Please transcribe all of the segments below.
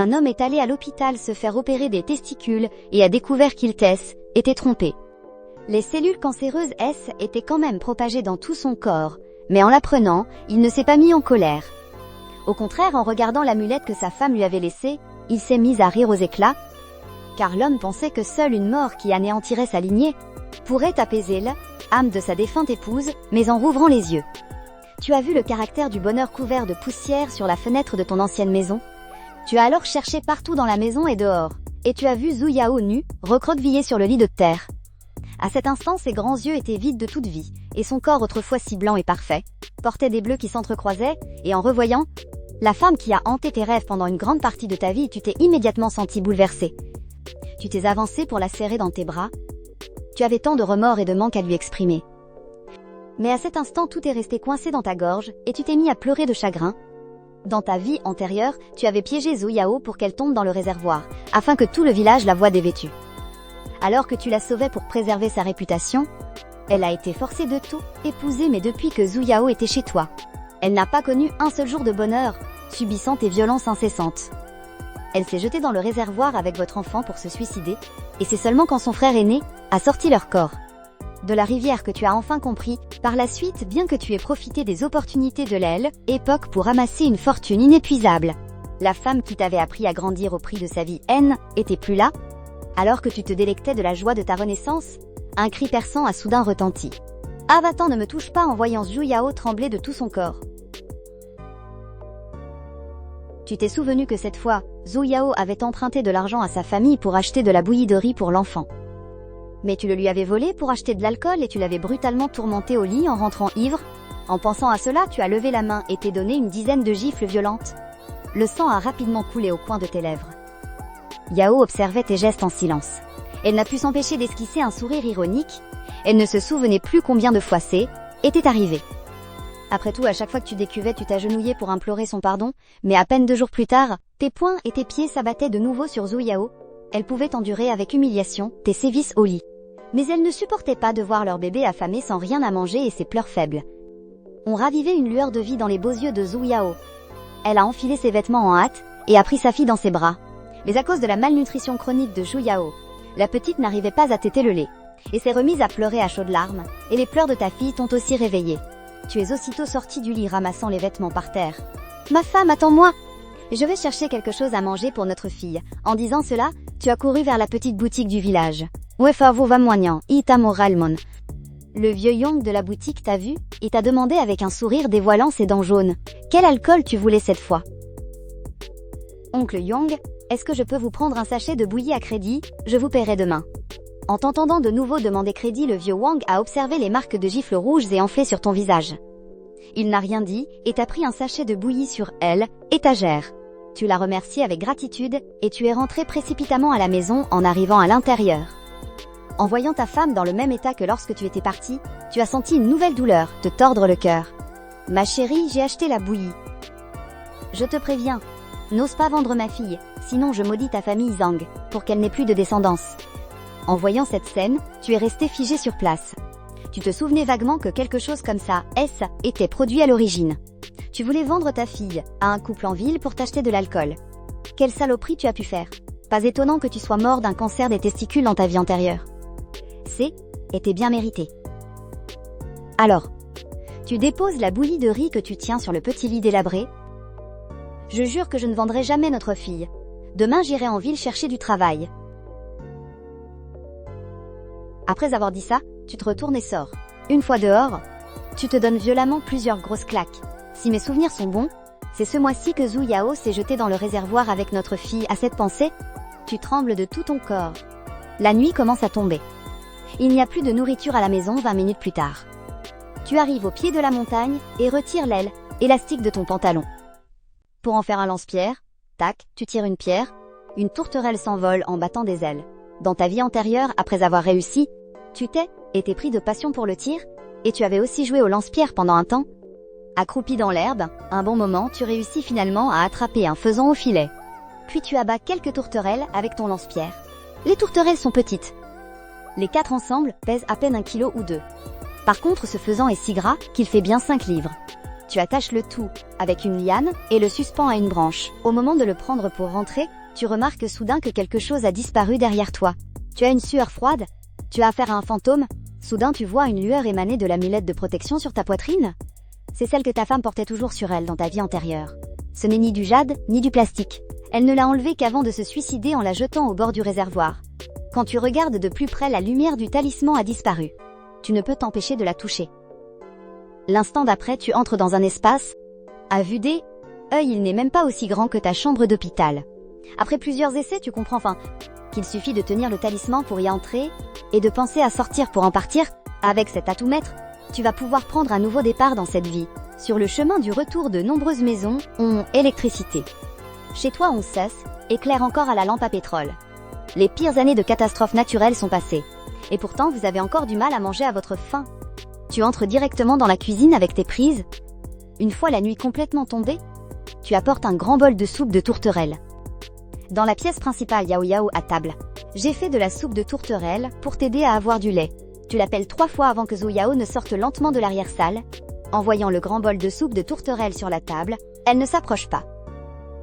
un homme est allé à l'hôpital se faire opérer des testicules et a découvert qu'il était trompé. Les cellules cancéreuses étaient quand même propagées dans tout son corps, mais en l'apprenant, il ne s'est pas mis en colère. Au contraire, en regardant l'amulette que sa femme lui avait laissée, il s'est mis à rire aux éclats, car l'homme pensait que seule une mort qui anéantirait sa lignée pourrait apaiser l'âme de sa défunte épouse, mais en rouvrant les yeux. Tu as vu le caractère du bonheur couvert de poussière sur la fenêtre de ton ancienne maison? Tu as alors cherché partout dans la maison et dehors, et tu as vu Zhu Yao nu, recroquevillé sur le lit de terre. À cet instant, ses grands yeux étaient vides de toute vie, et son corps autrefois si blanc et parfait, portait des bleus qui s'entrecroisaient, et en revoyant la femme qui a hanté tes rêves pendant une grande partie de ta vie, tu t'es immédiatement senti bouleversé. Tu t'es avancé pour la serrer dans tes bras. Tu avais tant de remords et de manque à lui exprimer. Mais à cet instant, tout est resté coincé dans ta gorge, et tu t'es mis à pleurer de chagrin. Dans ta vie antérieure, tu avais piégé Zhu Yao pour qu'elle tombe dans le réservoir, afin que tout le village la voie dévêtue. Alors que tu la sauvais pour préserver sa réputation, elle a été forcée de tout épouser, mais depuis que Zhu Yao était chez toi, elle n'a pas connu un seul jour de bonheur, subissant tes violences incessantes. Elle s'est jetée dans le réservoir avec votre enfant pour se suicider, et c'est seulement quand son frère aîné a sorti leur corps de la rivière que tu as enfin compris, par la suite, bien que tu aies profité des opportunités de l'époque pour amasser une fortune inépuisable. La femme qui t'avait appris à grandir au prix de sa vie était plus là. Alors que tu te délectais de la joie de ta renaissance, un cri perçant a soudain retenti. Ah, va-t'en, ne me touche pas, en voyant Zhu Yao trembler de tout son corps. Tu t'es souvenu que cette fois, Zhu Yao avait emprunté de l'argent à sa famille pour acheter de la bouillie de riz pour l'enfant. Mais tu le lui avais volé pour acheter de l'alcool et tu l'avais brutalement tourmenté au lit en rentrant ivre. En pensant à cela, tu as levé la main et t'es donné une dizaine de gifles violentes. Le sang a rapidement coulé au coin de tes lèvres. Yao observait tes gestes en silence. Elle n'a pu s'empêcher d'esquisser un sourire ironique. Elle ne se souvenait plus combien de fois était arrivé. Après tout, à chaque fois que tu décuvais, tu t'agenouillais pour implorer son pardon, mais à peine 2 jours plus tard, tes poings et tes pieds s'abattaient de nouveau sur Zhu Yao. Elle pouvait endurer avec humiliation tes sévices au lit. Mais elle ne supportait pas de voir leur bébé affamé sans rien à manger et ses pleurs faibles. On ravivait une lueur de vie dans les beaux yeux de Zhu Yao. Elle a enfilé ses vêtements en hâte et a pris sa fille dans ses bras. Mais à cause de la malnutrition chronique de Zhu Yao, la petite n'arrivait pas à téter le lait, et s'est remise à pleurer à chaudes larmes, et les pleurs de ta fille t'ont aussi réveillée. Tu es aussitôt sortie du lit ramassant les vêtements par terre. « Ma femme, attends-moi! Je vais chercher quelque chose à manger pour notre fille. » En disant cela, tu as couru vers la petite boutique du village. « Wefavu va moignant, itamoralmon. » Le vieux Yong de la boutique t'a vu, et t'a demandé avec un sourire dévoilant ses dents jaunes. « Quel alcool tu voulais cette fois ?»« Oncle Yong, est-ce que je peux vous prendre un sachet de bouillie à crédit? Je vous paierai demain. » En t'entendant de nouveau demander crédit, le vieux Wang a observé les marques de gifles rouges et enflées sur ton visage. Il n'a rien dit, et t'a pris un sachet de bouillie sur étagère. Tu l'as remercié avec gratitude, et tu es rentré précipitamment à la maison en arrivant à l'intérieur. En voyant ta femme dans le même état que lorsque tu étais parti, tu as senti une nouvelle douleur te tordre le cœur. « Ma chérie, j'ai acheté la bouillie. Je te préviens, n'ose pas vendre ma fille, sinon je maudis ta famille Zhang, pour qu'elle n'ait plus de descendance. » En voyant cette scène, tu es resté figé sur place. Tu te souvenais vaguement que quelque chose comme ça était produit à l'origine. Tu voulais vendre ta fille à un couple en ville pour t'acheter de l'alcool. Quelle saloperie tu as pu faire. Pas étonnant que tu sois mort d'un cancer des testicules dans ta vie antérieure. Était bien mérité. Alors, tu déposes la bouillie de riz que tu tiens sur le petit lit délabré. Je jure que je ne vendrai jamais notre fille. Demain j'irai en ville chercher du travail. Après avoir dit ça, tu te retournes et sors. Une fois dehors, tu te donnes violemment plusieurs grosses claques. Si mes souvenirs sont bons, c'est ce mois-ci que Zhu Yao s'est jeté dans le réservoir avec notre fille. À cette pensée, tu trembles de tout ton corps. La nuit commence à tomber. Il n'y a plus de nourriture à la maison 20 minutes plus tard. Tu arrives au pied de la montagne et retires l'aile élastique de ton pantalon. Pour en faire un lance-pierre, tac, tu tires une pierre, une tourterelle s'envole en battant des ailes. Dans ta vie antérieure, après avoir réussi, tu été pris de passion pour le tir, et tu avais aussi joué au lance-pierre pendant un temps. Accroupi dans l'herbe, un bon moment, tu réussis finalement à attraper un faisan au filet. Puis tu abats quelques tourterelles avec ton lance-pierre. Les tourterelles sont petites. Les 4 ensemble pèsent à peine 1 kilo ou 2. Par contre, ce faisan est si gras qu'il fait bien 5 livres. Tu attaches le tout avec une liane et le suspends à une branche. Au moment de le prendre pour rentrer, tu remarques soudain que quelque chose a disparu derrière toi. Tu as une sueur froide. Tu as affaire à un fantôme. Soudain tu vois une lueur émaner de l'amulette de protection sur ta poitrine. C'est celle que ta femme portait toujours sur elle dans ta vie antérieure. Ce n'est ni du jade, ni du plastique. Elle ne l'a enlevée qu'avant de se suicider en la jetant au bord du réservoir. Quand tu regardes de plus près, la lumière du talisman a disparu. Tu ne peux t'empêcher de la toucher. L'instant d'après, tu entres dans un espace. À vue des œil, il n'est même pas aussi grand que ta chambre d'hôpital. Après plusieurs essais, tu comprends enfin qu'il suffit de tenir le talisman pour y entrer et de penser à sortir pour en partir. Avec cet atout-maître, tu vas pouvoir prendre un nouveau départ dans cette vie. Sur le chemin du retour, de nombreuses maisons ont électricité. Chez toi, on cesse, éclaire encore à la lampe à pétrole. Les pires années de catastrophes naturelles sont passées. Et pourtant, vous avez encore du mal à manger à votre faim. Tu entres directement dans la cuisine avec tes prises. Une fois la nuit complètement tombée, tu apportes un grand bol de soupe de tourterelle. Dans la pièce principale, Yao Yao à table. J'ai fait de la soupe de tourterelle pour t'aider à avoir du lait. Tu l'appelles 3 fois avant que Zhou Yao ne sorte lentement de l'arrière-salle. En voyant le grand bol de soupe de tourterelle sur la table, elle ne s'approche pas.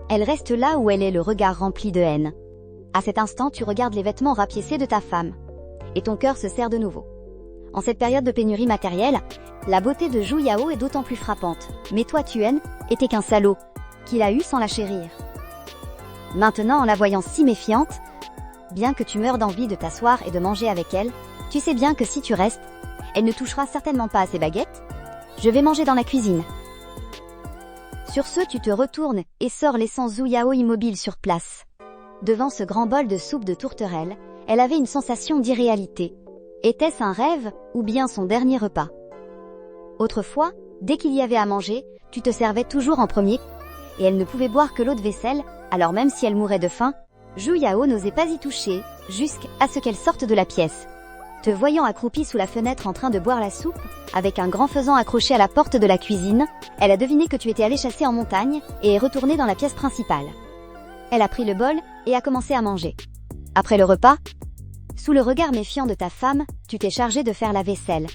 Elle reste là où elle est, le regard rempli de haine. À cet instant, tu regardes les vêtements rapiécés de ta femme. Et ton cœur se serre de nouveau. En cette période de pénurie matérielle, la beauté de Zhou Yao est d'autant plus frappante. Mais toi, tu aimes, et t'es qu'un salaud, qu'il a eu sans la chérir. Maintenant, en la voyant si méfiante, bien que tu meurs d'envie de t'asseoir et de manger avec elle, tu sais bien que si tu restes, elle ne touchera certainement pas à ses baguettes. Je vais manger dans la cuisine. Sur ce, tu te retournes et sors laissant Zhou Yao immobile sur place. Devant ce grand bol de soupe de tourterelle, elle avait une sensation d'irréalité. Était-ce un rêve ou bien son dernier repas? Autrefois, dès qu'il y avait à manger, tu te servais toujours en premier, et elle ne pouvait boire que l'eau de vaisselle, alors même si elle mourait de faim, Zhou Yao n'osait pas y toucher, jusqu'à ce qu'elle sorte de la pièce. Te voyant accroupie sous la fenêtre en train de boire la soupe, avec un grand faisan accroché à la porte de la cuisine, elle a deviné que tu étais allé chasser en montagne et est retournée dans la pièce principale. Elle a pris le bol et a commencé à manger. Après le repas, sous le regard méfiant de ta femme, tu t'es chargé de faire la vaisselle.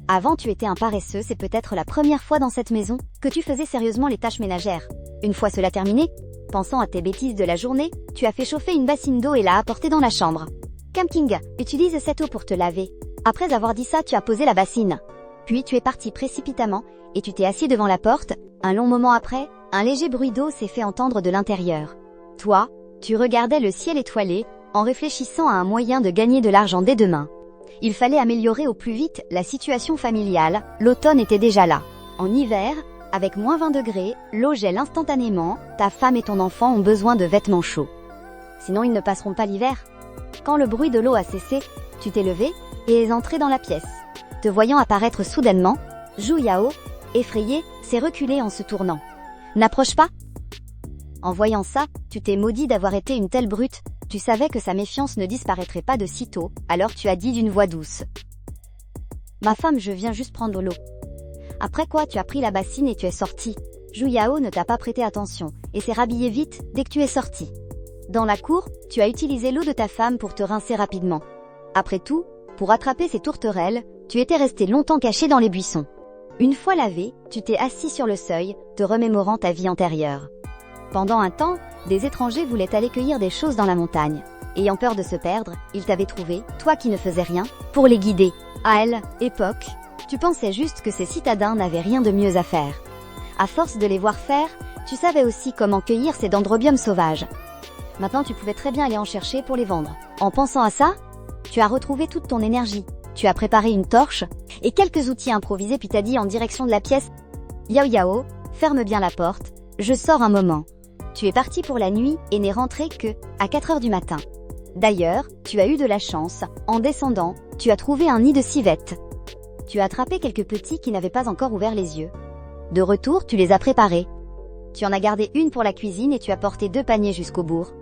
Avant, tu étais un paresseux, c'est peut-être la première fois dans cette maison que tu faisais sérieusement les tâches ménagères. Une fois cela terminé, pensant à tes bêtises de la journée, tu as fait chauffer une bassine d'eau et l'as apportée dans la chambre. Kam King, utilise cette eau pour te laver. Après avoir dit ça, tu as posé la bassine. Puis tu es parti précipitamment et tu t'es assis devant la porte. Un long moment après, un léger bruit d'eau s'est fait entendre de l'intérieur. Toi, tu regardais le ciel étoilé, en réfléchissant à un moyen de gagner de l'argent dès demain. Il fallait améliorer au plus vite la situation familiale, l'automne était déjà là. En hiver, avec moins 20 degrés, l'eau gèle instantanément, ta femme et ton enfant ont besoin de vêtements chauds. Sinon ils ne passeront pas l'hiver. Quand le bruit de l'eau a cessé, tu t'es levé et es entré dans la pièce. Te voyant apparaître soudainement, Zhou Yao, effrayé, s'est reculé en se tournant. N'approche pas. En voyant ça, tu t'es maudit d'avoir été une telle brute. Tu savais que sa méfiance ne disparaîtrait pas de sitôt, alors tu as dit d'une voix douce. Ma femme, je viens juste prendre l'eau. Après quoi, tu as pris la bassine et tu es sorti. Zhou Yao ne t'a pas prêté attention, et s'est rhabillé vite dès que tu es sorti. Dans la cour, tu as utilisé l'eau de ta femme pour te rincer rapidement. Après tout, pour attraper ces tourterelles, tu étais resté longtemps caché dans les buissons. Une fois lavé, tu t'es assis sur le seuil, te remémorant ta vie antérieure. Pendant un temps, des étrangers voulaient aller cueillir des choses dans la montagne. Ayant peur de se perdre, ils t'avaient trouvé, toi qui ne faisais rien, pour les guider. À elle, époque, tu pensais juste que ces citadins n'avaient rien de mieux à faire. À force de les voir faire, tu savais aussi comment cueillir ces dendrobiums sauvages. Maintenant, tu pouvais très bien aller en chercher pour les vendre. En pensant à ça, tu as retrouvé toute ton énergie. Tu as préparé une torche et quelques outils improvisés puis t'as dit en direction de la pièce « Yao Yao, ferme bien la porte, je sors un moment ». Tu es parti pour la nuit et n'es rentré que à 4 heures du matin. D'ailleurs, tu as eu de la chance. En descendant, tu as trouvé un nid de civettes. Tu as attrapé quelques petits qui n'avaient pas encore ouvert les yeux. De retour, tu les as préparés. Tu en as gardé une pour la cuisine et tu as porté 2 paniers jusqu'au bourg.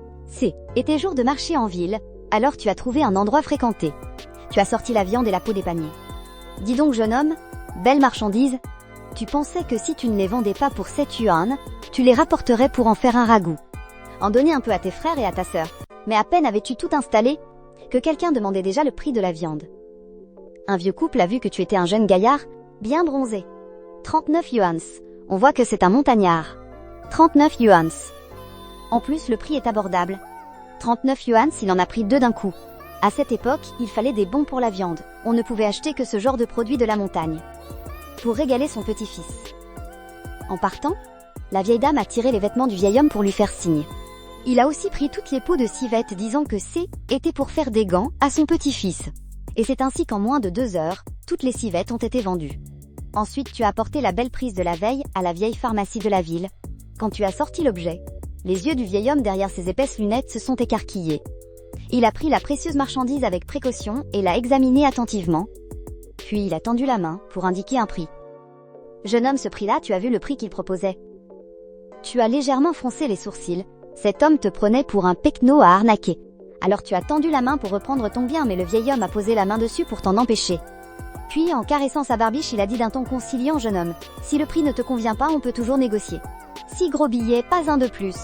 Était jour de marché en ville, alors tu as trouvé un endroit fréquenté. Tu as sorti la viande et la peau des paniers. Dis donc, jeune homme, belle marchandise. Tu pensais que si tu ne les vendais pas pour 7 yuan, tu les rapporterais pour en faire un ragoût. En donner un peu à tes frères et à ta sœur. Mais à peine avais-tu tout installé, que quelqu'un demandait déjà le prix de la viande. Un vieux couple a vu que tu étais un jeune gaillard, bien bronzé. 39 yuans. On voit que c'est un montagnard. 39 yuans. En plus, le prix est abordable. 39 yuans, il en a pris 2 d'un coup. À cette époque, il fallait des bons pour la viande. On ne pouvait acheter que ce genre de produit de la montagne. Pour régaler son petit-fils. En partant, la vieille dame a tiré les vêtements du vieil homme pour lui faire signe. Il a aussi pris toutes les peaux de civettes disant que était pour faire des gants à son petit-fils. Et c'est ainsi qu'en moins de 2 heures, toutes les civettes ont été vendues. Ensuite, tu as apporté la belle prise de la veille à la vieille pharmacie de la ville. Quand tu as sorti l'objet, les yeux du vieil homme derrière ses épaisses lunettes se sont écarquillés. Il a pris la précieuse marchandise avec précaution et l'a examinée attentivement. Puis il a tendu la main pour indiquer un prix. Jeune homme, ce prix-là, tu as vu le prix qu'il proposait. Tu as légèrement froncé les sourcils. Cet homme te prenait pour un pecno à arnaquer. Alors tu as tendu la main pour reprendre ton bien, mais le vieil homme a posé la main dessus pour t'en empêcher. Puis, en caressant sa barbiche, il a dit d'un ton conciliant: jeune homme, si le prix ne te convient pas, on peut toujours négocier. 6 gros billets, pas un de plus.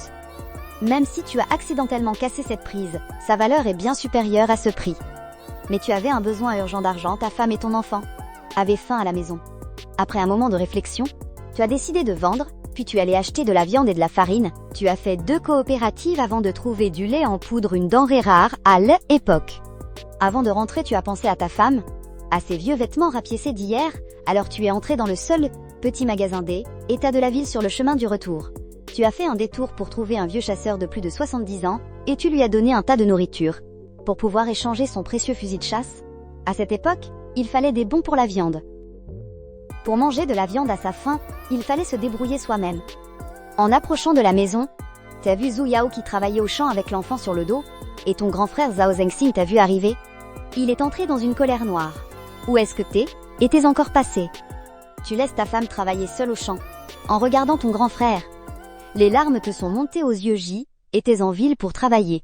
Même si tu as accidentellement cassé cette prise, sa valeur est bien supérieure à ce prix. Mais tu avais un besoin urgent d'argent, ta femme et ton enfant avaient faim à la maison. Après un moment de réflexion, tu as décidé de vendre, puis tu allais acheter de la viande et de la farine. Tu as fait 2 coopératives avant de trouver du lait en poudre, une denrée rare à l'époque. Avant de rentrer, tu as pensé à ta femme, à ses vieux vêtements rapiécés d'hier, alors tu es entré dans le seul petit magasin état de la ville sur le chemin du retour. Tu as fait un détour pour trouver un vieux chasseur de plus de 70 ans, et tu lui as donné un tas de nourriture, pour pouvoir échanger son précieux fusil de chasse. À cette époque, il fallait des bons pour la viande. Pour manger de la viande à sa faim, il fallait se débrouiller soi-même. En approchant de la maison, t'as vu Zhu Yao qui travaillait au champ avec l'enfant sur le dos, et ton grand frère Zhao Zengxing t'a vu arriver. Il est entré dans une colère noire. Où est-ce que t'es encore passé? Tu laisses ta femme travailler seule au champ, en regardant ton grand frère. Les larmes te sont montées aux yeux. T'es en ville pour travailler.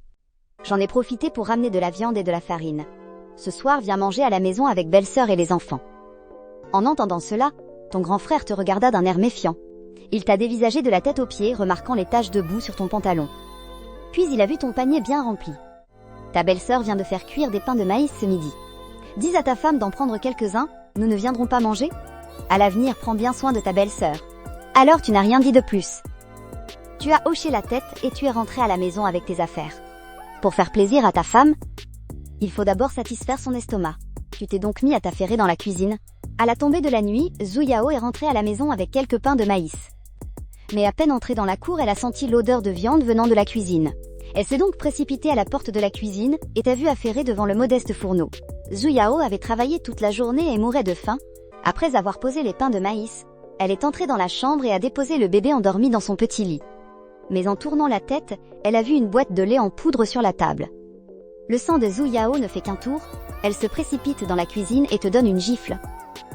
J'en ai profité pour ramener de la viande et de la farine. Ce soir, viens manger à la maison avec belle-sœur et les enfants. En entendant cela, ton grand frère te regarda d'un air méfiant. Il t'a dévisagé de la tête aux pieds, remarquant les taches de boue sur ton pantalon. Puis il a vu ton panier bien rempli. Ta belle-sœur vient de faire cuire des pains de maïs ce midi. Dis à ta femme d'en prendre quelques-uns, nous ne viendrons pas manger? À l'avenir, prends bien soin de ta belle-sœur. Alors tu n'as rien dit de plus. Tu as hoché la tête et tu es rentré à la maison avec tes affaires. Pour faire plaisir à ta femme, il faut d'abord satisfaire son estomac. Tu t'es donc mis à t'affairer dans la cuisine. À la tombée de la nuit, Zhu Yao est rentrée à la maison avec quelques pains de maïs. Mais à peine entrée dans la cour, elle a senti l'odeur de viande venant de la cuisine. Elle s'est donc précipitée à la porte de la cuisine et t'a vu affairée devant le modeste fourneau. Zhu Yao avait travaillé toute la journée et mourait de faim. Après avoir posé les pains de maïs, elle est entrée dans la chambre et a déposé le bébé endormi dans son petit lit. Mais en tournant la tête, elle a vu une boîte de lait en poudre sur la table. Le sang de Zhu Yao ne fait qu'un tour, elle se précipite dans la cuisine et te donne une gifle.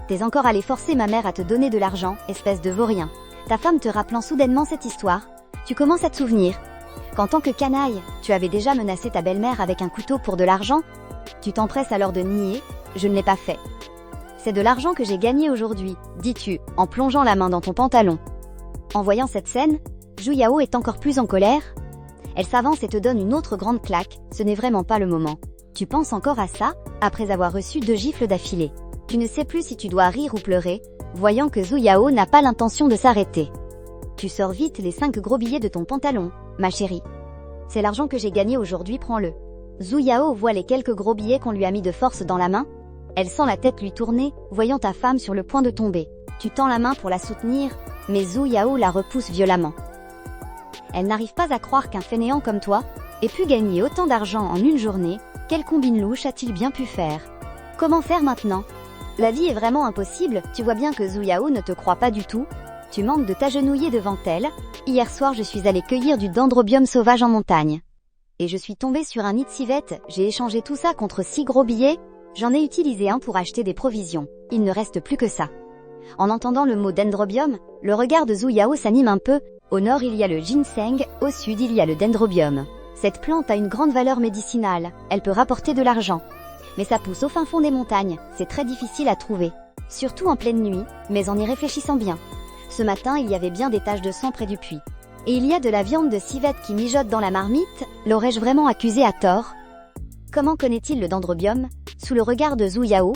T'es encore allé forcer ma mère à te donner de l'argent, espèce de vaurien. Ta femme te rappelant soudainement cette histoire, tu commences à te souvenir qu'en tant que canaille, tu avais déjà menacé ta belle-mère avec un couteau pour de l'argent. Tu t'empresses alors de nier, je ne l'ai pas fait. C'est de l'argent que j'ai gagné aujourd'hui, dis-tu, en plongeant la main dans ton pantalon. En voyant cette scène, Zhu Yao est encore plus en colère. Elle s'avance et te donne une autre grande claque, ce n'est vraiment pas le moment. Tu penses encore à ça, après avoir reçu 2 gifles d'affilée. Tu ne sais plus si tu dois rire ou pleurer, voyant que Zhu Yao n'a pas l'intention de s'arrêter. Tu sors vite les 5 gros billets de ton pantalon, ma chérie. C'est l'argent que j'ai gagné aujourd'hui, prends-le. Zhu Yao voit les quelques gros billets qu'on lui a mis de force dans la main. Elle sent la tête lui tourner, voyant ta femme sur le point de tomber. Tu tends la main pour la soutenir, mais Zhu Yao la repousse violemment. Elle n'arrive pas à croire qu'un fainéant comme toi ait pu gagner autant d'argent en une journée. Quelle combine louche a-t-il bien pu faire? Comment faire maintenant? La vie est vraiment impossible, tu vois bien que Zhu Yao ne te croit pas du tout. Tu manques de t'agenouiller devant elle. Hier soir, je suis allée cueillir du dendrobium sauvage en montagne. Et je suis tombée sur un nid de civettes, j'ai échangé tout ça contre 6 gros billets. J'en ai utilisé un pour acheter des provisions. Il ne reste plus que ça. En entendant le mot dendrobium, le regard de Zhu Yao s'anime un peu. Au nord, il y a le ginseng, au sud, il y a le dendrobium. Cette plante a une grande valeur médicinale, elle peut rapporter de l'argent. Mais ça pousse au fin fond des montagnes, c'est très difficile à trouver. Surtout en pleine nuit, mais en y réfléchissant bien. Ce matin, il y avait bien des taches de sang près du puits. Et il y a de la viande de civette qui mijote dans la marmite, l'aurais-je vraiment accusé à tort? Comment connaît-il le dendrobium? Sous le regard de Zhu Yao,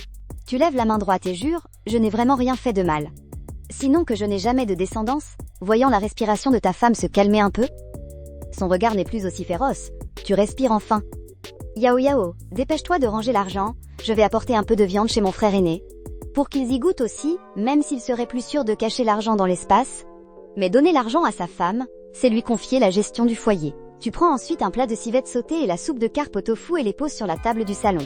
tu lèves la main droite et jures, je n'ai vraiment rien fait de mal. Sinon que je n'ai jamais de descendance, voyant la respiration de ta femme se calmer un peu. Son regard n'est plus aussi féroce. Tu respires enfin. Yao Yao, dépêche-toi de ranger l'argent, je vais apporter un peu de viande chez mon frère aîné. Pour qu'ils y goûtent aussi, même s'il serait plus sûr de cacher l'argent dans l'espace. Mais donner l'argent à sa femme, c'est lui confier la gestion du foyer. Tu prends ensuite un plat de civettes sautées et la soupe de carpe au tofu et les poses sur la table du salon.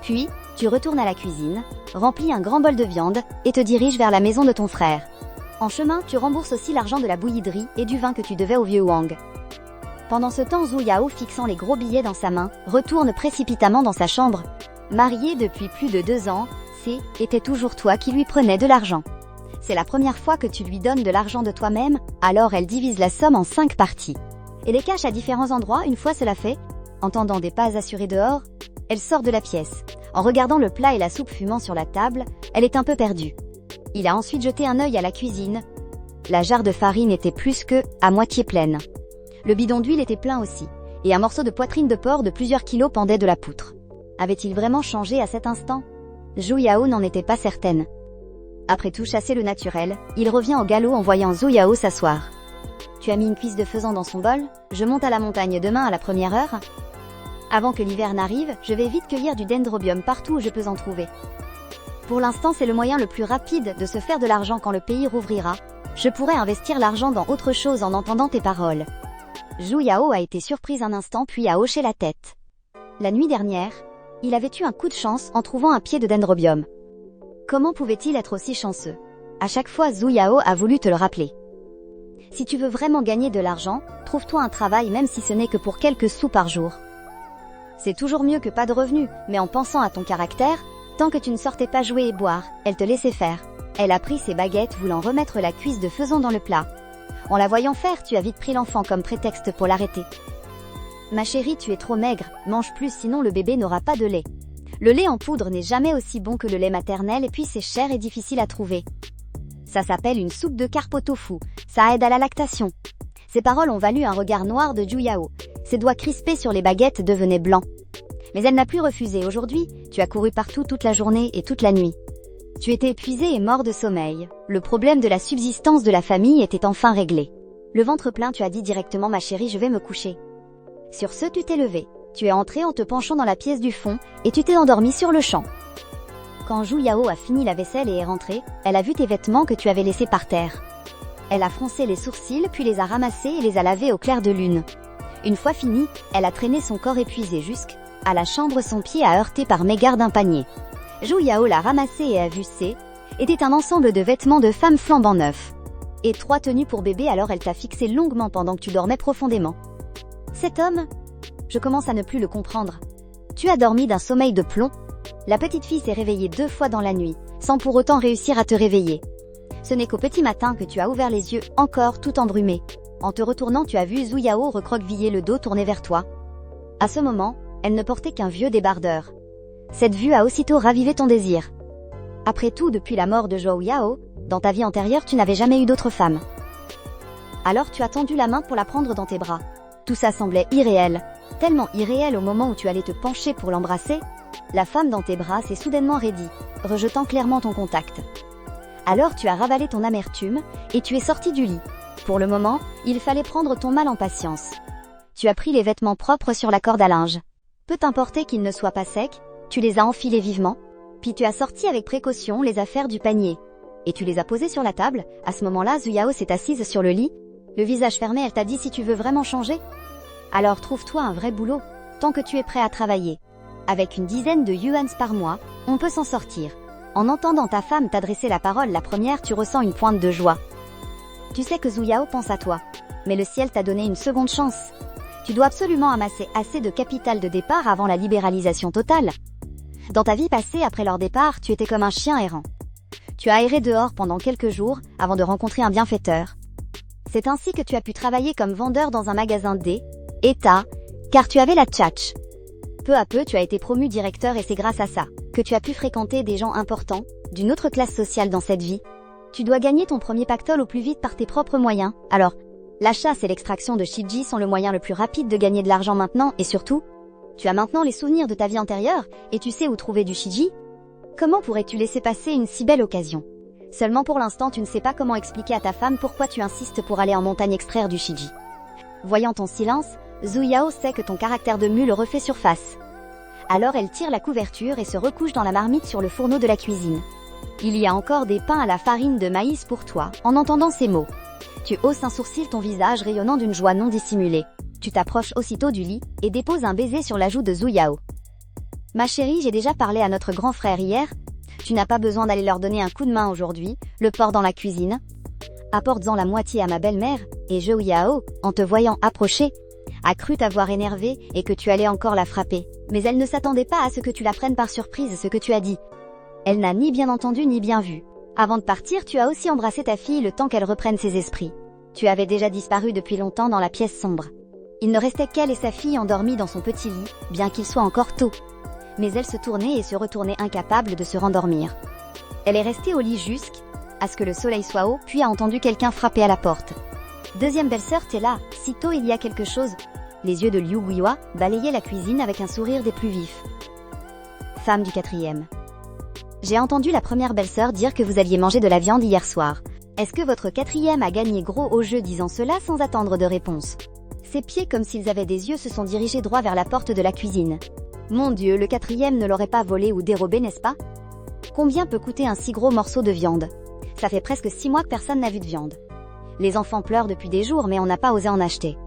Puis, tu retournes à la cuisine, remplis un grand bol de viande et te diriges vers la maison de ton frère. En chemin, tu rembourses aussi l'argent de la bouillie de riz et du vin que tu devais au vieux Wang. Pendant ce temps, Zhu Yao, fixant les gros billets dans sa main, retourne précipitamment dans sa chambre. Marié depuis plus de 2 ans, était toujours toi qui lui prenais de l'argent. C'est la première fois que tu lui donnes de l'argent de toi-même, alors elle divise la somme en 5 parties. Et les cache à différents endroits une fois cela fait. Entendant des pas assurés dehors, elle sort de la pièce. En regardant le plat et la soupe fumant sur la table, elle est un peu perdue. Il a ensuite jeté un œil à la cuisine. La jarre de farine était plus que à moitié pleine. Le bidon d'huile était plein aussi, et un morceau de poitrine de porc de plusieurs kilos pendait de la poutre. Avait-il vraiment changé à cet instant? Zhu Yao n'en était pas certaine. Après tout chasser le naturel, il revient au galop en voyant Zhu Yao s'asseoir. Tu as mis une cuisse de faisan dans son bol, je monte à la montagne demain à la première heure. Avant que l'hiver n'arrive, je vais vite cueillir du dendrobium partout où je peux en trouver. Pour l'instant, c'est le moyen le plus rapide de se faire de l'argent quand le pays rouvrira. Je pourrais investir l'argent dans autre chose en entendant tes paroles. Zhu Yao a été surprise un instant puis a hoché la tête. La nuit dernière, il avait eu un coup de chance en trouvant un pied de dendrobium. Comment pouvait-il être aussi chanceux? À chaque fois, Zhu Yao a voulu te le rappeler. Si tu veux vraiment gagner de l'argent, trouve-toi un travail même si ce n'est que pour quelques sous par jour. C'est toujours mieux que pas de revenus, mais en pensant à ton caractère, tant que tu ne sortais pas jouer et boire, elle te laissait faire. Elle a pris ses baguettes voulant remettre la cuisse de faisan dans le plat. En la voyant faire, tu as vite pris l'enfant comme prétexte pour l'arrêter. Ma chérie, tu es trop maigre, mange plus sinon le bébé n'aura pas de lait. Le lait en poudre n'est jamais aussi bon que le lait maternel et puis c'est cher et difficile à trouver. Ça s'appelle une soupe de carpe au tofu, ça aide à la lactation. Ces paroles ont valu un regard noir de Zhu Yao. Ses doigts crispés sur les baguettes devenaient blancs. Mais elle n'a plus refusé. Aujourd'hui, tu as couru partout toute la journée et toute la nuit. Tu étais épuisé et mort de sommeil. Le problème de la subsistance de la famille était enfin réglé. Le ventre plein, tu as dit directement ma chérie, je vais me coucher. Sur ce, tu t'es levé. Tu es entré en te penchant dans la pièce du fond et tu t'es endormi sur le champ. Quand Zhu Yao a fini la vaisselle et est rentrée, elle a vu tes vêtements que tu avais laissés par terre. Elle a froncé les sourcils puis les a ramassés et les a lavés au clair de lune. Une fois fini, elle a traîné son corps épuisé jusqu'à la chambre, son pied a heurté par mégarde d'un panier. Zhu Yao l'a ramassé et a vu était un ensemble de vêtements de femme flambant neufs. Et 3 tenues pour bébé, alors elle t'a fixé longuement pendant que tu dormais profondément. Cet homme? Je commence à ne plus le comprendre. Tu as dormi d'un sommeil de plomb? La petite fille s'est réveillée 2 fois dans la nuit, sans pour autant réussir à te réveiller. Ce n'est qu'au petit matin que tu as ouvert les yeux, encore tout embrumé. En te retournant, tu as vu Zhu Yao recroquevillé, le dos tourné vers toi. À ce moment, elle ne portait qu'un vieux débardeur. Cette vue a aussitôt ravivé ton désir. Après tout, depuis la mort de Zhou Yao, dans ta vie antérieure, tu n'avais jamais eu d'autre femme. Alors tu as tendu la main pour la prendre dans tes bras. Tout ça semblait irréel, tellement irréel au moment où tu allais te pencher pour l'embrasser. La femme dans tes bras s'est soudainement raidie, rejetant clairement ton contact. Alors tu as ravalé ton amertume, et tu es sorti du lit. Pour le moment, il fallait prendre ton mal en patience. Tu as pris les vêtements propres sur la corde à linge. Peu t'importer qu'ils ne soient pas secs, tu les as enfilés vivement, puis tu as sorti avec précaution les affaires du panier. Et tu les as posées sur la table. À ce moment-là, Zhu Yao s'est assise sur le lit. Le visage fermé, elle t'a dit si tu veux vraiment changer, alors trouve-toi un vrai boulot, tant que tu es prêt à travailler. Avec une dizaine de yuans par mois, on peut s'en sortir. En entendant ta femme t'adresser la parole la première, tu ressens une pointe de joie. Tu sais que Zhu Yao pense à toi, mais le ciel t'a donné une seconde chance. Tu dois absolument amasser assez de capital de départ avant la libéralisation totale. Dans ta vie passée, après leur départ, tu étais comme un chien errant. Tu as erré dehors pendant quelques jours avant de rencontrer un bienfaiteur. C'est ainsi que tu as pu travailler comme vendeur dans un magasin d'État, car tu avais la tchatch. Peu à peu, tu as été promu directeur et c'est grâce à ça que tu as pu fréquenter des gens importants, d'une autre classe sociale dans cette vie. Tu dois gagner ton premier pactole au plus vite par tes propres moyens. Alors, la chasse et l'extraction de Shiji sont le moyen le plus rapide de gagner de l'argent maintenant et surtout, tu as maintenant les souvenirs de ta vie antérieure et tu sais où trouver du Shiji. Comment pourrais-tu laisser passer une si belle occasion? Seulement pour l'instant tu ne sais pas comment expliquer à ta femme pourquoi tu insistes pour aller en montagne extraire du Shiji. Voyant ton silence, Zhu Yao sait que ton caractère de mule refait surface. Alors elle tire la couverture et se recouche dans la marmite sur le fourneau de la cuisine. Il y a encore des pains à la farine de maïs pour toi. En entendant ces mots, tu hausses un sourcil, ton visage rayonnant d'une joie non dissimulée. Tu t'approches aussitôt du lit et déposes un baiser sur la joue de Zhu Yao. Ma chérie, j'ai déjà parlé à notre grand frère hier. Tu n'as pas besoin d'aller leur donner un coup de main aujourd'hui, le porc dans la cuisine. Apporte-en la moitié à ma belle-mère, et Zhu Yao, en te voyant approcher, a cru t'avoir énervé et que tu allais encore la frapper. Mais elle ne s'attendait pas à ce que tu la prennes par surprise ce que tu as dit. Elle n'a ni bien entendu ni bien vu. Avant de partir, tu as aussi embrassé ta fille le temps qu'elle reprenne ses esprits. Tu avais déjà disparu depuis longtemps dans la pièce sombre. Il ne restait qu'elle et sa fille endormies dans son petit lit, bien qu'il soit encore tôt. Mais elle se tournait et se retournait incapable de se rendormir. Elle est restée au lit jusqu'à ce que le soleil soit haut, puis a entendu quelqu'un frapper à la porte. Deuxième belle-sœur, t'es là, sitôt il y a quelque chose. Les yeux de Liu Guihua balayaient la cuisine avec un sourire des plus vifs. Femme du quatrième. J'ai entendu la première belle-sœur dire que vous aviez mangé de la viande hier soir. Est-ce que votre quatrième a gagné gros au jeu disant cela sans attendre de réponse? Ses pieds comme s'ils avaient des yeux se sont dirigés droit vers la porte de la cuisine. Mon Dieu, le quatrième ne l'aurait pas volé ou dérobé, n'est-ce pas? Combien peut coûter un si gros morceau de viande? Ça fait presque 6 mois que personne n'a vu de viande. Les enfants pleurent depuis des jours mais on n'a pas osé en acheter.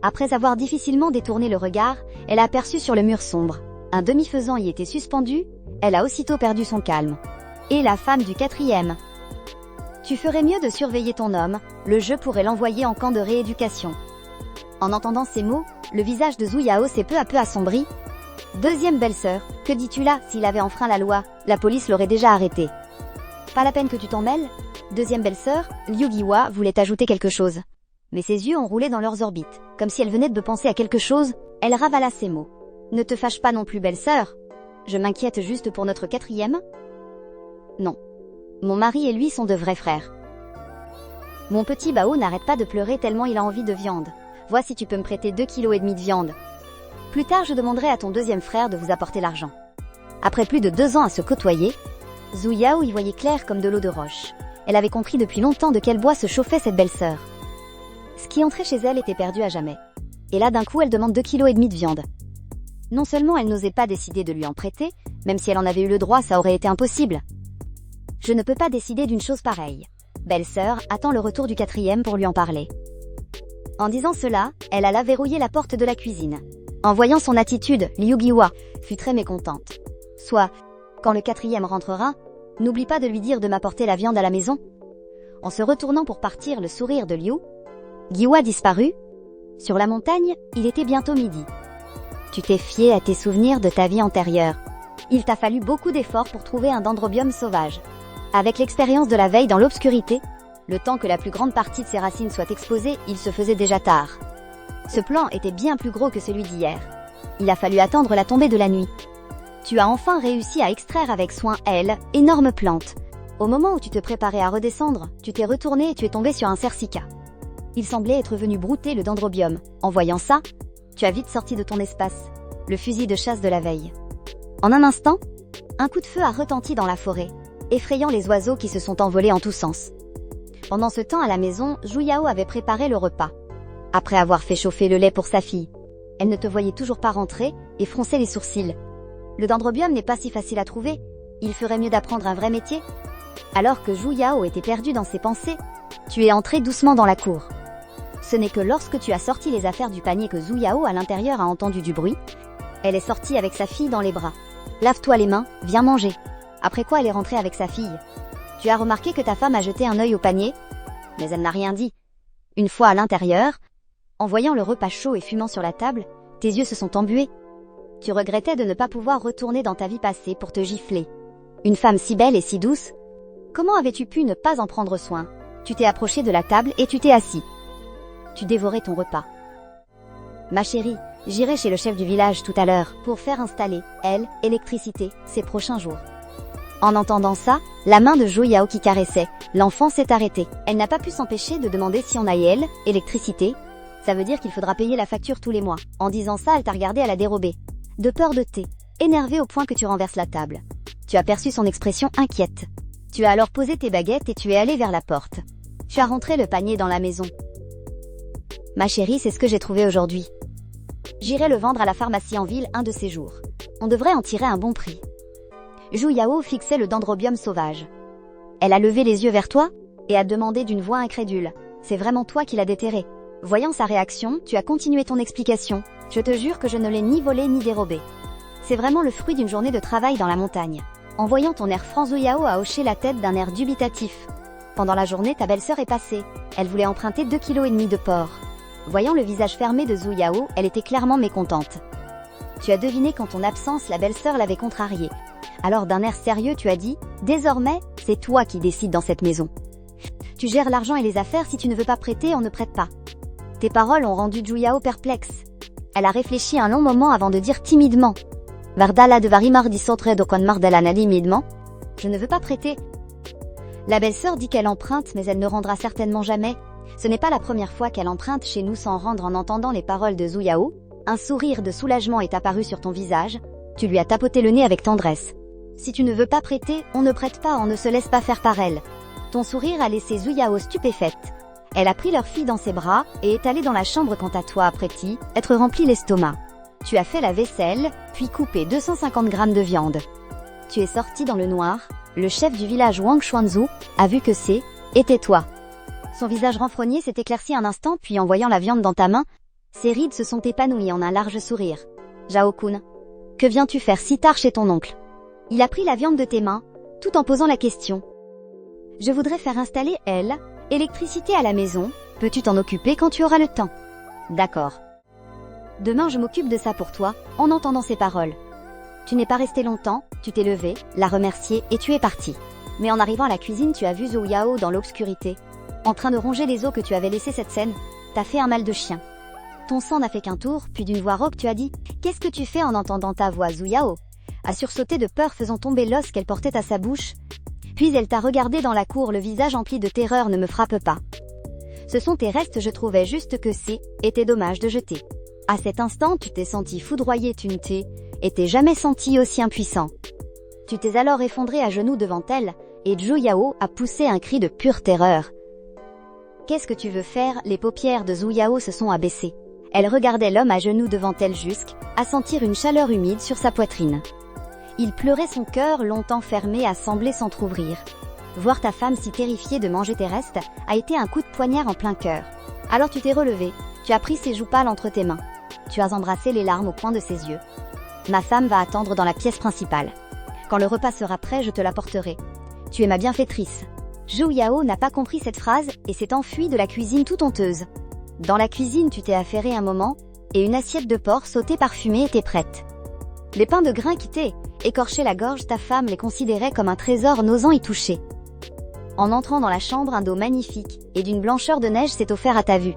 Après avoir difficilement détourné le regard, elle a aperçu sur le mur sombre. Un demi-faisan y était suspendu, elle a aussitôt perdu son calme. Et la femme du quatrième. Tu ferais mieux de surveiller ton homme, le jeu pourrait l'envoyer en camp de rééducation. En entendant ces mots, le visage de Zhu Yao s'est peu à peu assombri. Deuxième belle-sœur, que dis-tu là? S'il avait enfreint la loi, la police l'aurait déjà arrêté. Pas la peine que tu t'en mêles. Deuxième belle-sœur, Liu Guihua voulait ajouter quelque chose. Mais ses yeux ont roulé dans leurs orbites, comme si elle venait de penser à quelque chose. Elle ravala ces mots. Ne te fâche pas non plus, belle-sœur. Je m'inquiète juste pour notre quatrième. Non. Mon mari et lui sont de vrais frères. Mon petit Bao n'arrête pas de pleurer tellement il a envie de viande. Vois si tu peux me prêter 2,5 kg de viande. Plus tard, je demanderai à ton deuxième frère de vous apporter l'argent. Après plus de 2 ans à se côtoyer, Zhu Yao y voyait clair comme de l'eau de roche. Elle avait compris depuis longtemps de quel bois se chauffait cette belle-sœur. Ce qui entrait chez elle était perdu à jamais. Et là, d'un coup, elle demande 2,5 kg de viande. Non seulement elle n'osait pas décider de lui en prêter, même si elle en avait eu le droit, ça aurait été impossible. Je ne peux pas décider d'une chose pareille. Belle-sœur, attends le retour du quatrième pour lui en parler. En disant cela, elle alla verrouiller la porte de la cuisine. En voyant son attitude, Liu Guihua fut très mécontente. Soit, quand le quatrième rentrera, n'oublie pas de lui dire de m'apporter la viande à la maison. En se retournant pour partir, le sourire de Liu Guihua disparut. Sur la montagne, il était bientôt midi. Tu t'es fié à tes souvenirs de ta vie antérieure. Il t'a fallu beaucoup d'efforts pour trouver un dendrobium sauvage. Avec l'expérience de la veille dans l'obscurité, le temps que la plus grande partie de ses racines soit exposée, il se faisait déjà tard. Ce plan était bien plus gros que celui d'hier. Il a fallu attendre la tombée de la nuit. Tu as enfin réussi à extraire avec soin énorme plante. Au moment où tu te préparais à redescendre, tu t'es retourné et tu es tombé sur un cercica. Il semblait être venu brouter le dendrobium. En voyant ça, tu as vite sorti de ton espace, le fusil de chasse de la veille. En un instant, un coup de feu a retenti dans la forêt, effrayant les oiseaux qui se sont envolés en tous sens. Pendant ce temps à la maison, Zhu Yao avait préparé le repas. Après avoir fait chauffer le lait pour sa fille, elle ne te voyait toujours pas rentrer et fronçait les sourcils. Le dendrobium n'est pas si facile à trouver, il ferait mieux d'apprendre un vrai métier. Alors que Zhu Yao était perdu dans ses pensées, tu es entré doucement dans la cour. Ce n'est que lorsque tu as sorti les affaires du panier que Zhu Yao à l'intérieur a entendu du bruit. Elle est sortie avec sa fille dans les bras. Lave-toi les mains, viens manger. Après quoi elle est rentrée avec sa fille. Tu as remarqué que ta femme a jeté un œil au panier, mais elle n'a rien dit. Une fois à l'intérieur, en voyant le repas chaud et fumant sur la table, tes yeux se sont embués. Tu regrettais de ne pas pouvoir retourner dans ta vie passée pour te gifler. Une femme si belle et si douce. Comment avais-tu pu ne pas en prendre soin? Tu t'es approché de la table et tu t'es assis. Tu dévorais ton repas. Ma chérie, j'irai chez le chef du village tout à l'heure pour faire installer, l'électricité, ces prochains jours. En entendant ça, la main de Zhu Yao qui caressait l'enfant s'est arrêtée. Elle n'a pas pu s'empêcher de demander si on a électricité. Ça veut dire qu'il faudra payer la facture tous les mois. En disant ça, elle t'a regardé à la dérobée. De peur de thé, énervée au point que tu renverses la table. Tu as perçu son expression inquiète. Tu as alors posé tes baguettes et tu es allé vers la porte. Tu as rentré le panier dans la maison. Ma chérie, c'est ce que j'ai trouvé aujourd'hui. J'irai le vendre à la pharmacie en ville un de ces jours. On devrait en tirer un bon prix. Zhu Yao fixait le dendrobium sauvage. Elle a levé les yeux vers toi et a demandé d'une voix incrédule. C'est vraiment toi qui l'as déterré. Voyant sa réaction, tu as continué ton explication. Je te jure que je ne l'ai ni volé ni dérobé. C'est vraiment le fruit d'une journée de travail dans la montagne. En voyant ton air franc, Zhu Yao a hoché la tête d'un air dubitatif. Pendant la journée, ta belle-sœur est passée. Elle voulait emprunter 2,5 kg de porc. Voyant le visage fermé de Zhu Yao, elle était clairement mécontente. Tu as deviné qu'en ton absence, la belle-sœur l'avait contrariée. Alors d'un air sérieux, tu as dit « Désormais, c'est toi qui décides dans cette maison. Tu gères l'argent et les affaires, si tu ne veux pas prêter, on ne prête pas. » Tes paroles ont rendu Zhu Yao perplexe. Elle a réfléchi un long moment avant de dire timidement « Vardala de varimardi sotre dokon mardalana timidement. Je ne veux pas prêter. » La belle-sœur dit qu'elle emprunte, mais elle ne rendra certainement jamais. Ce n'est pas la première fois qu'elle emprunte chez nous sans rendre. En entendant les paroles de Zhu Yao, un sourire de soulagement est apparu sur ton visage. Tu lui as tapoté le nez avec tendresse. Si tu ne veux pas prêter, on ne prête pas, on ne se laisse pas faire par elle. Ton sourire a laissé Zhu Yao stupéfaite. Elle a pris leur fille dans ses bras et est allée dans la chambre. Quant à toi, après-ti, être rempli l'estomac. Tu as fait la vaisselle, puis coupé 250 grammes de viande. Tu es sorti dans le noir. Le chef du village Wang Xuanzu a vu que était toi. Son visage renfrogné s'est éclairci un instant, puis en voyant la viande dans ta main, ses rides se sont épanouies en un large sourire. Zhao-kun, que viens-tu faire si tard chez ton oncle? Il a pris la viande de tes mains, tout en posant la question. Je voudrais faire installer l'électricité à la maison. Peux-tu t'en occuper quand tu auras le temps? D'accord. Demain je m'occupe de ça pour toi. En entendant ces paroles, tu n'es pas resté longtemps, tu t'es levé, l'as remercié et tu es parti. Mais en arrivant à la cuisine, tu as vu Zhu Yao dans l'obscurité, en train de ronger les os que tu avais laissés. Cette scène t'a fait un mal de chien. Ton sang n'a fait qu'un tour, puis d'une voix rauque tu as dit « Qu'est-ce que tu fais ?» En entendant ta voix, Zhu Yao a sursauté de peur, faisant tomber l'os qu'elle portait à sa bouche. Puis elle t'a regardé dans la cour, le visage empli de terreur. Ne me frappe pas. Ce sont tes restes, je trouvais juste que était dommage de jeter. À cet instant, tu t'es senti foudroyé, tu ne t'es jamais senti aussi impuissant. Tu t'es alors effondré à genoux devant elle, et Zhu Yao a poussé un cri de pure terreur. Qu'est-ce que tu veux faire? Les paupières de Zhu Yao se sont abaissées. Elle regardait l'homme à genoux devant elle jusqu'à sentir une chaleur humide sur sa poitrine. Il pleurait, son cœur longtemps fermé a semblé s'entr'ouvrir. Voir ta femme si terrifiée de manger tes restes a été un coup de poignard en plein cœur. Alors tu t'es relevé, tu as pris ses joues pâles entre tes mains. Tu as embrassé les larmes au coin de ses yeux. Ma femme va attendre dans la pièce principale. Quand le repas sera prêt, je te l'apporterai. Tu es ma bienfaitrice. Zhu Yao n'a pas compris cette phrase et s'est enfuie de la cuisine toute honteuse. Dans la cuisine, tu t'es affairé un moment, et une assiette de porc sauté parfumé était prête. Les pains de grains qui écorchaient la gorge, ta femme les considérait comme un trésor, n'osant y toucher. En entrant dans la chambre, un dos magnifique et d'une blancheur de neige s'est offert à ta vue.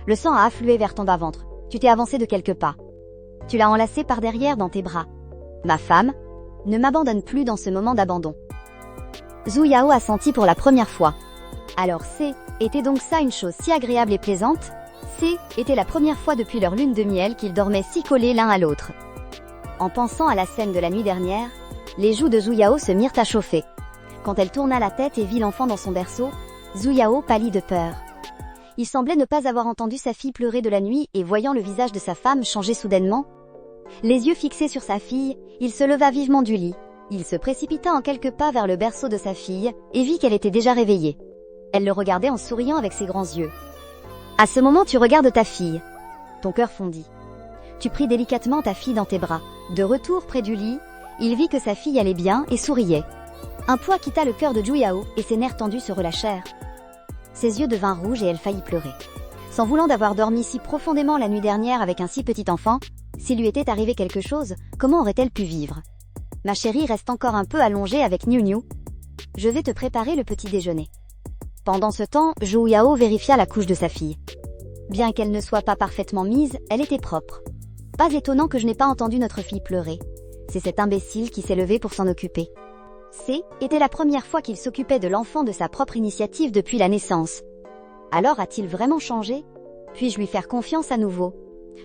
Le sang a afflué vers ton bas-ventre. Tu t'es avancé de quelques pas. Tu l'as enlacé par derrière dans tes bras. Ma femme, ne m'abandonne plus dans ce moment d'abandon. Zhu Yao a senti pour la première fois. Alors était donc ça une chose si agréable et plaisante? Était la première fois depuis leur lune de miel qu'ils dormaient si collés l'un à l'autre. En pensant à la scène de la nuit dernière, les joues de Zhu Yao se mirent à chauffer. Quand elle tourna la tête et vit l'enfant dans son berceau, Zhu Yao pâlit de peur. Il semblait ne pas avoir entendu sa fille pleurer de la nuit, et voyant le visage de sa femme changer soudainement, les yeux fixés sur sa fille, il se leva vivement du lit. Il se précipita en quelques pas vers le berceau de sa fille, et vit qu'elle était déjà réveillée. Elle le regardait en souriant avec ses grands yeux. À ce moment, tu regardes ta fille. Ton cœur fondit. Tu pris délicatement ta fille dans tes bras. De retour près du lit, il vit que sa fille allait bien et souriait. Un poids quitta le cœur de Zhu Yao et ses nerfs tendus se relâchèrent. Ses yeux devinrent rouges et elle faillit pleurer. S'en voulant d'avoir dormi si profondément la nuit dernière avec un si petit enfant, s'il lui était arrivé quelque chose, comment aurait-elle pu vivre? Ma chérie, reste encore un peu allongée avec Niu Niu. Je vais te préparer le petit déjeuner. Pendant ce temps, Zhu Yao vérifia la couche de sa fille. Bien qu'elle ne soit pas parfaitement mise, elle était propre. Pas étonnant que je n'ai pas entendu notre fille pleurer. C'est cet imbécile qui s'est levé pour s'en occuper. Était la première fois qu'il s'occupait de l'enfant de sa propre initiative depuis la naissance. Alors a-t-il vraiment changé? Puis-je lui faire confiance à nouveau?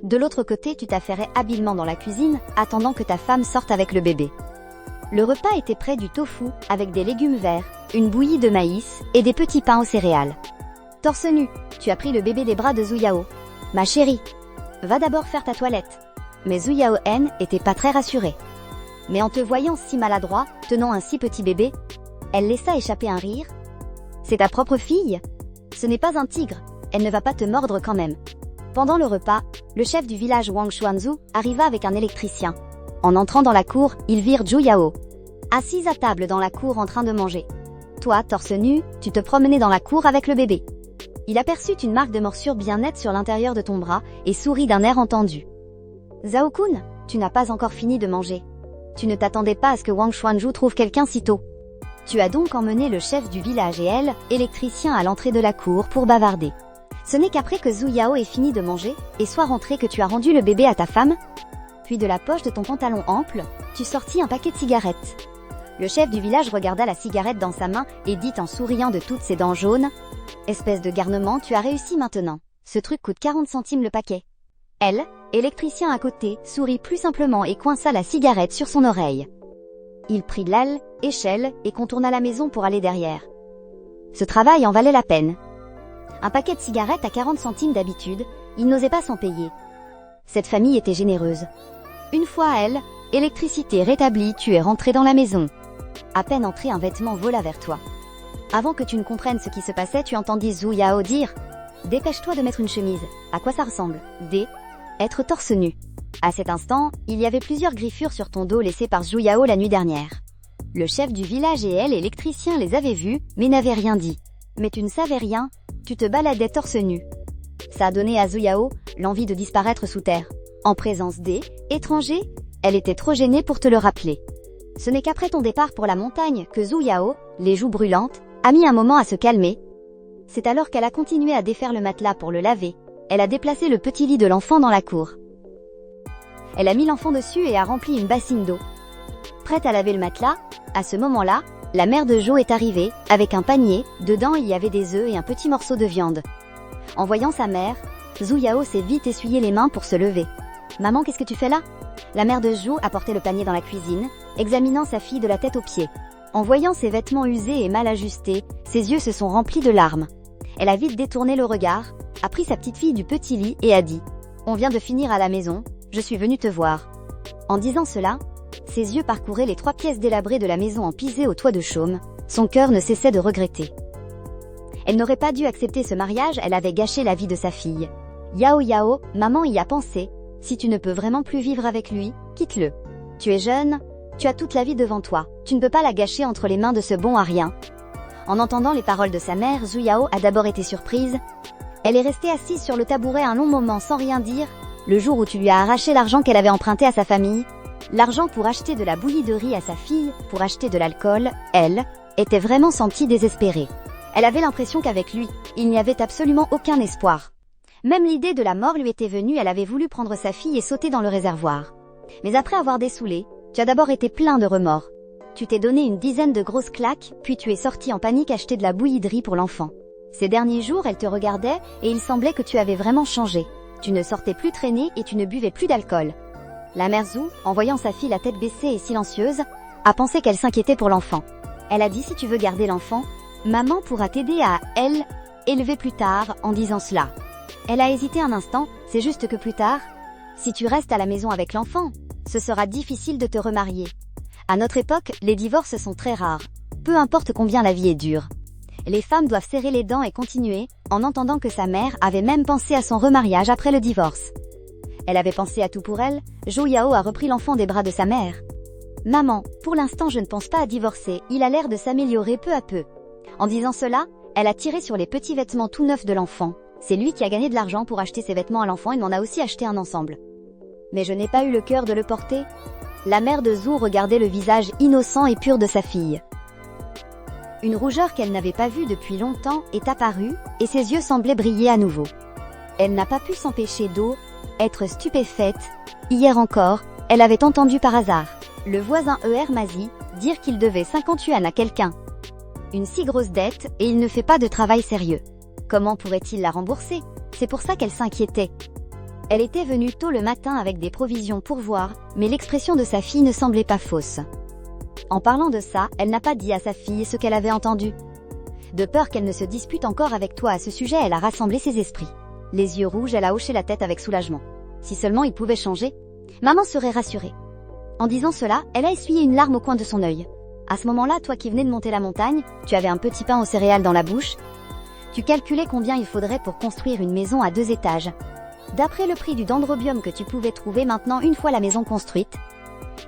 De l'autre côté, tu t'affairais habilement dans la cuisine, attendant que ta femme sorte avec le bébé. Le repas était prêt, du tofu, avec des légumes verts, une bouillie de maïs et des petits pains aux céréales. Torse nu, tu as pris le bébé des bras de Zhu Yao. Ma chérie, va d'abord faire ta toilette. Mais Zhu Yao était pas très rassurée. Mais en te voyant si maladroit, tenant un si petit bébé, elle laissa échapper un rire. C'est ta propre fille? Ce n'est pas un tigre, elle ne va pas te mordre quand même. Pendant le repas, le chef du village Wang Xuanzu arriva avec un électricien. En entrant dans la cour, ils virent Zhu Yao, assise à table dans la cour en train de manger. Toi, torse nu, tu te promenais dans la cour avec le bébé. Il aperçut une marque de morsure bien nette sur l'intérieur de ton bras et sourit d'un air entendu. Zhao-kun, tu n'as pas encore fini de manger. Tu ne t'attendais pas à ce que Wang Xuanzu trouve quelqu'un si tôt. Tu as donc emmené le chef du village et elle, électricien à l'entrée de la cour pour bavarder. Ce n'est qu'après que Zhu Yao ait fini de manger et soit rentré que tu as rendu le bébé à ta femme? Puis de la poche de ton pantalon ample, tu sortis un paquet de cigarettes. Le chef du village regarda la cigarette dans sa main et dit en souriant de toutes ses dents jaunes, « Espèce de garnement, tu as réussi maintenant. Ce truc coûte 40 centimes le paquet. » Elle, électricien à côté, sourit plus simplement et coinça la cigarette sur son oreille. Il prit l'aile, échelle et contourna la maison pour aller derrière. Ce travail en valait la peine. Un paquet de cigarettes à 40 centimes d'habitude, il n'osait pas s'en payer. Cette famille était généreuse. Une fois elle, électricité rétablie, tu es rentré dans la maison. À peine entré, un vêtement vola vers toi. Avant que tu ne comprennes ce qui se passait, tu entendis Zhu Yao dire « Dépêche-toi de mettre une chemise. À quoi ça ressemble? D. Être torse nu. » À cet instant, il y avait plusieurs griffures sur ton dos laissées par Zhu Yao la nuit dernière. Le chef du village et elle, électricien, les avaient vus, mais n'avaient rien dit. Mais tu ne savais rien, tu te baladais torse nu. Ça a donné à Zhu Yao l'envie de disparaître sous terre. En présence des étrangers, elle était trop gênée pour te le rappeler. Ce n'est qu'après ton départ pour la montagne que Zhu Yao, les joues brûlantes, a mis un moment à se calmer. C'est alors qu'elle a continué à défaire le matelas pour le laver. Elle a déplacé le petit lit de l'enfant dans la cour. Elle a mis l'enfant dessus et a rempli une bassine d'eau. Prête à laver le matelas, à ce moment-là, la mère de Jo est arrivée, avec un panier, dedans il y avait des œufs et un petit morceau de viande. En voyant sa mère, Zhu Yao s'est vite essuyé les mains pour se lever. « Maman, qu'est-ce que tu fais là ?» La mère de Jo apportait le panier dans la cuisine, examinant sa fille de la tête aux pieds. En voyant ses vêtements usés et mal ajustés, ses yeux se sont remplis de larmes. Elle a vite détourné le regard, a pris sa petite fille du petit lit et a dit « On vient de finir à la maison, je suis venue te voir. » En disant cela, ses yeux parcouraient les 3 pièces délabrées de la maison en pisé au toit de chaume. Son cœur ne cessait de regretter. Elle n'aurait pas dû accepter ce mariage, elle avait gâché la vie de sa fille. Yao Yao, maman y a pensé. Si tu ne peux vraiment plus vivre avec lui, quitte-le. Tu es jeune, tu as toute la vie devant toi, tu ne peux pas la gâcher entre les mains de ce bon à rien. En entendant les paroles de sa mère, Zhu Yao a d'abord été surprise. Elle est restée assise sur le tabouret un long moment sans rien dire, le jour où tu lui as arraché l'argent qu'elle avait emprunté à sa famille. L'argent pour acheter de la bouillie de riz à sa fille, pour acheter de l'alcool, elle, était vraiment sentie désespérée. Elle avait l'impression qu'avec lui, il n'y avait absolument aucun espoir. Même l'idée de la mort lui était venue, elle avait voulu prendre sa fille et sauter dans le réservoir. Mais après avoir dessoulé, tu as d'abord été plein de remords. Tu t'es donné une dizaine de grosses claques, puis tu es sorti en panique acheter de la bouillie de riz pour l'enfant. Ces derniers jours, elle te regardait et il semblait que tu avais vraiment changé. Tu ne sortais plus traîner et tu ne buvais plus d'alcool. La mère Zhu, en voyant sa fille la tête baissée et silencieuse, a pensé qu'elle s'inquiétait pour l'enfant. Elle a dit « Si tu veux garder l'enfant, maman pourra t'aider à, elle, élever plus tard » en disant cela. Elle a hésité un instant, c'est juste que plus tard, si tu restes à la maison avec l'enfant, ce sera difficile de te remarier. À notre époque, les divorces sont très rares, peu importe combien la vie est dure. Les femmes doivent serrer les dents et continuer, en entendant que sa mère avait même pensé à son remariage après le divorce. Elle avait pensé à tout pour elle, Zhu Yao a repris l'enfant des bras de sa mère. « Maman, pour l'instant je ne pense pas à divorcer, il a l'air de s'améliorer peu à peu. » En disant cela, elle a tiré sur les petits vêtements tout neufs de l'enfant. C'est lui qui a gagné de l'argent pour acheter ses vêtements à l'enfant et m'en a aussi acheté un ensemble. Mais je n'ai pas eu le cœur de le porter. La mère de Zhu regardait le visage innocent et pur de sa fille. Une rougeur qu'elle n'avait pas vue depuis longtemps est apparue, et ses yeux semblaient briller à nouveau. Elle n'a pas pu s'empêcher d'être stupéfaite. Hier encore, elle avait entendu par hasard le voisin Mazi dire qu'il devait 50 yuan à quelqu'un. Une si grosse dette, et il ne fait pas de travail sérieux. Comment pourrait-il la rembourser? C'est pour ça qu'elle s'inquiétait. Elle était venue tôt le matin avec des provisions pour voir, mais l'expression de sa fille ne semblait pas fausse. En parlant de ça, elle n'a pas dit à sa fille ce qu'elle avait entendu. De peur qu'elle ne se dispute encore avec toi à ce sujet, elle a rassemblé ses esprits. Les yeux rouges, elle a hoché la tête avec soulagement. Si seulement il pouvait changer, maman serait rassurée. En disant cela, elle a essuyé une larme au coin de son œil. À ce moment-là, toi qui venais de monter la montagne, tu avais un petit pain aux céréales dans la bouche. Tu calculais combien il faudrait pour construire une maison à 2 étages. D'après le prix du dendrobium que tu pouvais trouver maintenant une fois la maison construite,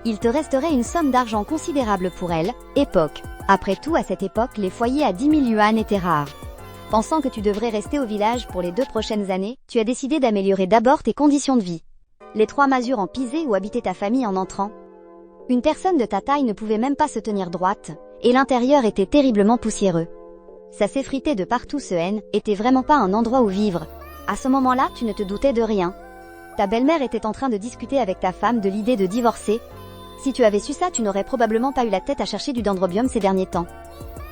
il te resterait une somme d'argent considérable pour elle, époque. Après tout, à cette époque, les foyers à 10 000 yuan étaient rares. Pensant que tu devrais rester au village pour les 2 prochaines années, tu as décidé d'améliorer d'abord tes conditions de vie. Les 3 masures en pisé où habitait ta famille en entrant. Une personne de ta taille ne pouvait même pas se tenir droite, et l'intérieur était terriblement poussiéreux. Ça s'effritait de partout, ce haine, était vraiment pas un endroit où vivre. À ce moment-là, tu ne te doutais de rien. Ta belle-mère était en train de discuter avec ta femme de l'idée de divorcer. Si tu avais su ça, tu n'aurais probablement pas eu la tête à chercher du dendrobium ces derniers temps.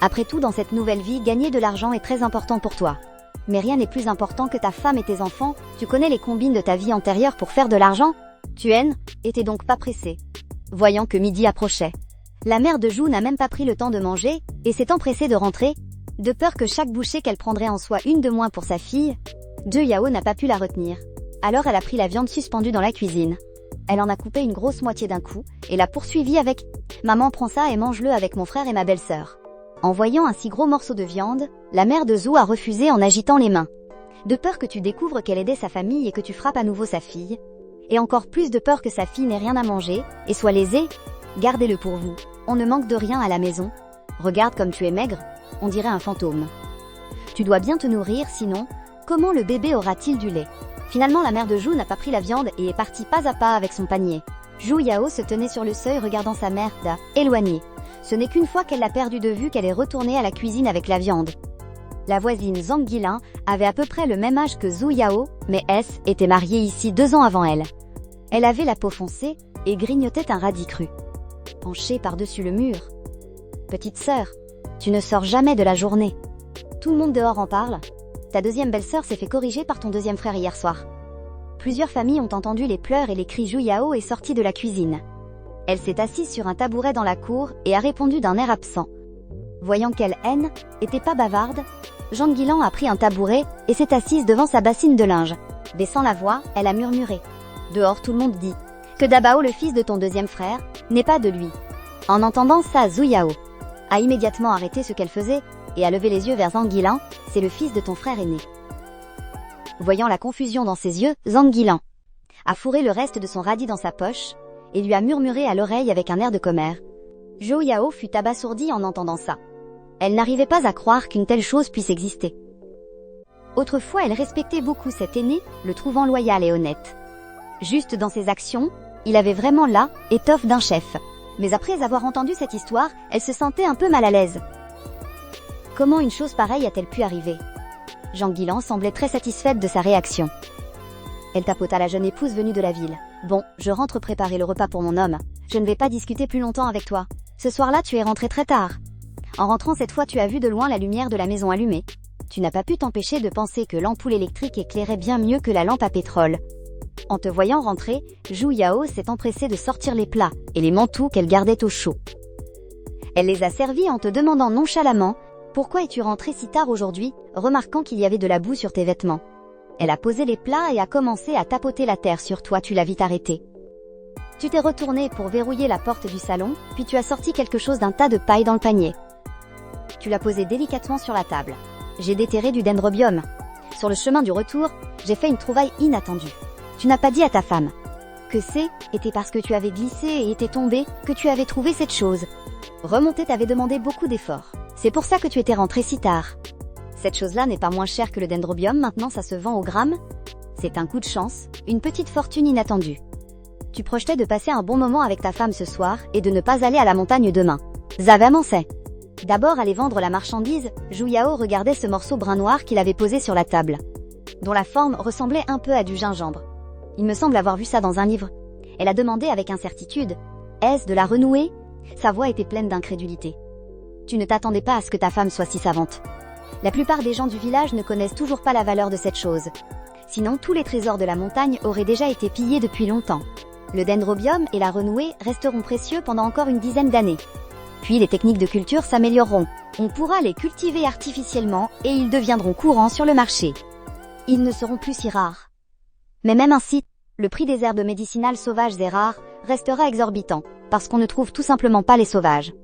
Après tout, dans cette nouvelle vie, gagner de l'argent est très important pour toi. Mais rien n'est plus important que ta femme et tes enfants. Tu connais les combines de ta vie antérieure pour faire de l'argent. Tuen était donc pas pressée. Voyant que midi approchait. La mère de Jou n'a même pas pris le temps de manger, et s'est empressée de rentrer, de peur que chaque bouchée qu'elle prendrait en soit une de moins pour sa fille. Yao n'a pas pu la retenir. Alors elle a pris la viande suspendue dans la cuisine. Elle en a coupé une grosse moitié d'un coup, et l'a poursuivie avec « Maman, prends ça et mange-le avec mon frère et ma belle-sœur ». En voyant un si gros morceau de viande, la mère de Zou a refusé en agitant les mains. De peur que tu découvres qu'elle aidait sa famille et que tu frappes à nouveau sa fille. Et encore plus de peur que sa fille n'ait rien à manger, et soit lésée. Gardez-le pour vous. On ne manque de rien à la maison. Regarde comme tu es maigre, on dirait un fantôme. Tu dois bien te nourrir, sinon, comment le bébé aura-t-il du lait? Finalement, la mère de Jou n'a pas pris la viande et est partie pas à pas avec son panier. Jou Yao se tenait sur le seuil regardant sa mère, éloignée. Ce n'est qu'une fois qu'elle l'a perdue de vue qu'elle est retournée à la cuisine avec la viande. La voisine Zhang Guilin avait à peu près le même âge que Zhu Yao, mais S était mariée ici 2 ans avant elle. Elle avait la peau foncée et grignotait un radis cru. Penchée par-dessus le mur. Petite sœur, tu ne sors jamais de la journée. Tout le monde dehors en parle. Ta deuxième belle-sœur s'est fait corriger par ton deuxième frère hier soir. Plusieurs familles ont entendu les pleurs et les cris. Zhu Yao est sortie de la cuisine. Elle s'est assise sur un tabouret dans la cour et a répondu d'un air absent. Voyant qu'elle, haine, était pas bavarde, Zhang Guilan a pris un tabouret et s'est assise devant sa bassine de linge. Baissant la voix, elle a murmuré. Dehors, tout le monde dit que Dabao, le fils de ton deuxième frère, n'est pas de lui. En entendant ça, Zhu Yao a immédiatement arrêté ce qu'elle faisait et a levé les yeux vers Zhang Guilan. C'est le fils de ton frère aîné. Voyant la confusion dans ses yeux, Zhang Guilan a fourré le reste de son radis dans sa poche et lui a murmuré à l'oreille avec un air de commère. Zhou Yao fut abasourdie en entendant ça. Elle n'arrivait pas à croire qu'une telle chose puisse exister. Autrefois, elle respectait beaucoup cet aîné, le trouvant loyal et honnête. Juste dans ses actions, il avait vraiment là étoffe d'un chef. Mais après avoir entendu cette histoire, elle se sentait un peu mal à l'aise. Comment une chose pareille a-t-elle pu arriver? Zhang Guilan semblait très satisfaite de sa réaction. Elle tapota la jeune épouse venue de la ville. Bon, je rentre préparer le repas pour mon homme. Je ne vais pas discuter plus longtemps avec toi. Ce soir-là, tu es rentré très tard. En rentrant cette fois, tu as vu de loin la lumière de la maison allumée. Tu n'as pas pu t'empêcher de penser que l'ampoule électrique éclairait bien mieux que la lampe à pétrole. En te voyant rentrer, Zhu Yao s'est empressée de sortir les plats et les mantous qu'elle gardait au chaud. Elle les a servis en te demandant nonchalamment « Pourquoi es-tu rentré si tard aujourd'hui ?» remarquant qu'il y avait de la boue sur tes vêtements. Elle a posé les plats et a commencé à tapoter la terre sur toi, tu l'as vite arrêtée. Tu t'es retourné pour verrouiller la porte du salon, puis tu as sorti quelque chose d'un tas de paille dans le panier. Tu l'as posé délicatement sur la table. J'ai déterré du dendrobium. Sur le chemin du retour, j'ai fait une trouvaille inattendue. Tu n'as pas dit à ta femme que était parce que tu avais glissé et était tombé que tu avais trouvé cette chose. Remonter t'avait demandé beaucoup d'efforts. C'est pour ça que tu étais rentré si tard. Cette chose-là n'est pas moins chère que le dendrobium, maintenant ça se vend au gramme. C'est un coup de chance, une petite fortune inattendue. Tu projetais de passer un bon moment avec ta femme ce soir et de ne pas aller à la montagne demain. Zavament c'est. D'abord aller vendre la marchandise, Zhu Yao regardait ce morceau brun noir qu'il avait posé sur la table, dont la forme ressemblait un peu à du gingembre. Il me semble avoir vu ça dans un livre. Elle a demandé avec incertitude. Est-ce de la renouée? Sa voix était pleine d'incrédulité. Tu ne t'attendais pas à ce que ta femme soit si savante. La plupart des gens du village ne connaissent toujours pas la valeur de cette chose. Sinon, tous les trésors de la montagne auraient déjà été pillés depuis longtemps. Le dendrobium et la renouée resteront précieux pendant encore une dizaine d'années. Puis les techniques de culture s'amélioreront. On pourra les cultiver artificiellement et ils deviendront courants sur le marché. Ils ne seront plus si rares. Mais même ainsi, le prix des herbes médicinales sauvages et rares restera exorbitant, parce qu'on ne trouve tout simplement pas les sauvages.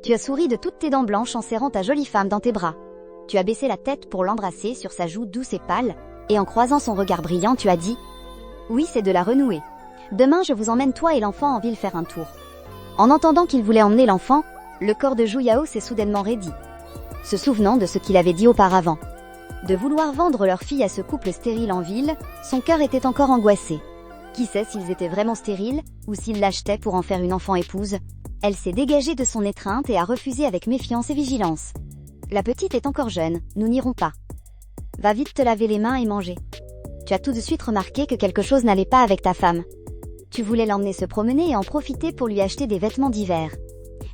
Tu as souri de toutes tes dents blanches en serrant ta jolie femme dans tes bras. Tu as baissé la tête pour l'embrasser sur sa joue douce et pâle, et en croisant son regard brillant, tu as dit « Oui, c'est de la renouer. Demain, je vous emmène toi et l'enfant en ville faire un tour. » En entendant qu'il voulait emmener l'enfant, le corps de Zhou Yao s'est soudainement raidi, se souvenant de ce qu'il avait dit auparavant. De vouloir vendre leur fille à ce couple stérile en ville, son cœur était encore angoissé. Qui sait s'ils étaient vraiment stériles, ou s'ils l'achetaient pour en faire une enfant épouse. Elle s'est dégagée de son étreinte et a refusé avec méfiance et vigilance. La petite est encore jeune, nous n'irons pas. Va vite te laver les mains et manger. Tu as tout de suite remarqué que quelque chose n'allait pas avec ta femme. Tu voulais l'emmener se promener et en profiter pour lui acheter des vêtements d'hiver.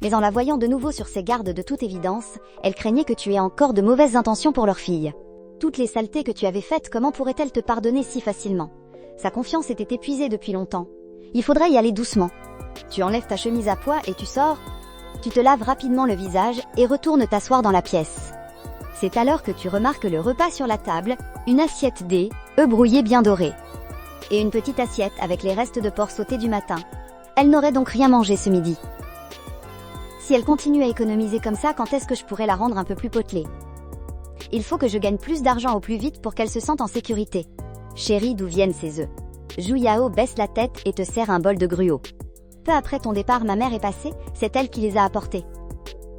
Mais en la voyant de nouveau sur ses gardes de toute évidence, elle craignait que tu aies encore de mauvaises intentions pour leur fille. Toutes les saletés que tu avais faites, comment pourrait-elle te pardonner si facilement? Sa confiance était épuisée depuis longtemps. Il faudrait y aller doucement. Tu enlèves ta chemise à pois et tu sors. Tu te laves rapidement le visage et retournes t'asseoir dans la pièce. C'est alors que tu remarques le repas sur la table, une assiette d'œufs brouillés bien dorés. Et une petite assiette avec les restes de porc sauté du matin. Elle n'aurait donc rien mangé ce midi. Si elle continue à économiser comme ça, quand est-ce que je pourrais la rendre un peu plus potelée? Il faut que je gagne plus d'argent au plus vite pour qu'elle se sente en sécurité. Chérie, d'où viennent ces œufs? Zhou Yao baisse la tête et te sert un bol de gruau. Peu après ton départ, ma mère est passée, c'est elle qui les a apportés.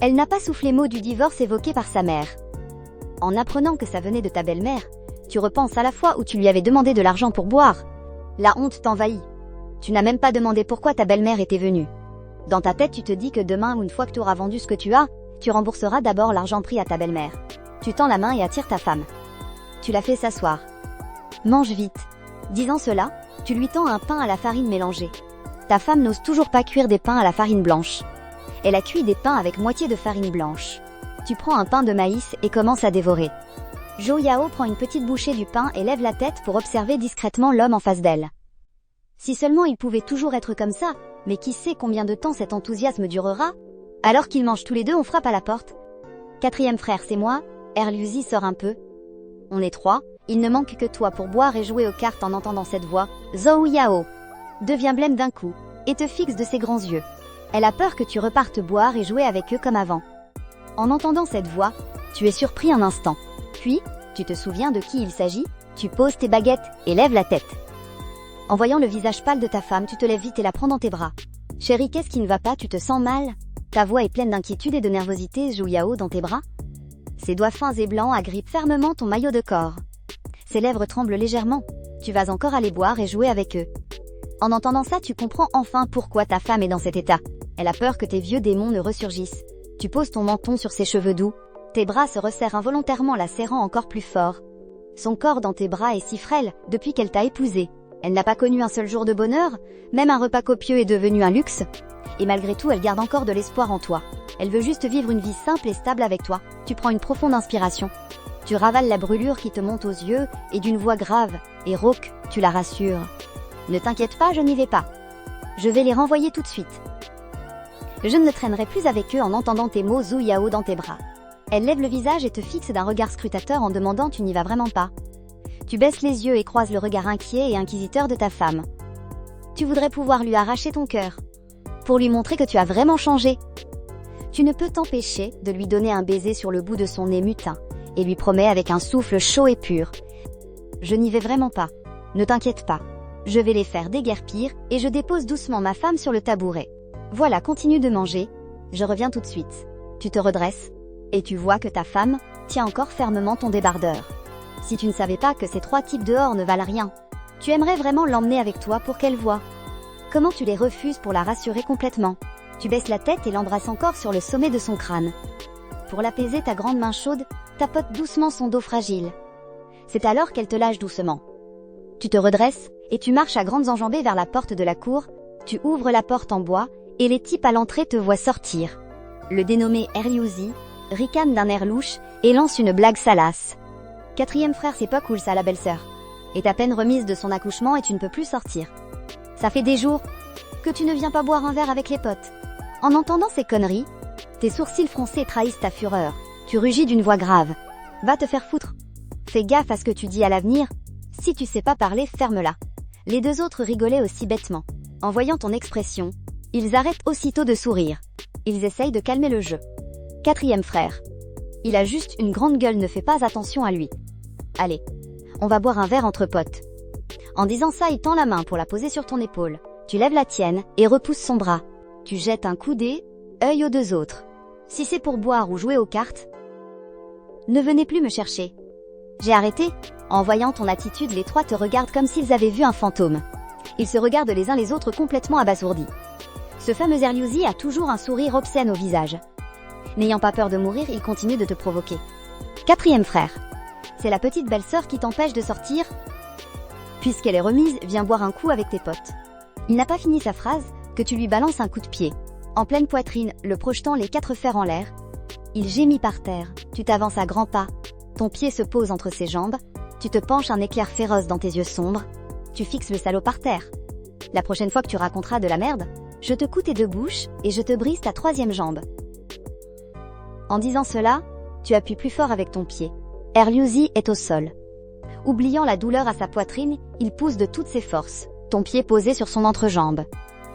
Elle n'a pas soufflé mot du divorce évoqué par sa mère. En apprenant que ça venait de ta belle-mère, tu repenses à la fois où tu lui avais demandé de l'argent pour boire. La honte t'envahit. Tu n'as même pas demandé pourquoi ta belle-mère était venue. Dans ta tête, tu te dis que demain ou une fois que tu auras vendu ce que tu as, tu rembourseras d'abord l'argent pris à ta belle-mère. Tu tends la main et attires ta femme. Tu la fais s'asseoir. Mange vite. Disant cela, tu lui tends un pain à la farine mélangée. Ta femme n'ose toujours pas cuire des pains à la farine blanche. Elle a cuit des pains avec moitié de farine blanche. Tu prends un pain de maïs et commences à dévorer. Zhou Yao prend une petite bouchée du pain et lève la tête pour observer discrètement l'homme en face d'elle. Si seulement il pouvait toujours être comme ça, mais qui sait combien de temps cet enthousiasme durera? Alors qu'ils mangent tous les deux, on frappe à la porte. Quatrième frère, c'est moi. Erliuzi sort un peu. On est trois, il ne manque que toi pour boire et jouer aux cartes. En entendant cette voix, Zhou Yao devient blême d'un coup, et te fixe de ses grands yeux. Elle a peur que tu repartes boire et jouer avec eux comme avant. En entendant cette voix, tu es surpris un instant. Puis, tu te souviens de qui il s'agit, tu poses tes baguettes et lèves la tête. En voyant le visage pâle de ta femme, tu te lèves vite et la prends dans tes bras. Chérie, qu'est-ce qui ne va pas? Tu te sens mal? Ta voix est pleine d'inquiétude et de nervosité. Zhou Yao dans tes bras. Ses doigts fins et blancs agrippent fermement ton maillot de corps. Ses lèvres tremblent légèrement. Tu vas encore aller boire et jouer avec eux. En entendant ça, tu comprends enfin pourquoi ta femme est dans cet état. Elle a peur que tes vieux démons ne ressurgissent. Tu poses ton menton sur ses cheveux doux. Tes bras se resserrent involontairement, la serrant encore plus fort. Son corps dans tes bras est si frêle depuis qu'elle t'a épousé. Elle n'a pas connu un seul jour de bonheur, même un repas copieux est devenu un luxe. Et malgré tout, elle garde encore de l'espoir en toi. Elle veut juste vivre une vie simple et stable avec toi. Tu prends une profonde inspiration. Tu ravales la brûlure qui te monte aux yeux et d'une voix grave et rauque, tu la rassures. Ne t'inquiète pas, je n'y vais pas. Je vais les renvoyer tout de suite. Je ne traînerai plus avec eux. En entendant tes mots, Zhou Yao dans tes bras. Elle lève le visage et te fixe d'un regard scrutateur en demandant: tu n'y vas vraiment pas? Tu baisses les yeux et croises le regard inquiet et inquisiteur de ta femme. Tu voudrais pouvoir lui arracher ton cœur, pour lui montrer que tu as vraiment changé. Tu ne peux t'empêcher de lui donner un baiser sur le bout de son nez mutin, et lui promets avec un souffle chaud et pur: je n'y vais vraiment pas. Ne t'inquiète pas. Je vais les faire déguerpir, et je dépose doucement ma femme sur le tabouret. Voilà, continue de manger. Je reviens tout de suite. Tu te redresses, et tu vois que ta femme tient encore fermement ton débardeur. Si tu ne savais pas que ces trois types dehors ne valent rien, tu aimerais vraiment l'emmener avec toi pour qu'elle voie. Comment tu les refuses pour la rassurer complètement? Tu baisses la tête et l'embrasses encore sur le sommet de son crâne. Pour l'apaiser, ta grande main chaude tapote doucement son dos fragile. C'est alors qu'elle te lâche doucement. Tu te redresses et tu marches à grandes enjambées vers la porte de la cour. Tu ouvres la porte en bois et les types à l'entrée te voient sortir. Le dénommé Erliuzi ricane d'un air louche et lance une blague salace. Quatrième frère, c'est pas cool ça, la belle-sœur. Est à peine remise de son accouchement et tu ne peux plus sortir. Ça fait des jours que tu ne viens pas boire un verre avec les potes. En entendant ces conneries, Tes sourcils froncés trahissent ta fureur. Tu rugis d'une voix grave. Va te faire foutre. Fais gaffe à ce que tu dis à l'avenir. Si tu sais pas parler, ferme-la. Les deux autres rigolaient aussi bêtement. En voyant ton expression, ils arrêtent aussitôt de sourire. Ils essayent de calmer le jeu. Quatrième frère. Il a juste une grande gueule, ne fais pas attention à lui. Allez, on va boire un verre entre potes. En disant ça, il tend la main pour la poser sur ton épaule. Tu lèves la tienne et repousses son bras. Tu jettes un coup d'œil aux deux autres. Si c'est pour boire ou jouer aux cartes, ne venez plus me chercher. J'ai arrêté. En voyant ton attitude, les trois te regardent comme s'ils avaient vu un fantôme. Ils se regardent les uns les autres complètement abasourdis. Ce fameux Erliuzi a toujours un sourire obscène au visage. N'ayant pas peur de mourir, il continue de te provoquer. Quatrième frère. C'est la petite belle-sœur qui t'empêche de sortir. Puisqu'elle est remise, viens boire un coup avec tes potes. Il n'a pas fini sa phrase, que tu lui balances un coup de pied. En pleine poitrine, le projetant les 4 fers en l'air. Il gémit par terre. Tu t'avances à grands pas. Ton pied se pose entre ses jambes. Tu te penches, un éclair féroce dans tes yeux sombres. Tu fixes le salaud par terre. La prochaine fois que tu raconteras de la merde, je te couds tes 2 bouches et je te brise ta 3e jambe. En disant cela, tu appuies plus fort avec ton pied. Erliuzi est au sol. Oubliant la douleur à sa poitrine, il pousse de toutes ses forces, ton pied posé sur son entrejambe.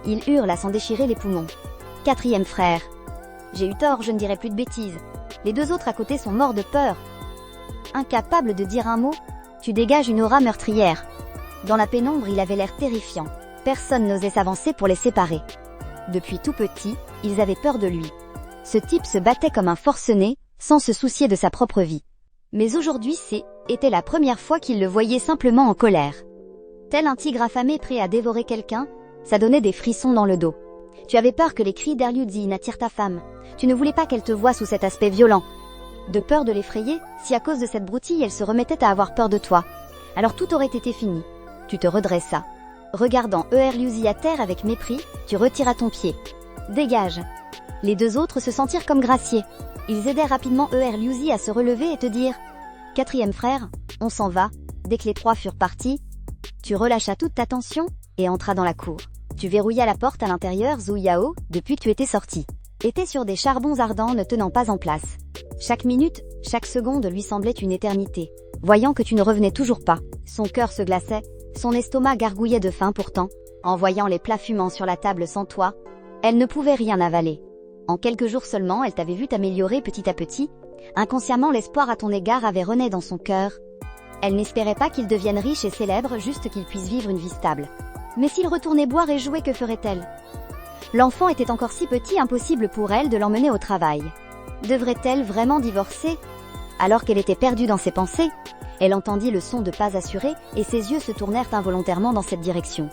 Il hurle à s'en déchirer les poumons. Quatrième frère. J'ai eu tort, je ne dirai plus de bêtises. Les 2 autres à côté sont morts de peur. Incapable de dire un mot, tu dégages une aura meurtrière. Dans la pénombre, il avait l'air terrifiant. Personne n'osait s'avancer pour les séparer. Depuis tout petit, ils avaient peur de lui. Ce type se battait comme un forcené, sans se soucier de sa propre vie. Mais aujourd'hui, était la première fois qu'il le voyait simplement en colère. Tel un tigre affamé prêt à dévorer quelqu'un, ça donnait des frissons dans le dos. Tu avais peur que les cris d'Erliuzi n'attirent ta femme. Tu ne voulais pas qu'elle te voie sous cet aspect violent. De peur de l'effrayer, si à cause de cette broutille elle se remettait à avoir peur de toi, alors tout aurait été fini. Tu te redressas. Regardant Erliuzi à terre avec mépris, tu retiras ton pied. Dégage. Les 2 autres se sentirent comme graciés. Ils aidèrent rapidement Erliuzi à se relever et te dire « Quatrième frère, on s'en va ». Dès que les 3 furent partis, tu relâchas toute ta tension et entras dans la cour. Tu verrouillas la porte à l'intérieur. Zhu Yao, depuis que tu étais sorti, était sur des charbons ardents ne tenant pas en place. Chaque minute, chaque seconde lui semblait une éternité. Voyant que tu ne revenais toujours pas, son cœur se glaçait, son estomac gargouillait de faim pourtant. En voyant les plats fumants sur la table sans toi, elle ne pouvait rien avaler. En quelques jours seulement, elle t'avait vu t'améliorer petit à petit. Inconsciemment, l'espoir à ton égard avait renaît dans son cœur. Elle n'espérait pas qu'il devienne riche et célèbre, juste qu'il puisse vivre une vie stable. Mais s'il retournait boire et jouer, que ferait-elle? L'enfant était encore si petit, impossible pour elle de l'emmener au travail. Devrait-elle vraiment divorcer? Alors qu'elle était perdue dans ses pensées, elle entendit le son de pas assurés et ses yeux se tournèrent involontairement dans cette direction.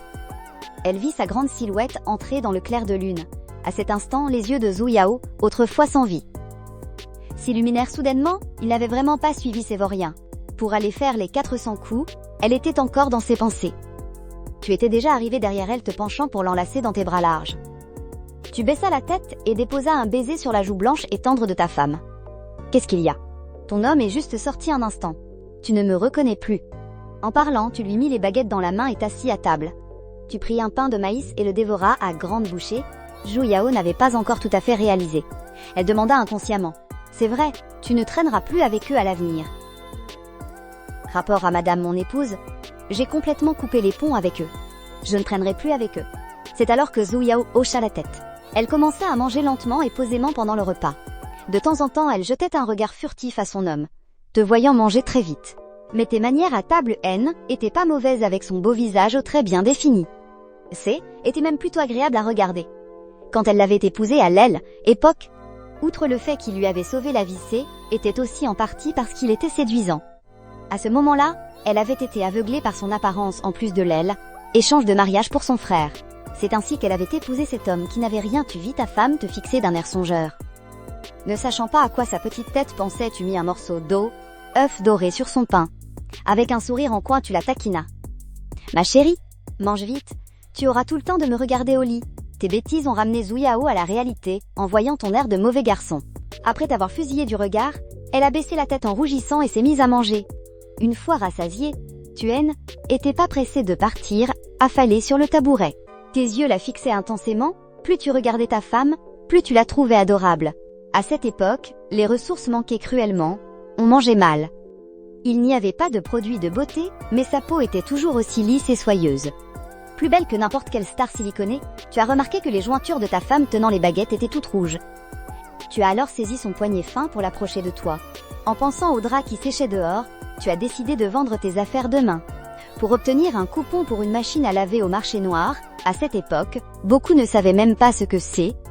Elle vit sa grande silhouette entrer dans le clair de lune. À cet instant, les yeux de Zhu Yao, autrefois sans vie, s'illuminèrent soudainement. Il n'avait vraiment pas suivi ses vauriens. Pour aller faire les 400 coups, elle était encore dans ses pensées. Tu étais déjà arrivé derrière elle, te penchant pour l'enlacer dans tes bras larges. Tu baissas la tête et déposa un baiser sur la joue blanche et tendre de ta femme. Qu'est-ce qu'il y a? Ton homme est juste sorti un instant. Tu ne me reconnais plus. En parlant, tu lui mis les baguettes dans la main et t'assis à table. Tu pris un pain de maïs et le dévora à grandes bouchées. Zhu Yao n'avait pas encore tout à fait réalisé. Elle demanda inconsciemment. C'est vrai, tu ne traîneras plus avec eux à l'avenir. Rapport à madame mon épouse, j'ai complètement coupé les ponts avec eux. Je ne traînerai plus avec eux. C'est alors que Zhu Yao hocha la tête. Elle commença à manger lentement et posément pendant le repas. De temps en temps, elle jetait un regard furtif à son homme, te voyant manger très vite. Mais tes manières à table, étaient pas mauvaises avec son beau visage très bien défini. Était même plutôt agréable à regarder. Quand elle l'avait épousé à l'époque, outre le fait qu'il lui avait sauvé la vie, était aussi en partie parce qu'il était séduisant. À ce moment-là, elle avait été aveuglée par son apparence en plus de échange de mariage pour son frère. C'est ainsi qu'elle avait épousé cet homme qui n'avait rien. Tu vis ta femme te fixer d'un air songeur. Ne sachant pas à quoi sa petite tête pensait, tu mis un morceau œuf doré sur son pain. Avec un sourire en coin, tu la taquinas. Ma chérie, mange vite, tu auras tout le temps de me regarder au lit. Tes bêtises ont ramené Zhu Yao à la réalité, en voyant ton air de mauvais garçon. Après t'avoir fusillé du regard, elle a baissé la tête en rougissant et s'est mise à manger. Une fois rassasiée, tu était pas pressée de partir, affalée sur le tabouret. Tes yeux la fixaient intensément, plus tu regardais ta femme, plus tu la trouvais adorable. À cette époque, les ressources manquaient cruellement, on mangeait mal. Il n'y avait pas de produits de beauté, mais sa peau était toujours aussi lisse et soyeuse. Plus belle que n'importe quelle star siliconée, tu as remarqué que les jointures de ta femme tenant les baguettes étaient toutes rouges. Tu as alors saisi son poignet fin pour l'approcher de toi. En pensant au drap qui séchait dehors, tu as décidé de vendre tes affaires demain. Pour obtenir un coupon pour une machine à laver au marché noir, à cette époque, beaucoup ne savaient même pas ce que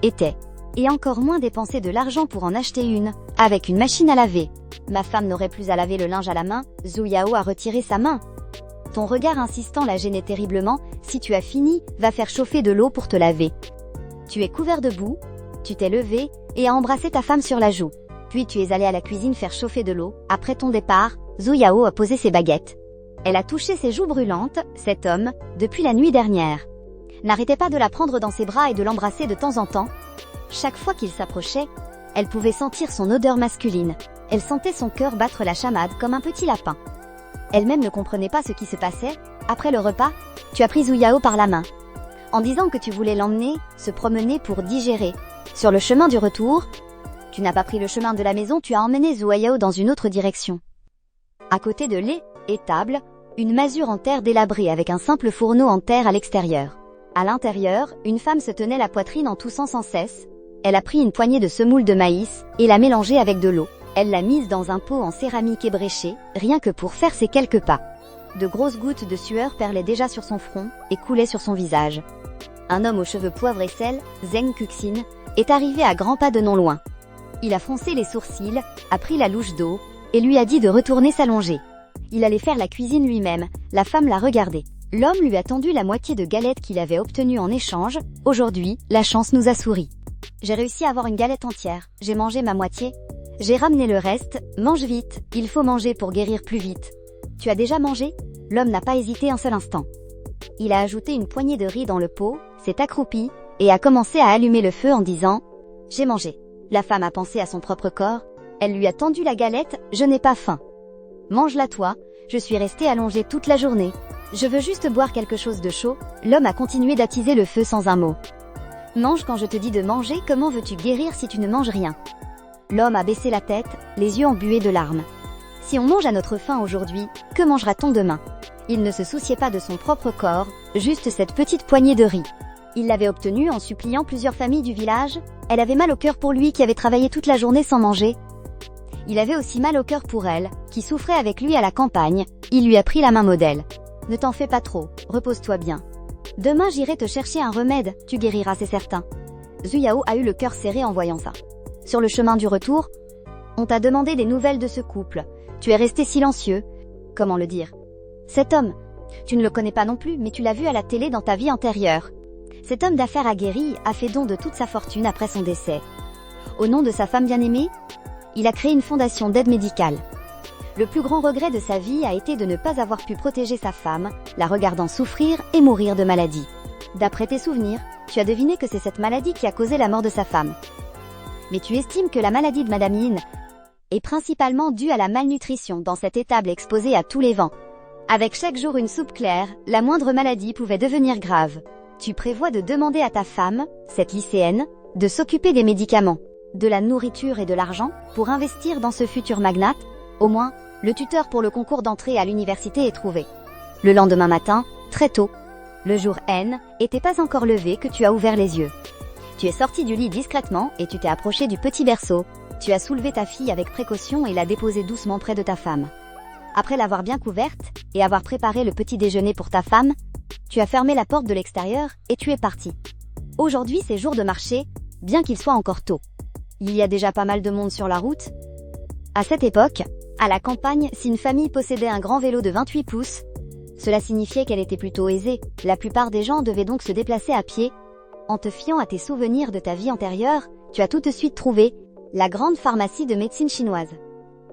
était. Et encore moins dépenser de l'argent pour en acheter une, avec une machine à laver. Ma femme n'aurait plus à laver le linge à la main, Zhu Yao a retiré sa main. Ton regard insistant la gênait terriblement, si tu as fini, va faire chauffer de l'eau pour te laver. Tu es couvert de boue, tu t'es levé, et as embrassé ta femme sur la joue. Puis tu es allé à la cuisine faire chauffer de l'eau. Après ton départ, Zhu Yao a posé ses baguettes. Elle a touché ses joues brûlantes, cet homme, depuis la nuit dernière. N'arrêtait pas de la prendre dans ses bras et de l'embrasser de temps en temps. Chaque fois qu'il s'approchait, elle pouvait sentir son odeur masculine. Elle sentait son cœur battre la chamade comme un petit lapin. Elle-même ne comprenait pas ce qui se passait. Après le repas, tu as pris Zhu Yao par la main, en disant que tu voulais l'emmener se promener pour digérer. Sur le chemin du retour, tu n'as pas pris le chemin de la maison, tu as emmené Zhu Yao dans une autre direction. À côté de l'étable, une masure en terre délabrée avec un simple fourneau en terre à l'extérieur. À l'intérieur, une femme se tenait la poitrine en toussant sans cesse. Elle a pris une poignée de semoule de maïs et l'a mélangée avec de l'eau. Elle l'a mise dans un pot en céramique ébréché, rien que pour faire ses quelques pas. De grosses gouttes de sueur perlaient déjà sur son front et coulaient sur son visage. Un homme aux cheveux poivre et sel, Zheng Kuxin, est arrivé à grands pas de non loin. Il a froncé les sourcils, a pris la louche d'eau et lui a dit de retourner s'allonger. Il allait faire la cuisine lui-même, la femme l'a regardé. L'homme lui a tendu la moitié de galette qu'il avait obtenue en échange. Aujourd'hui, la chance nous a souri. J'ai réussi à avoir une galette entière, j'ai mangé ma moitié. J'ai ramené le reste, mange vite, il faut manger pour guérir plus vite. Tu as déjà mangé? L'homme n'a pas hésité un seul instant. Il a ajouté une poignée de riz dans le pot, s'est accroupi, et a commencé à allumer le feu en disant « J'ai mangé ». La femme a pensé à son propre corps, elle lui a tendu la galette « Je n'ai pas faim ». « Mange-la toi, je suis restée allongée toute la journée. Je veux juste boire quelque chose de chaud ». L'homme a continué d'attiser le feu sans un mot. « Mange quand je te dis de manger, comment veux-tu guérir si tu ne manges rien ?» L'homme a baissé la tête, les yeux embués de larmes. « Si on mange à notre faim aujourd'hui, que mangera-t-on demain ?» Il ne se souciait pas de son propre corps, juste cette petite poignée de riz. Il l'avait obtenue en suppliant plusieurs familles du village. Elle avait mal au cœur pour lui qui avait travaillé toute la journée sans manger. Il avait aussi mal au cœur pour elle, qui souffrait avec lui à la campagne. Il lui a pris la main modèle. « Ne t'en fais pas trop, repose-toi bien. Demain j'irai te chercher un remède, tu guériras, c'est certain. » Zhu Yao a eu le cœur serré en voyant ça. Sur le chemin du retour, on t'a demandé des nouvelles de ce couple. Tu es resté silencieux. Comment le dire? Cet homme, tu ne le connais pas non plus, mais tu l'as vu à la télé dans ta vie antérieure. Cet homme d'affaires aguerri a fait don de toute sa fortune après son décès. Au nom de sa femme bien-aimée, il a créé une fondation d'aide médicale. Le plus grand regret de sa vie a été de ne pas avoir pu protéger sa femme, la regardant souffrir et mourir de maladie. D'après tes souvenirs, tu as deviné que c'est cette maladie qui a causé la mort de sa femme. Mais tu estimes que la maladie de Madame Yin est principalement due à la malnutrition dans cette étable exposée à tous les vents. Avec chaque jour une soupe claire, la moindre maladie pouvait devenir grave. Tu prévois de demander à ta femme, cette lycéenne, de s'occuper des médicaments, de la nourriture et de l'argent pour investir dans ce futur magnate. Au moins, le tuteur pour le concours d'entrée à l'université est trouvé. Le lendemain matin, très tôt, le jour N était pas encore levé que tu as ouvert les yeux. Tu es sorti du lit discrètement et tu t'es approché du petit berceau. Tu as soulevé ta fille avec précaution et l'as déposée doucement près de ta femme. Après l'avoir bien couverte et avoir préparé le petit déjeuner pour ta femme, tu as fermé la porte de l'extérieur et tu es parti. Aujourd'hui c'est jour de marché, bien qu'il soit encore tôt. Il y a déjà pas mal de monde sur la route. À cette époque, à la campagne, si une famille possédait un grand vélo de 28 pouces, cela signifiait qu'elle était plutôt aisée. La plupart des gens devaient donc se déplacer à pied. En te fiant à tes souvenirs de ta vie antérieure, tu as tout de suite trouvé la grande pharmacie de médecine chinoise.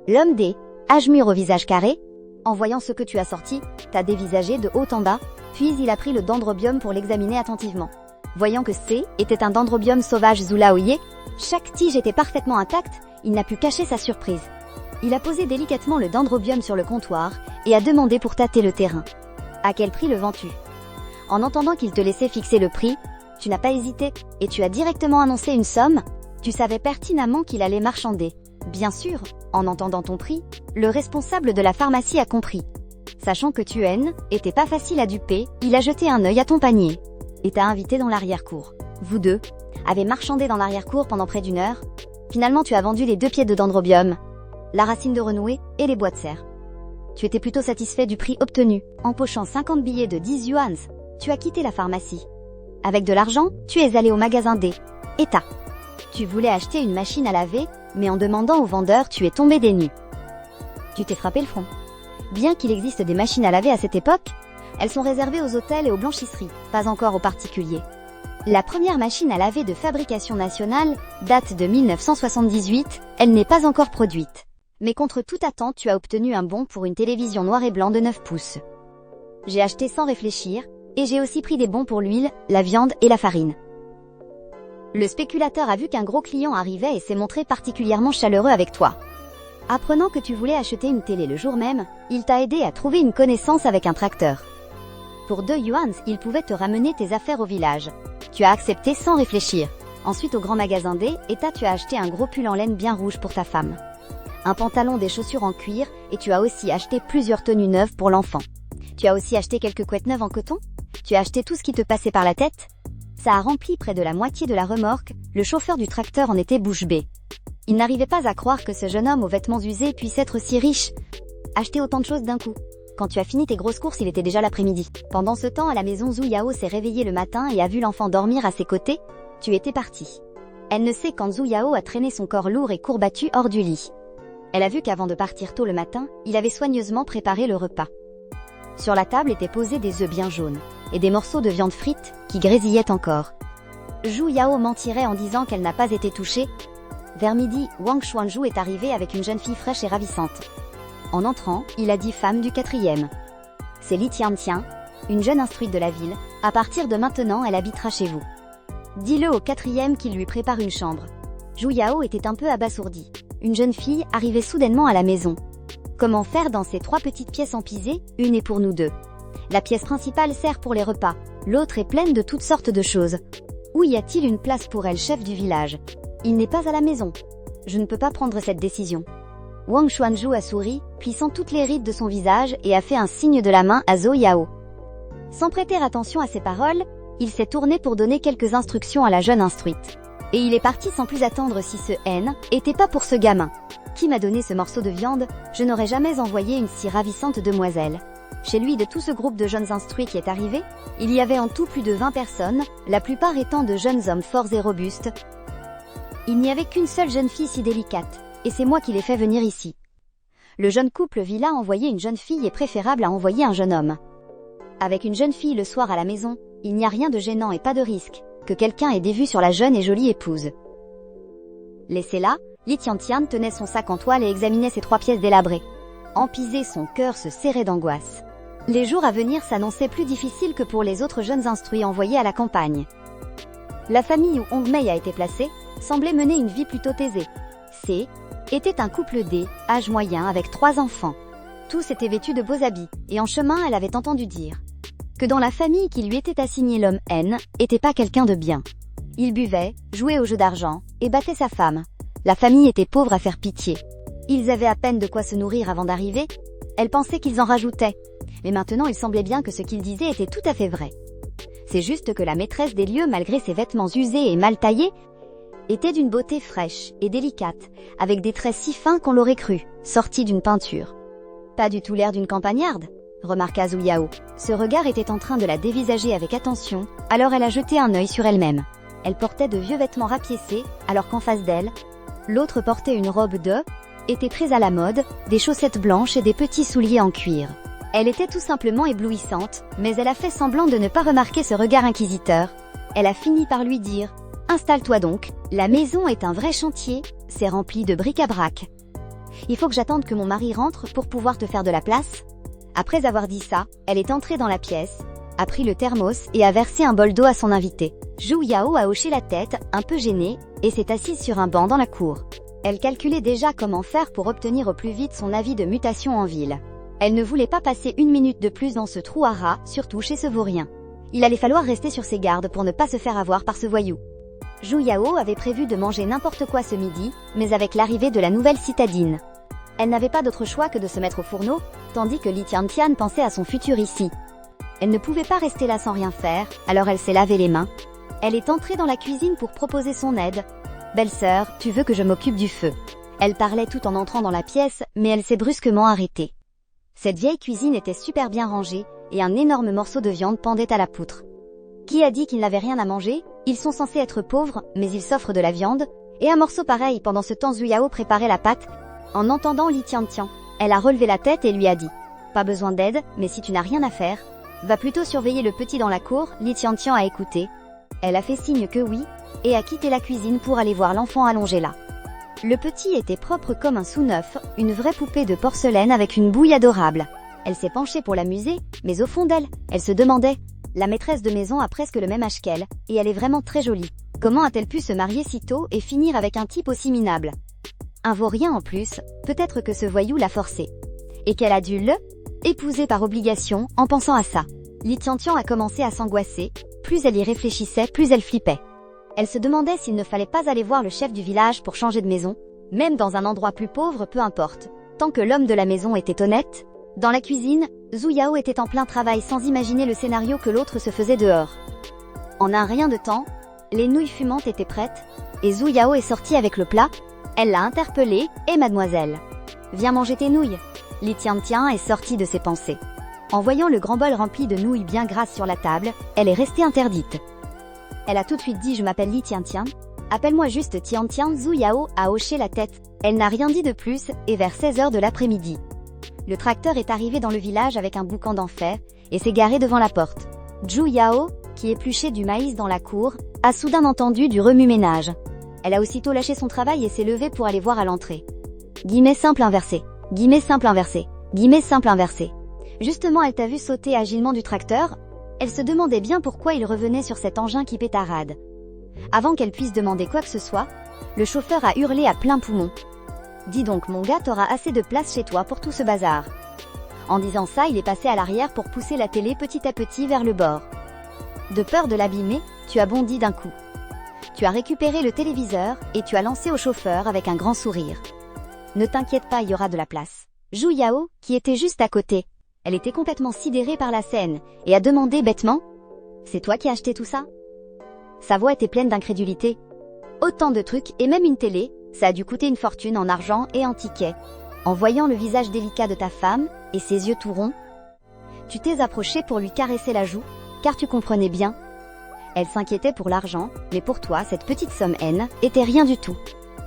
L'homme des âges mûrs au visage carré, en voyant ce que tu as sorti, t'a dévisagé de haut en bas, puis il a pris le dendrobium pour l'examiner attentivement. Voyant que était un dendrobium sauvage Zulaoye, chaque tige était parfaitement intacte, il n'a pu cacher sa surprise. Il a posé délicatement le dendrobium sur le comptoir et a demandé pour tâter le terrain. À quel prix le vends-tu? En entendant qu'il te laissait fixer le prix, tu n'as pas hésité et tu as directement annoncé une somme. Tu savais pertinemment qu'il allait marchander. Bien sûr, en entendant ton prix, le responsable de la pharmacie a compris. Sachant que tu haines, et t'es pas facile à duper, il a jeté un œil à ton panier. Et t'a invité dans l'arrière-cour. Vous deux avez marchandé dans l'arrière-cour pendant près d'1 heure. Finalement, tu as vendu les 2 pieds de dendrobium, la racine de renouée et les bois de serre. Tu étais plutôt satisfait du prix obtenu. Empochant 50 billets de 10 yuans, tu as quitté la pharmacie. Avec de l'argent, tu es allé au magasin D. Et tu voulais acheter une machine à laver, mais en demandant au vendeur, tu es tombé des nues. Tu t'es frappé le front. Bien qu'il existe des machines à laver à cette époque, elles sont réservées aux hôtels et aux blanchisseries, pas encore aux particuliers. La première machine à laver de fabrication nationale date de 1978, elle n'est pas encore produite. Mais contre toute attente, tu as obtenu un bon pour une télévision noir et blanc de 9 pouces. J'ai acheté sans réfléchir, et j'ai aussi pris des bons pour l'huile, la viande et la farine. Le spéculateur a vu qu'un gros client arrivait et s'est montré particulièrement chaleureux avec toi. Apprenant que tu voulais acheter une télé le jour même, il t'a aidé à trouver une connaissance avec un tracteur. Pour 2 yuans, il pouvait te ramener tes affaires au village. Tu as accepté sans réfléchir. Ensuite au grand magasin D, tu as acheté un gros pull en laine bien rouge pour ta femme. Un pantalon, des chaussures en cuir, et tu as aussi acheté plusieurs tenues neuves pour l'enfant. Tu as aussi acheté quelques couettes neuves en coton. Tu as acheté tout ce qui te passait par la tête. Ça a rempli près de la moitié de la remorque, le chauffeur du tracteur en était bouche bée. Il n'arrivait pas à croire que ce jeune homme aux vêtements usés puisse être si riche. Acheter autant de choses d'un coup. Quand tu as fini tes grosses courses, il était déjà l'après-midi. Pendant ce temps, à la maison, Zhu Yao s'est réveillée le matin et a vu l'enfant dormir à ses côtés. Tu étais parti. Elle ne sait quand Zhu Yao a traîné son corps lourd et courbattu hors du lit. Elle a vu qu'avant de partir tôt le matin, il avait soigneusement préparé le repas. Sur la table étaient posés des œufs bien jaunes, et des morceaux de viande frite, qui grésillaient encore. Zhu Yao mentirait en disant qu'elle n'a pas été touchée. Vers midi, Wang Xuanzhu est arrivé avec une jeune fille fraîche et ravissante. En entrant, il a dit femme du 4e. C'est Li Tiantian, une jeune instruite de la ville. À partir de maintenant, elle habitera chez vous. Dis-le au 4e qu'il lui prépare une chambre. Zhu Yao était un peu abasourdi. Une jeune fille arrivait soudainement à la maison. Comment faire dans ces 3 petites pièces empisées? Une est pour nous deux. La pièce principale sert pour les repas, l'autre est pleine de toutes sortes de choses. Où y a-t-il une place pour elle, chef du village? Il n'est pas à la maison. Je ne peux pas prendre cette décision. Wang Xuanzhu a souri, plissant toutes les rides de son visage et a fait un signe de la main à Zhu Yao. Sans prêter attention à ses paroles, il s'est tourné pour donner quelques instructions à la jeune instruite. Et il est parti sans plus attendre si ce N était pas pour ce gamin. Qui m'a donné ce morceau de viande? Je n'aurais jamais envoyé une si ravissante demoiselle. Chez lui, de tout ce groupe de jeunes instruits qui est arrivé, il y avait en tout plus de 20 personnes, la plupart étant de jeunes hommes forts et robustes. Il n'y avait qu'une seule jeune fille si délicate, et c'est moi qui l'ai fait venir ici. Le jeune couple vit là envoyer une jeune fille est préférable à envoyer un jeune homme. Avec une jeune fille le soir à la maison, il n'y a rien de gênant et pas de risque que quelqu'un ait des vues sur la jeune et jolie épouse. Laissez-la, Li Tiantian tenait son sac en toile et examinait ses 3 pièces délabrées. Empisé, son cœur se serrait d'angoisse. Les jours à venir s'annonçaient plus difficiles que pour les autres jeunes instruits envoyés à la campagne. La famille où Hong Mei a été placée semblait mener une vie plutôt aisée. C était un couple D, âge moyen avec 3 enfants. Tous étaient vêtus de beaux habits, et en chemin elle avait entendu dire que dans la famille qui lui était assignée l'homme N était pas quelqu'un de bien. Il buvait, jouait aux jeux d'argent, et battait sa femme. La famille était pauvre à faire pitié. Ils avaient à peine de quoi se nourrir avant d'arriver. Elle pensait qu'ils en rajoutaient. Mais maintenant il semblait bien que ce qu'ils disaient était tout à fait vrai. C'est juste que la maîtresse des lieux, malgré ses vêtements usés et mal taillés, était d'une beauté fraîche et délicate, avec des traits si fins qu'on l'aurait cru, sortis d'une peinture. Pas du tout l'air d'une campagnarde, remarqua Zhu Yao. Ce regard était en train de la dévisager avec attention, alors elle a jeté un œil sur elle-même. Elle portait de vieux vêtements rapiécés, alors qu'en face d'elle, l'autre portait une robe était très à la mode, des chaussettes blanches et des petits souliers en cuir. Elle était tout simplement éblouissante, mais elle a fait semblant de ne pas remarquer ce regard inquisiteur. Elle a fini par lui dire « Installe-toi donc, la maison est un vrai chantier, c'est rempli de bric-à-brac. Il faut que j'attende que mon mari rentre pour pouvoir te faire de la place ?» Après avoir dit ça, elle est entrée dans la pièce, a pris le thermos et a versé un bol d'eau à son invité. Zhu Yao a hoché la tête, un peu gênée, et s'est assise sur un banc dans la cour. Elle calculait déjà comment faire pour obtenir au plus vite son avis de mutation en ville. Elle ne voulait pas passer 1 minute de plus dans ce trou à rats, surtout chez ce vaurien. Il allait falloir rester sur ses gardes pour ne pas se faire avoir par ce voyou. Zhu Yao avait prévu de manger n'importe quoi ce midi, mais avec l'arrivée de la nouvelle citadine, elle n'avait pas d'autre choix que de se mettre au fourneau, tandis que Li Tiantian pensait à son futur ici. Elle ne pouvait pas rester là sans rien faire, alors elle s'est lavé les mains. Elle est entrée dans la cuisine pour proposer son aide. « Belle-sœur, tu veux que je m'occupe du feu ?» Elle parlait tout en entrant dans la pièce, mais elle s'est brusquement arrêtée. Cette vieille cuisine était super bien rangée, et un énorme morceau de viande pendait à la poutre. Qui a dit qu'ils n'avaient rien à manger? Ils sont censés être pauvres, mais ils s'offrent de la viande. Et un morceau pareil. Pendant ce temps, Zhu Yao préparait la pâte. En entendant Li Tiantian, elle a relevé la tête et lui a dit « Pas besoin d'aide, mais si tu n'as rien à faire, va plutôt surveiller le petit dans la cour. » Li Tiantian a écouté. Elle a fait signe que oui, et a quitté la cuisine pour aller voir l'enfant allongé là. Le petit était propre comme un sous-neuf, une vraie poupée de porcelaine avec une bouille adorable. Elle s'est penchée pour l'amuser, mais au fond d'elle, elle se demandait « La maîtresse de maison a presque le même âge qu'elle, et elle est vraiment très jolie. Comment a-t-elle pu se marier si tôt et finir avec un type aussi minable ? Un vaurien en plus, peut-être que ce voyou l'a forcé. Et qu'elle a dû le épouser par obligation en pensant à ça. » Li Tiantian a commencé à s'angoisser, plus elle y réfléchissait, plus elle flippait. Elle se demandait s'il ne fallait pas aller voir le chef du village pour changer de maison, même dans un endroit plus pauvre, peu importe, tant que l'homme de la maison était honnête. Dans la cuisine, Zhu Yao était en plein travail sans imaginer le scénario que l'autre se faisait dehors. En un rien de temps, les nouilles fumantes étaient prêtes, et Zhu Yao est sortie avec le plat. Elle l'a interpellée, et mademoiselle, viens manger tes nouilles. Li Tiantian est sortie de ses pensées. En voyant le grand bol rempli de nouilles bien grasses sur la table, elle est restée interdite. Elle a tout de suite dit « Je m'appelle Li Tiantian. Appelle-moi juste Tiantian. » Zhu Yao a hoché la tête. Elle n'a rien dit de plus, et vers 16h de l'après-midi, le tracteur est arrivé dans le village avec un boucan d'enfer, et s'est garé devant la porte. Zhu Yao, qui épluchait du maïs dans la cour, a soudain entendu du remue-ménage. Elle a aussitôt lâché son travail et s'est levée pour aller voir à l'entrée. Guillemets simple inversé. Guillemets simple inversé. Guillemets simple inversé. Justement, elle t'a vu sauter agilement du tracteur. Elle se demandait bien pourquoi il revenait sur cet engin qui pétarade. Avant qu'elle puisse demander quoi que ce soit, le chauffeur a hurlé à plein poumon. « Dis donc mon gars, t'auras assez de place chez toi pour tout ce bazar. » En disant ça, il est passé à l'arrière pour pousser la télé petit à petit vers le bord. De peur de l'abîmer, tu as bondi d'un coup. Tu as récupéré le téléviseur et tu as lancé au chauffeur avec un grand sourire. « Ne t'inquiète pas, il y aura de la place. » Zhu Yao, qui était juste à côté, elle était complètement sidérée par la scène et a demandé bêtement « C'est toi qui as acheté tout ça ?» Sa voix était pleine d'incrédulité. Autant de trucs et même une télé, ça a dû coûter une fortune en argent et en tickets. En voyant le visage délicat de ta femme et ses yeux tout ronds, tu t'es approché pour lui caresser la joue, car tu comprenais bien. Elle s'inquiétait pour l'argent, mais pour toi, cette petite somme N était rien du tout.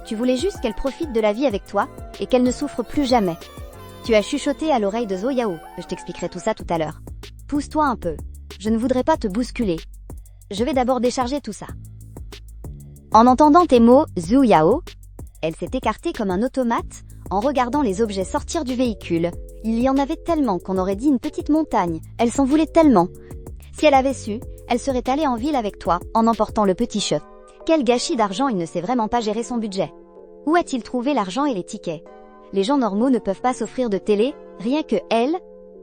Tu voulais juste qu'elle profite de la vie avec toi et qu'elle ne souffre plus jamais. Tu as chuchoté à l'oreille de Zhu Yao. Je t'expliquerai tout ça tout à l'heure. Pousse-toi un peu. Je ne voudrais pas te bousculer. Je vais d'abord décharger tout ça. En entendant tes mots, Zhu Yao, elle s'est écartée comme un automate en regardant les objets sortir du véhicule. Il y en avait tellement qu'on aurait dit une petite montagne. Elle s'en voulait tellement. Si elle avait su, elle serait allée en ville avec toi en emportant le petit chef. Quel gâchis d'argent, il ne sait vraiment pas gérer son budget. Où a-t-il trouvé l'argent et les tickets? Les gens normaux ne peuvent pas s'offrir de télé, rien que elle.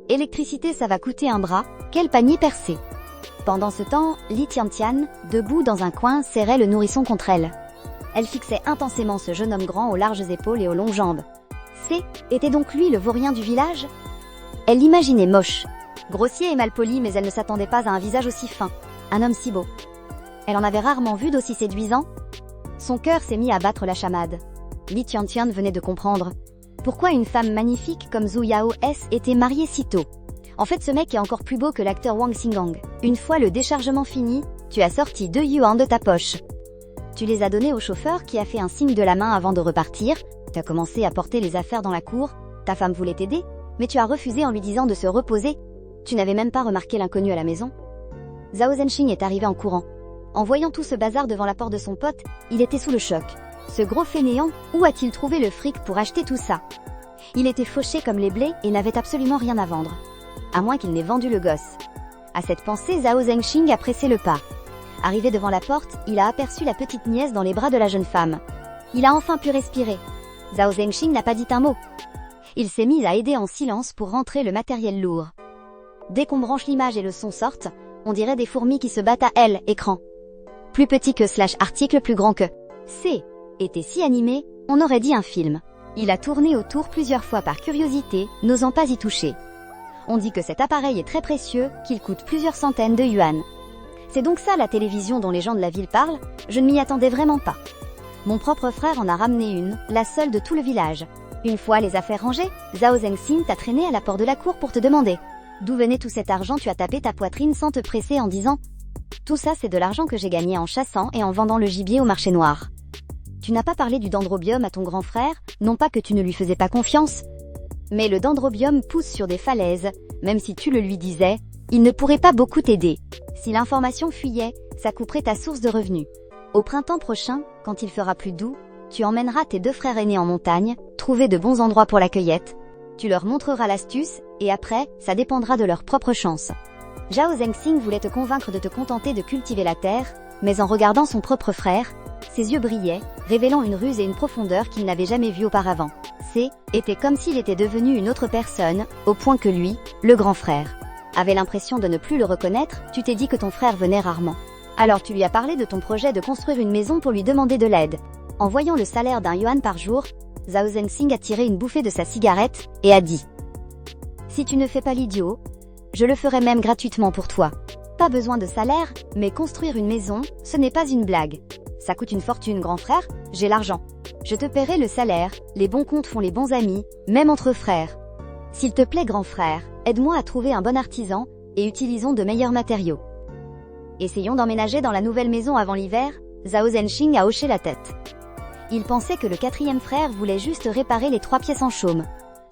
Électricité, ça va coûter un bras. Quel panier percé. Pendant ce temps, Li Tiantian, debout dans un coin, serrait le nourrisson contre elle. Elle fixait intensément ce jeune homme grand aux larges épaules et aux longues jambes. Était donc lui le vaurien du village? Elle l'imaginait moche, grossier et malpoli, mais elle ne s'attendait pas à un visage aussi fin, un homme si beau. Elle en avait rarement vu d'aussi séduisant. Son cœur s'est mis à battre la chamade. Li Tiantian venait de comprendre pourquoi une femme magnifique comme Zhu Yao était mariée si tôt. En fait, ce mec est encore plus beau que l'acteur Wang Xingang. Une fois le déchargement fini, tu as sorti 2 yuan de ta poche. Tu les as donnés au chauffeur qui a fait un signe de la main avant de repartir. Tu as commencé à porter les affaires dans la cour. Ta femme voulait t'aider, mais tu as refusé en lui disant de se reposer. Tu n'avais même pas remarqué l'inconnu à la maison. Zhao Zhenxing est arrivé en courant. En voyant tout ce bazar devant la porte de son pote, il était sous le choc. Ce gros fainéant, où a-t-il trouvé le fric pour acheter tout ça? Il était fauché comme les blés et n'avait absolument rien à vendre. À moins qu'il n'ait vendu le gosse. À cette pensée, Zhao Zhenxing a pressé le pas. Arrivé devant la porte, il a aperçu la petite nièce dans les bras de la jeune femme. Il a enfin pu respirer. Zhao Zhenxing n'a pas dit un mot. Il s'est mis à aider en silence pour rentrer le matériel lourd. Dès qu'on branche l'image et le son sortent, on dirait des fourmis qui se battent à elle, écran. Plus petit que / article, plus grand que C. Était si animé, on aurait dit un film. Il a tourné autour plusieurs fois par curiosité, n'osant pas y toucher. On dit que cet appareil est très précieux, qu'il coûte plusieurs centaines de yuan. C'est donc ça la télévision dont les gens de la ville parlent? Je ne m'y attendais vraiment pas. Mon propre frère en a ramené une, la seule de tout le village. Une fois les affaires rangées, Zhao Zengxin t'a traîné à la porte de la cour pour te demander d'où venait tout cet argent. Tu as tapé ta poitrine sans te presser en disant « Tout ça c'est de l'argent que j'ai gagné en chassant et en vendant le gibier au marché noir. » Tu n'as pas parlé du dendrobium à ton grand frère, non pas que tu ne lui faisais pas confiance, mais le dendrobium pousse sur des falaises, même si tu le lui disais, il ne pourrait pas beaucoup t'aider. Si l'information fuyait, ça couperait ta source de revenus. Au printemps prochain, quand il fera plus doux, tu emmèneras tes 2 frères aînés en montagne, trouver de bons endroits pour la cueillette, tu leur montreras l'astuce, et après, ça dépendra de leur propre chance. Zhao Zengxin voulait te convaincre de te contenter de cultiver la terre, mais en regardant son propre frère, ses yeux brillaient, révélant une ruse et une profondeur qu'il n'avait jamais vue auparavant. Était comme s'il était devenu une autre personne, au point que lui, le grand frère, avait l'impression de ne plus le reconnaître. Tu t'es dit que ton frère venait rarement. Alors tu lui as parlé de ton projet de construire une maison pour lui demander de l'aide. En voyant le salaire d'1 yuan par jour, Zhao Zengxin a tiré une bouffée de sa cigarette, et a dit « Si tu ne fais pas l'idiot, je le ferai même gratuitement pour toi. Pas besoin de salaire, mais construire une maison, ce n'est pas une blague. Ça coûte une fortune, grand frère, j'ai l'argent. Je te paierai le salaire, les bons comptes font les bons amis, même entre frères. S'il te plaît, grand frère, aide-moi à trouver un bon artisan, et utilisons de meilleurs matériaux. Essayons d'emménager dans la nouvelle maison avant l'hiver. » Zhao Zengxin a hoché la tête. Il pensait que le 4e frère voulait juste réparer les 3 pièces en chaume.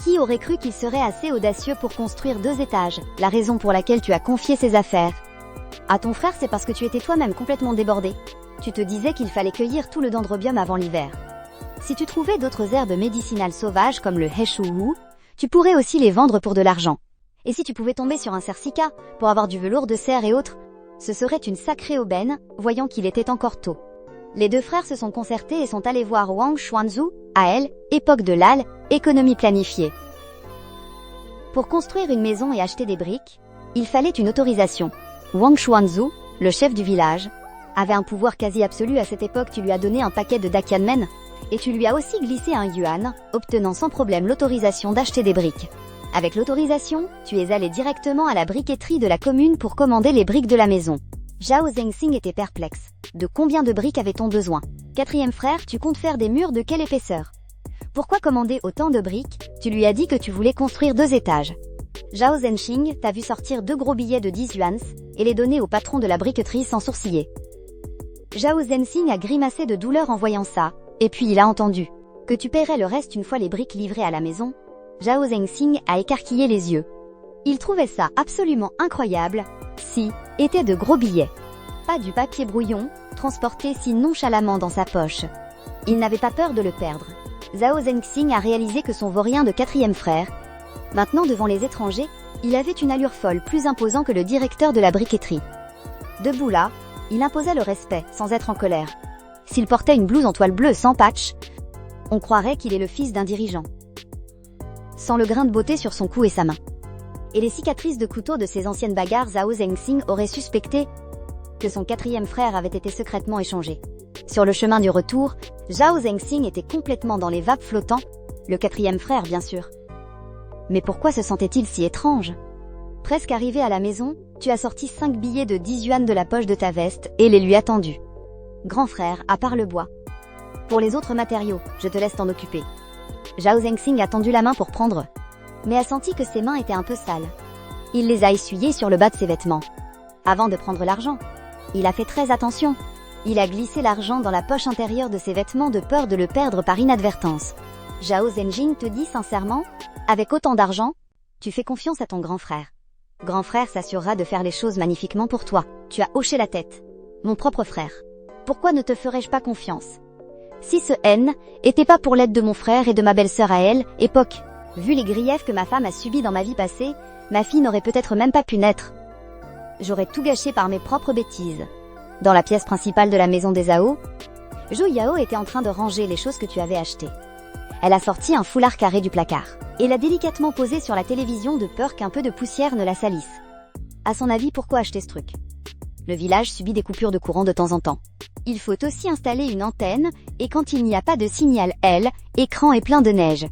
Qui aurait cru qu'il serait assez audacieux pour construire 2 étages, la raison pour laquelle tu as confié ces affaires? À ton frère, c'est parce que tu étais toi-même complètement débordé. Tu te disais qu'il fallait cueillir tout le dendrobium avant l'hiver. Si tu trouvais d'autres herbes médicinales sauvages comme le heshuwu, tu pourrais aussi les vendre pour de l'argent. Et si tu pouvais tomber sur un cercica pour avoir du velours de cerf et autres, ce serait une sacrée aubaine, voyant qu'il était encore tôt. Les 2 frères se sont concertés et sont allés voir Wang Xuanzu, à elle, époque de l'Al, économie planifiée. Pour construire une maison et acheter des briques, il fallait une autorisation. Wang Xuanzu, le chef du village, avait un pouvoir quasi absolu à cette époque. Tu lui as donné un paquet de dakianmen, et tu lui as aussi glissé un yuan, obtenant sans problème l'autorisation d'acheter des briques. Avec l'autorisation, tu es allé directement à la briqueterie de la commune pour commander les briques de la maison. Zhao Zengxin était perplexe. De combien de briques avait-on besoin? 4e frère, tu comptes faire des murs de quelle épaisseur? Pourquoi commander autant de briques? Tu lui as dit que tu voulais construire 2 étages. Zhao Zengxin t'a vu sortir 2 gros billets de 10 yuans et les donner au patron de la briqueterie sans sourciller. Zhao Zengxin a grimacé de douleur en voyant ça, et puis il a entendu que tu paierais le reste une fois les briques livrées à la maison. Zhao Zengxin a écarquillé les yeux. Il trouvait ça absolument incroyable. Étaient de gros billets. Pas du papier brouillon, transporté si nonchalamment dans sa poche. Il n'avait pas peur de le perdre. Zhao Zengxin a réalisé que son vaurien de 4e frère, maintenant devant les étrangers, il avait une allure folle, plus imposant que le directeur de la briqueterie. Debout là, il imposait le respect, sans être en colère. S'il portait une blouse en toile bleue sans patch, on croirait qu'il est le fils d'un dirigeant. Sans le grain de beauté sur son cou et sa main. Et les cicatrices de couteau de ses anciennes bagarres, Zhao Zengxin aurait suspecté que son 4e frère avait été secrètement échangé. Sur le chemin du retour, Zhao Zengxin était complètement dans les vapes flottants, le 4e frère bien sûr. Mais pourquoi se sentait-il si étrange? Presque arrivé à la maison, tu as sorti 5 billets de 10 yuan de la poche de ta veste et les lui as tendus. Grand frère, à part le bois. Pour les autres matériaux, je te laisse t'en occuper. Zhao Zengxin a tendu la main pour prendre, mais a senti que ses mains étaient un peu sales. Il les a essuyées sur le bas de ses vêtements. Avant de prendre l'argent, il a fait très attention. Il a glissé l'argent dans la poche intérieure de ses vêtements de peur de le perdre par inadvertance. Zhao Zengxin te dit sincèrement, avec autant d'argent, tu fais confiance à ton grand frère. Grand frère s'assurera de faire les choses magnifiquement pour toi. Tu as hoché la tête. Mon propre frère. Pourquoi ne te ferais-je pas confiance? Si ce N était pas pour l'aide de mon frère et de ma belle-sœur à elle, époque, vu les griefs que ma femme a subis dans ma vie passée, ma fille n'aurait peut-être même pas pu naître. J'aurais tout gâché par mes propres bêtises. Dans la pièce principale de la maison des Zhao, Zhou Yao était en train de ranger les choses que tu avais achetées. Elle a sorti un foulard carré du placard et l'a délicatement posé sur la télévision de peur qu'un peu de poussière ne la salisse. À son avis, pourquoi acheter ce truc? Le village subit des coupures de courant de temps en temps. Il faut aussi installer une antenne, et quand il n'y a pas de signal, écran est plein de neige.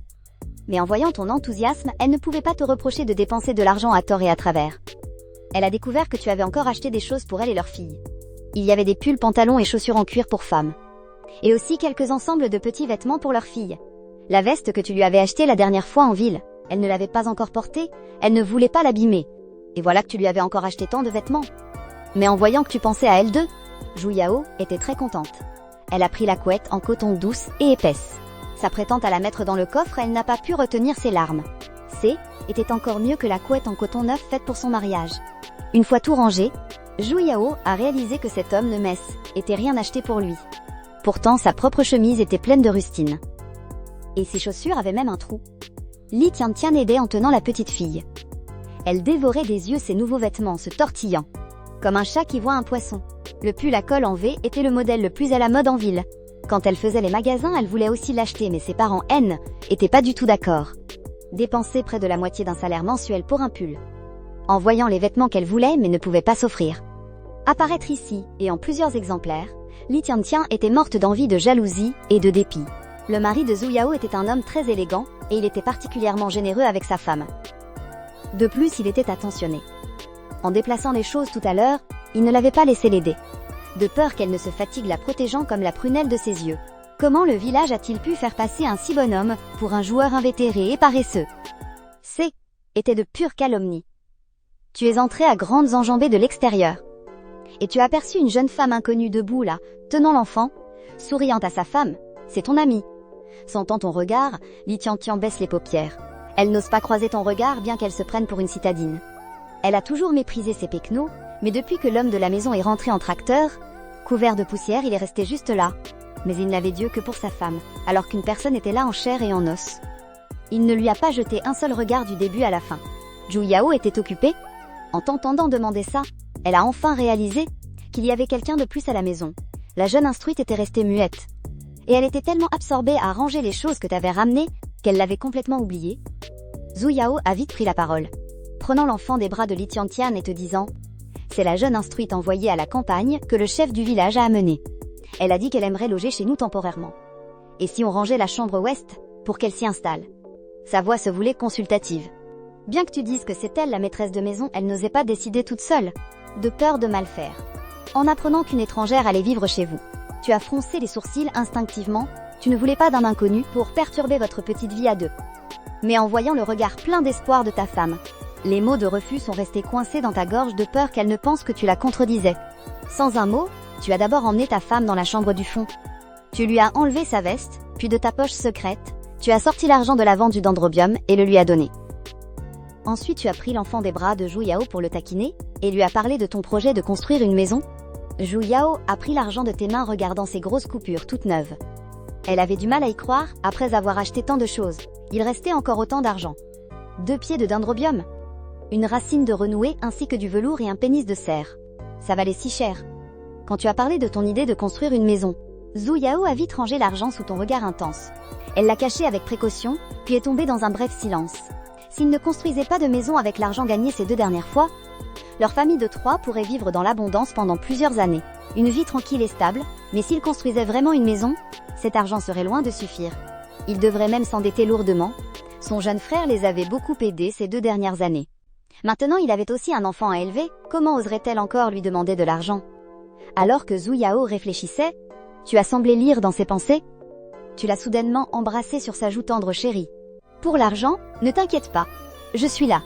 Mais en voyant ton enthousiasme, elle ne pouvait pas te reprocher de dépenser de l'argent à tort et à travers. Elle a découvert que tu avais encore acheté des choses pour elle et leur fille. Il y avait des pulls, pantalons et chaussures en cuir pour femmes. Et aussi quelques ensembles de petits vêtements pour leur fille. La veste que tu lui avais achetée la dernière fois en ville, elle ne l'avait pas encore portée, elle ne voulait pas l'abîmer. Et voilà que tu lui avais encore acheté tant de vêtements. Mais en voyant que tu pensais à elle deux, Zhu Yao était très contente. Elle a pris la couette en coton douce et épaisse. S'apprêtant à la mettre dans le coffre, elle n'a pas pu retenir ses larmes. Était encore mieux que la couette en coton neuf faite pour son mariage. Une fois tout rangé, Zhu Yao a réalisé que cet homme, le mess, était rien acheté pour lui. Pourtant, sa propre chemise était pleine de rustines. Et ses chaussures avaient même un trou. Li Tiantian aidait en tenant la petite fille. Elle dévorait des yeux ses nouveaux vêtements, se tortillant. Comme un chat qui voit un poisson. Le pull à col en V était le modèle le plus à la mode en ville. Quand elle faisait les magasins, elle voulait aussi l'acheter, mais ses parents, étaient pas du tout d'accord. Dépenser près de la moitié d'un salaire mensuel pour un pull. En voyant les vêtements qu'elle voulait, mais ne pouvait pas s'offrir. Apparaître ici, et en plusieurs exemplaires, Li Tiantian était morte d'envie, de jalousie et de dépit. Le mari de Zhu Yao était un homme très élégant, et il était particulièrement généreux avec sa femme. De plus, il était attentionné. En déplaçant les choses tout à l'heure, il ne l'avait pas laissé l'aider. De peur qu'elle ne se fatigue, la protégeant comme la prunelle de ses yeux. Comment le village a-t-il pu faire passer un si bon homme pour un joueur invétéré et paresseux? Était de pure calomnie. Tu es entré à grandes enjambées de l'extérieur. Et tu as aperçu une jeune femme inconnue debout là, tenant l'enfant, souriant à sa femme. C'est ton amie. Sentant ton regard, Li Tiantian baisse les paupières. Elle n'ose pas croiser ton regard bien qu'elle se prenne pour une citadine. Elle a toujours méprisé ses pecnos, mais depuis que l'homme de la maison est rentré en tracteur, couvert de poussière, il est resté juste là. Mais il n'avait d'yeux que pour sa femme, alors qu'une personne était là en chair et en os. Il ne lui a pas jeté un seul regard du début à la fin. Zhu Yao était occupée. En t'entendant demander ça, elle a enfin réalisé qu'il y avait quelqu'un de plus à la maison. La jeune instruite était restée muette. Et elle était tellement absorbée à ranger les choses que t'avais ramenées, qu'elle l'avait complètement oublié. Zhu Yao a vite pris la parole, prenant l'enfant des bras de Li Tiantian et te disant « C'est la jeune instruite envoyée à la campagne que le chef du village a amenée. Elle a dit qu'elle aimerait loger chez nous temporairement. Et si on rangeait la chambre ouest, pour qu'elle s'y installe ?» Sa voix se voulait consultative. Bien que tu dises que c'est elle la maîtresse de maison, elle n'osait pas décider toute seule, de peur de mal faire. En apprenant qu'une étrangère allait vivre chez vous, tu as froncé les sourcils instinctivement, tu ne voulais pas d'un inconnu pour perturber votre petite vie à deux. Mais en voyant le regard plein d'espoir de ta femme, les mots de refus sont restés coincés dans ta gorge de peur qu'elle ne pense que tu la contredisais. Sans un mot, tu as d'abord emmené ta femme dans la chambre du fond. Tu lui as enlevé sa veste, puis de ta poche secrète, tu as sorti l'argent de la vente du dendrobium et le lui as donné. Ensuite, tu as pris l'enfant des bras de Zhu Yao pour le taquiner, et lui as parlé de ton projet de construire une maison. Zhu Yao a pris l'argent de tes mains regardant ses grosses coupures toutes neuves. Elle avait du mal à y croire, après avoir acheté tant de choses. Il restait encore autant d'argent. 2 pieds de dendrobium, une racine de renouée ainsi que du velours et un pénis de cerf. Ça valait si cher. Quand tu as parlé de ton idée de construire une maison, Zhu Yao a vite rangé l'argent sous ton regard intense. Elle l'a caché avec précaution, puis est tombée dans un bref silence. S'ils ne construisaient pas de maison avec l'argent gagné ces 2 dernières fois, leur famille de 3 pourrait vivre dans l'abondance pendant plusieurs années. Une vie tranquille et stable, mais s'ils construisaient vraiment une maison, cet argent serait loin de suffire. Ils devraient même s'endetter lourdement. Son jeune frère les avait beaucoup aidés ces 2 dernières années. Maintenant il avait aussi un enfant à élever, comment oserait-elle encore lui demander de l'argent? Alors que Zhu Yao réfléchissait, tu as semblé lire dans ses pensées. Tu l'as soudainement embrassé sur sa joue tendre chérie. Pour l'argent, ne t'inquiète pas. Je suis là.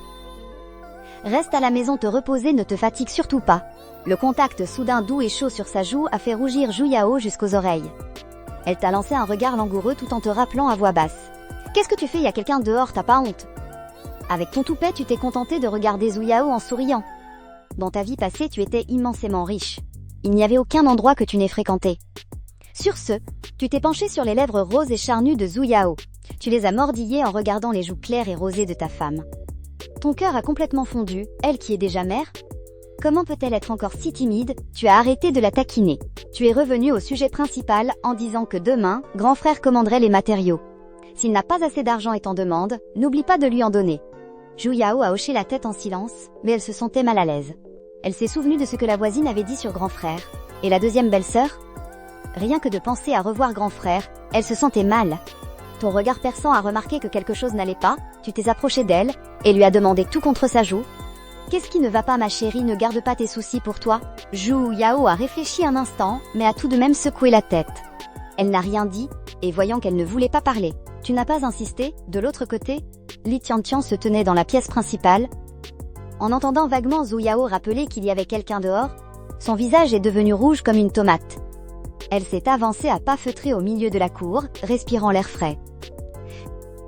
Reste à la maison te reposer, ne te fatigue surtout pas. Le contact soudain doux et chaud sur sa joue a fait rougir Zhu Yao jusqu'aux oreilles. Elle t'a lancé un regard langoureux tout en te rappelant à voix basse. Qu'est-ce que tu fais, y a quelqu'un dehors, t'as pas honte? Avec ton toupet, tu t'es contenté de regarder Zhu Yao en souriant. Dans ta vie passée, tu étais immensément riche. Il n'y avait aucun endroit que tu n'aies fréquenté. Sur ce, tu t'es penché sur les lèvres roses et charnues de Zhu Yao. Tu les as mordillées en regardant les joues claires et rosées de ta femme. Ton cœur a complètement fondu, elle qui est déjà mère. Comment peut-elle être encore si timide? Tu as arrêté de la taquiner. Tu es revenu au sujet principal en disant que demain, grand frère commanderait les matériaux. S'il n'a pas assez d'argent et t'en demande, n'oublie pas de lui en donner. Zhu Yao a hoché la tête en silence, mais elle se sentait mal à l'aise. Elle s'est souvenue de ce que la voisine avait dit sur grand frère. Et la deuxième belle-sœur? Rien que de penser à revoir grand frère, elle se sentait mal. Ton regard perçant a remarqué que quelque chose n'allait pas, tu t'es approché d'elle, et lui as demandé tout contre sa joue. Qu'est-ce qui ne va pas ma chérie, ne garde pas tes soucis pour toi? Zhu Yao a réfléchi un instant, mais a tout de même secoué la tête. Elle n'a rien dit, et voyant qu'elle ne voulait pas parler. Tu n'as pas insisté? De l'autre côté, Li Tiantian se tenait dans la pièce principale. En entendant vaguement Zhu Yao rappeler qu'il y avait quelqu'un dehors, son visage est devenu rouge comme une tomate. Elle s'est avancée à pas feutrés au milieu de la cour, respirant l'air frais.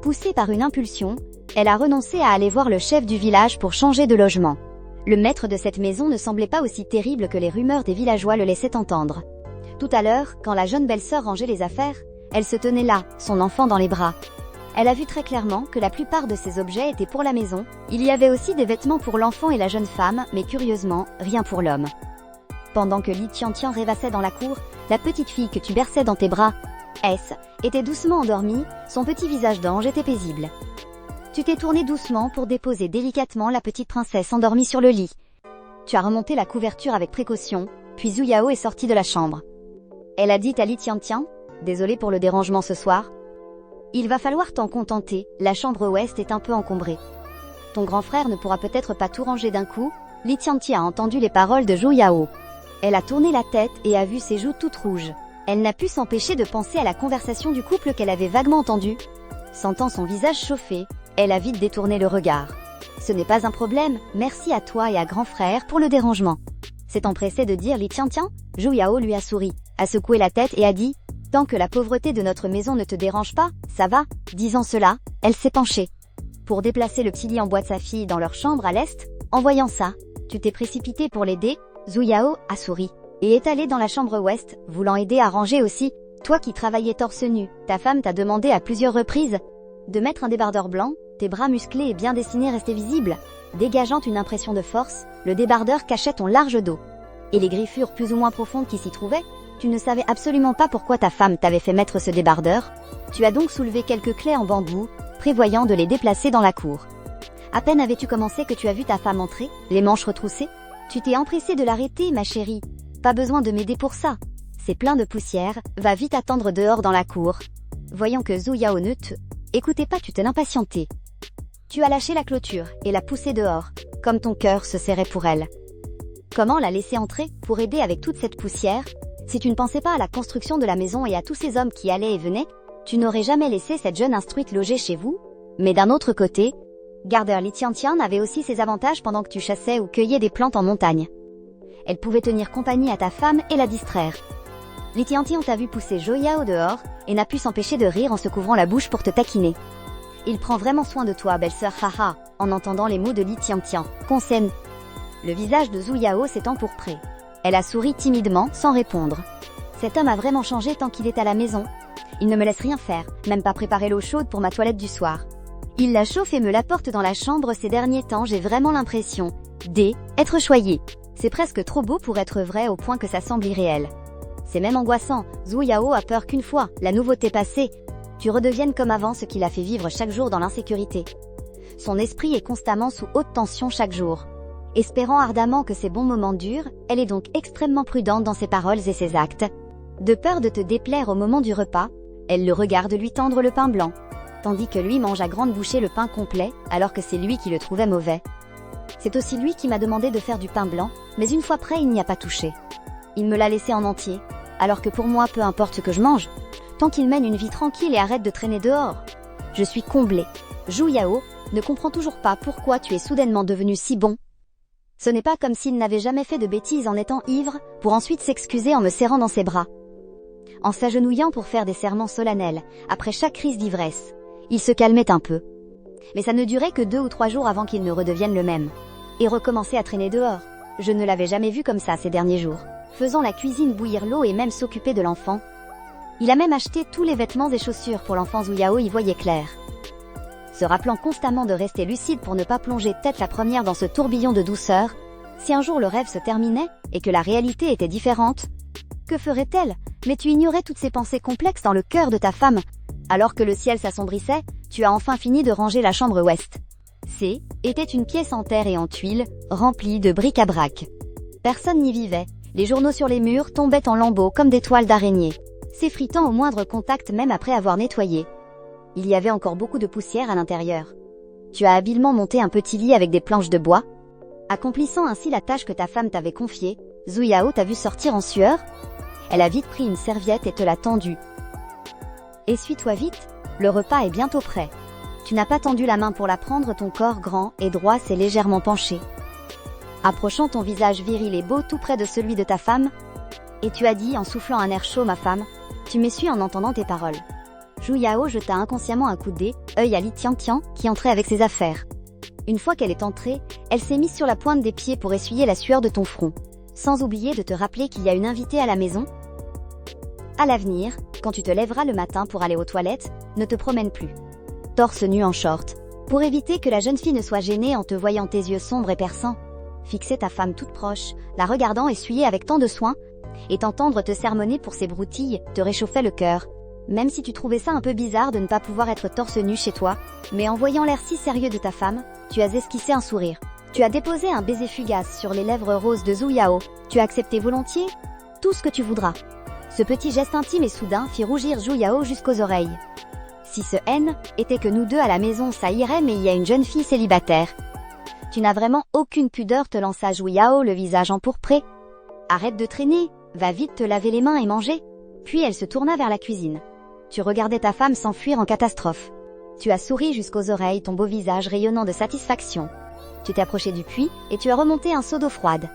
Poussée par une impulsion, elle a renoncé à aller voir le chef du village pour changer de logement. Le maître de cette maison ne semblait pas aussi terrible que les rumeurs des villageois le laissaient entendre. Tout à l'heure, quand la jeune belle-sœur rangeait les affaires, elle se tenait là, son enfant dans les bras. Elle a vu très clairement que la plupart de ces objets étaient pour la maison. Il y avait aussi des vêtements pour l'enfant et la jeune femme, mais curieusement, rien pour l'homme. Pendant que Li Tiantian rêvassait dans la cour, la petite fille que tu berçais dans tes bras, était doucement endormie, son petit visage d'ange était paisible. Tu t'es tourné doucement pour déposer délicatement la petite princesse endormie sur le lit. Tu as remonté la couverture avec précaution, puis Zhu Yao est sortie de la chambre. Elle a dit à Li Tiantian, « Désolée pour le dérangement ce soir. Il va falloir t'en contenter, la chambre ouest est un peu encombrée. Ton grand frère ne pourra peut-être pas tout ranger d'un coup. » Li Tiantian a entendu les paroles de Zhu Yao. Elle a tourné la tête et a vu ses joues toutes rouges. Elle n'a pu s'empêcher de penser à la conversation du couple qu'elle avait vaguement entendue. Sentant son visage chauffer, elle a vite détourné le regard. « Ce n'est pas un problème, merci à toi et à grand frère pour le dérangement. » S'est empressé de dire Li Tiantian, Zhu Yao lui a souri, a secoué la tête et a dit « Tant que la pauvreté de notre maison ne te dérange pas, ça va ?» Disant cela, elle s'est penchée. Pour déplacer le petit lit en bois de sa fille dans leur chambre à l'est, en voyant ça, tu t'es précipité pour l'aider. Zhu Yao a souri, et est allé dans la chambre ouest, voulant aider à ranger aussi. Toi qui travaillais torse nu, ta femme t'a demandé à plusieurs reprises de mettre un débardeur blanc, tes bras musclés et bien dessinés restaient visibles. Dégageant une impression de force, le débardeur cachait ton large dos. Et les griffures plus ou moins profondes qui s'y trouvaient, tu ne savais absolument pas pourquoi ta femme t'avait fait mettre ce débardeur. Tu as donc soulevé quelques clés en bambou, prévoyant de les déplacer dans la cour. À peine avais-tu commencé que tu as vu ta femme entrer, les manches retroussées. Tu t'es empressée de l'arrêter, ma chérie. Pas besoin de m'aider pour ça. C'est plein de poussière, va vite attendre dehors dans la cour. Voyant que Zhu Yao ne écoutait pas, tu t'es impatienté. Tu as lâché la clôture et l'as poussée dehors, comme ton cœur se serrait pour elle. Comment la laisser entrer pour aider avec toute cette poussière? Si tu ne pensais pas à la construction de la maison et à tous ces hommes qui allaient et venaient, tu n'aurais jamais laissé cette jeune instruite loger chez vous. Mais d'un autre côté, gardeur Li Tiantian avait aussi ses avantages pendant que tu chassais ou cueillais des plantes en montagne. Elle pouvait tenir compagnie à ta femme et la distraire. Li Tiantian t'a vu pousser Zhu Yao dehors et n'a pu s'empêcher de rire en se couvrant la bouche pour te taquiner. Il prend vraiment soin de toi, belle-sœur, haha, en entendant les mots de Li Tiantian. Conscène. Le visage de Zhu Yao s'est empourpré. Elle a souri timidement, sans répondre. Cet homme a vraiment changé tant qu'il est à la maison. Il ne me laisse rien faire, même pas préparer l'eau chaude pour ma toilette du soir. Il la chauffe et me l'apporte dans la chambre ces derniers temps, j'ai vraiment l'impression d'être choyée. C'est presque trop beau pour être vrai au point que ça semble irréel. C'est même angoissant, Zhu Yao a peur qu'une fois, la nouveauté passée, tu redeviennes comme avant, ce qui l'a fait vivre chaque jour dans l'insécurité. Son esprit est constamment sous haute tension chaque jour. Espérant ardemment que ces bons moments durent, elle est donc extrêmement prudente dans ses paroles et ses actes. De peur de te déplaire au moment du repas, elle le regarde lui tendre le pain blanc, tandis que lui mange à grande bouchée le pain complet, alors que c'est lui qui le trouvait mauvais. C'est aussi lui qui m'a demandé de faire du pain blanc, mais une fois prêt il n'y a pas touché. Il me l'a laissé en entier, alors que pour moi peu importe ce que je mange, tant qu'il mène une vie tranquille et arrête de traîner dehors. Je suis comblée. Zhu Yao ne comprend toujours pas pourquoi tu es soudainement devenu si bon. Ce n'est pas comme s'il n'avait jamais fait de bêtises en étant ivre, pour ensuite s'excuser en me serrant dans ses bras. En s'agenouillant pour faire des serments solennels, après chaque crise d'ivresse, il se calmait un peu. Mais ça ne durait que 2 ou 3 jours avant qu'il ne redevienne le même. Et recommençait à traîner dehors. Je ne l'avais jamais vu comme ça ces derniers jours. Faisant la cuisine, bouillir l'eau et même s'occuper de l'enfant. Il a même acheté tous les vêtements et chaussures pour l'enfant. Zhu Yao y voyait clair. Se rappelant constamment de rester lucide pour ne pas plonger tête la première dans ce tourbillon de douceur, si un jour le rêve se terminait et que la réalité était différente, que ferait-elle? Mais tu ignorais toutes ces pensées complexes dans le cœur de ta femme. Alors que le ciel s'assombrissait, tu as enfin fini de ranger la chambre ouest. Était une pièce en terre et en tuiles, remplie de bric-à-brac. Personne n'y vivait. Les journaux sur les murs tombaient en lambeaux comme des toiles d'araignée, s'effritant au moindre contact même après avoir nettoyé. Il y avait encore beaucoup de poussière à l'intérieur. Tu as habilement monté un petit lit avec des planches de bois. Accomplissant ainsi la tâche que ta femme t'avait confiée, Zhu Yao t'a vu sortir en sueur. Elle a vite pris une serviette et te l'a tendue. Essuie-toi vite, le repas est bientôt prêt. Tu n'as pas tendu la main pour la prendre, ton corps grand et droit s'est légèrement penché, approchant ton visage viril et beau tout près de celui de ta femme, et tu as dit en soufflant un air chaud, ma femme, tu m'essuies en entendant tes paroles. Zhu Yao jeta inconsciemment un coup de dé, œil à Li Tiantian, qui entrait avec ses affaires. Une fois qu'elle est entrée, elle s'est mise sur la pointe des pieds pour essuyer la sueur de ton front, sans oublier de te rappeler qu'il y a une invitée à la maison. À l'avenir, quand tu te lèveras le matin pour aller aux toilettes, ne te promène plus torse nu en short, pour éviter que la jeune fille ne soit gênée en te voyant tes yeux sombres et perçants. Fixer ta femme toute proche, la regardant essuyer avec tant de soin, et t'entendre te sermonner pour ses broutilles, te réchauffait le cœur. Même si tu trouvais ça un peu bizarre de ne pas pouvoir être torse nu chez toi, mais en voyant l'air si sérieux de ta femme, tu as esquissé un sourire. Tu as déposé un baiser fugace sur les lèvres roses de Zhu Yao. Tu as accepté volontiers tout ce que tu voudras. Ce petit geste intime et soudain fit rougir Zhu Yao jusqu'aux oreilles. Si ce N était que nous deux à la maison, ça irait, mais il y a une jeune fille célibataire. Tu n'as vraiment aucune pudeur, te lança Zhu Yao, le visage empourpré. Arrête de traîner, va vite te laver les mains et manger. Puis elle se tourna vers la cuisine. Tu regardais ta femme s'enfuir en catastrophe. Tu as souri jusqu'aux oreilles, ton beau visage rayonnant de satisfaction. Tu t'es approché du puits et tu as remonté un seau d'eau froide.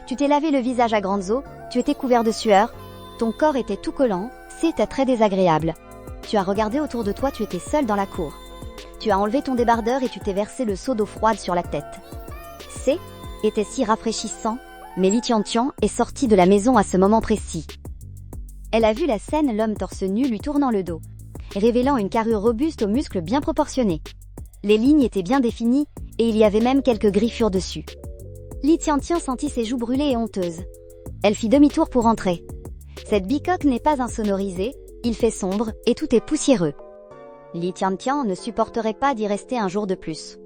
Tu t'es lavé le visage à grandes eaux, tu étais couvert de sueur. Ton corps était tout collant, c'était très désagréable. Tu as regardé autour de toi, tu étais seul dans la cour. Tu as enlevé ton débardeur et tu t'es versé le seau d'eau froide sur la tête. Était si rafraîchissant, mais Li Tiantian est sortie de la maison à ce moment précis. Elle a vu la scène, l'homme torse nu lui tournant le dos, révélant une carrure robuste aux muscles bien proportionnés. Les lignes étaient bien définies, et il y avait même quelques griffures dessus. Li Tiantian sentit ses joues brûlées et honteuses. Elle fit demi-tour pour entrer. Cette bicoque n'est pas insonorisée, il fait sombre, et tout est poussiéreux. Li Tiantian ne supporterait pas d'y rester un jour de plus.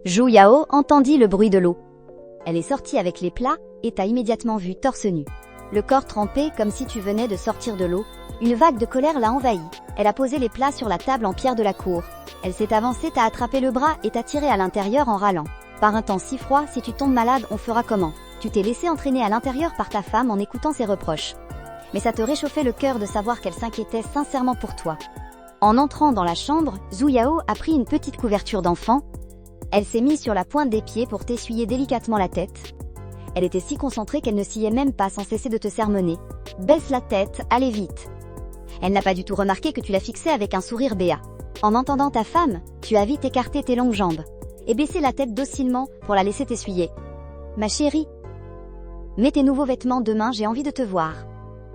Zhu Yao entendit le bruit de l'eau. Elle est sortie avec les plats, et t'a immédiatement vu torse nu. Le corps trempé comme si tu venais de sortir de l'eau. Une vague de colère l'a envahi. Elle a posé les plats sur la table en pierre de la cour. Elle s'est avancée, t'a attrapé le bras et t'a tiré à l'intérieur en râlant. Par un temps si froid, si tu tombes malade, on fera comment? Tu t'es laissé entraîner à l'intérieur par ta femme en écoutant ses reproches. Mais ça te réchauffait le cœur de savoir qu'elle s'inquiétait sincèrement pour toi. En entrant dans la chambre, Zhu Yao a pris une petite couverture d'enfant. Elle s'est mise sur la pointe des pieds pour t'essuyer délicatement la tête. Elle était si concentrée qu'elle ne sciait même pas sans cesser de te sermonner. Baisse la tête, allez vite. Elle n'a pas du tout remarqué que tu la fixais avec un sourire béat. En entendant ta femme, tu as vite écarté tes longues jambes et baissé la tête docilement pour la laisser t'essuyer. Ma chérie, mets tes nouveaux vêtements, demain j'ai envie de te voir.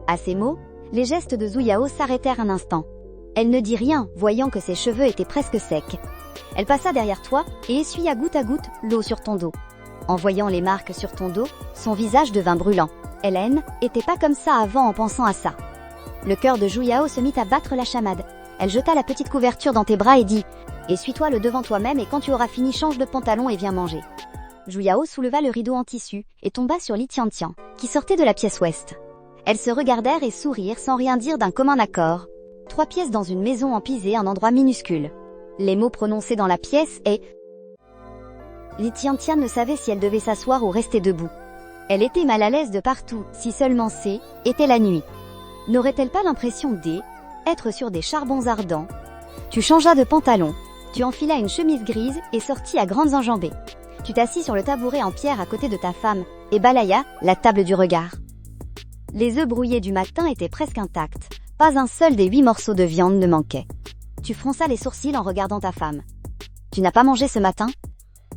À ces mots, les gestes de Zhu Yao s'arrêtèrent un instant. Elle ne dit rien, voyant que ses cheveux étaient presque secs. Elle passa derrière toi et essuya goutte à goutte l'eau sur ton dos. En voyant les marques sur ton dos, son visage devint brûlant. Hélène était pas comme ça avant en pensant à ça. Le cœur de Zhu Yao se mit à battre la chamade. Elle jeta la petite couverture dans tes bras et dit « Essuie-toi le devant toi-même et quand tu auras fini, change de pantalon et viens manger. » Zhu Yao souleva le rideau en tissu et tomba sur Li Tiantian, qui sortait de la pièce ouest. Elles se regardèrent et sourirent sans rien dire d'un commun accord. 3 pièces dans une maison en pisé, un endroit minuscule. Les mots prononcés dans la pièce et... Li Tiantian ne savait si elle devait s'asseoir ou rester debout. Elle était mal à l'aise de partout, si seulement était la nuit. N'aurait-elle pas l'impression d'être sur des charbons ardents? Tu changeas de pantalon, tu enfilas une chemise grise et sortis à grandes enjambées. Tu t'assis sur le tabouret en pierre à côté de ta femme et balaya la table du regard. Les œufs brouillés du matin étaient presque intacts, pas un seul des 8 morceaux de viande ne manquait. Tu fronças les sourcils en regardant ta femme. Tu n'as pas mangé ce matin?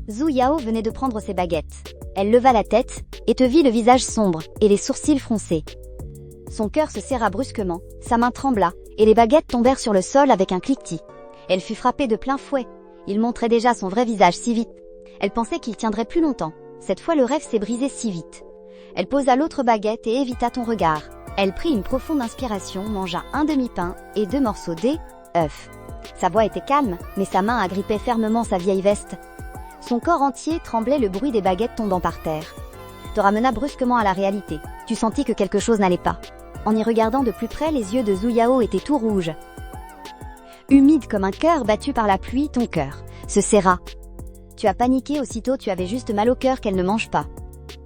Zhu Yao venait de prendre ses baguettes. Elle leva la tête et te vit le visage sombre et les sourcils froncés. Son cœur se serra brusquement, sa main trembla et les baguettes tombèrent sur le sol avec un cliquetis. Elle fut frappée de plein fouet. Il montrait déjà son vrai visage si vite. Elle pensait qu'il tiendrait plus longtemps. Cette fois le rêve s'est brisé si vite. Elle posa l'autre baguette et évita ton regard. Elle prit une profonde inspiration, mangea un demi-pain et 2 morceaux d'œuf. Sa voix était calme, mais sa main agrippait fermement sa vieille veste. Son corps entier tremblait, le bruit des baguettes tombant par terre. te ramena brusquement à la réalité. Tu sentis que quelque chose n'allait pas. En y regardant de plus près, les yeux de Zhu Yao étaient tout rouges. Humide comme un cœur battu par la pluie, ton cœur se serra. Tu as paniqué aussitôt, tu avais juste mal au cœur qu'elle ne mange pas.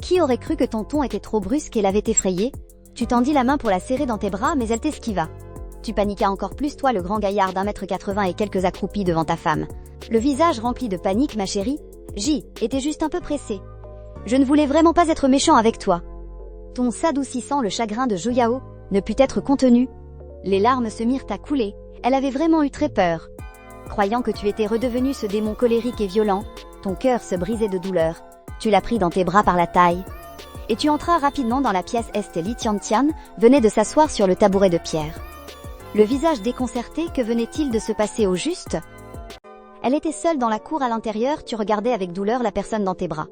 Qui aurait cru que ton ton était trop brusque et l'avait effrayée? Tu tendis la main pour la serrer dans tes bras, mais elle t'esquiva. Tu paniquas encore plus, toi le grand gaillard d'1,80 m et quelques accroupis devant ta femme. Le visage rempli de panique, ma chérie. J était juste un peu pressé. Je ne voulais vraiment pas être méchant avec toi. Ton s'adoucissant, le chagrin de Zhu Yao ne put être contenu. Les larmes se mirent à couler. Elle avait vraiment eu très peur. Croyant que tu étais redevenu ce démon colérique et violent, ton cœur se brisait de douleur. Tu l'as pris dans tes bras par la taille. Et tu entras rapidement dans la pièce est. Li Tiantian venait de s'asseoir sur le tabouret de pierre. Le visage déconcerté, que venait-il de se passer au juste? Elle était seule dans la cour à l'intérieur, tu regardais avec douleur la personne dans tes bras.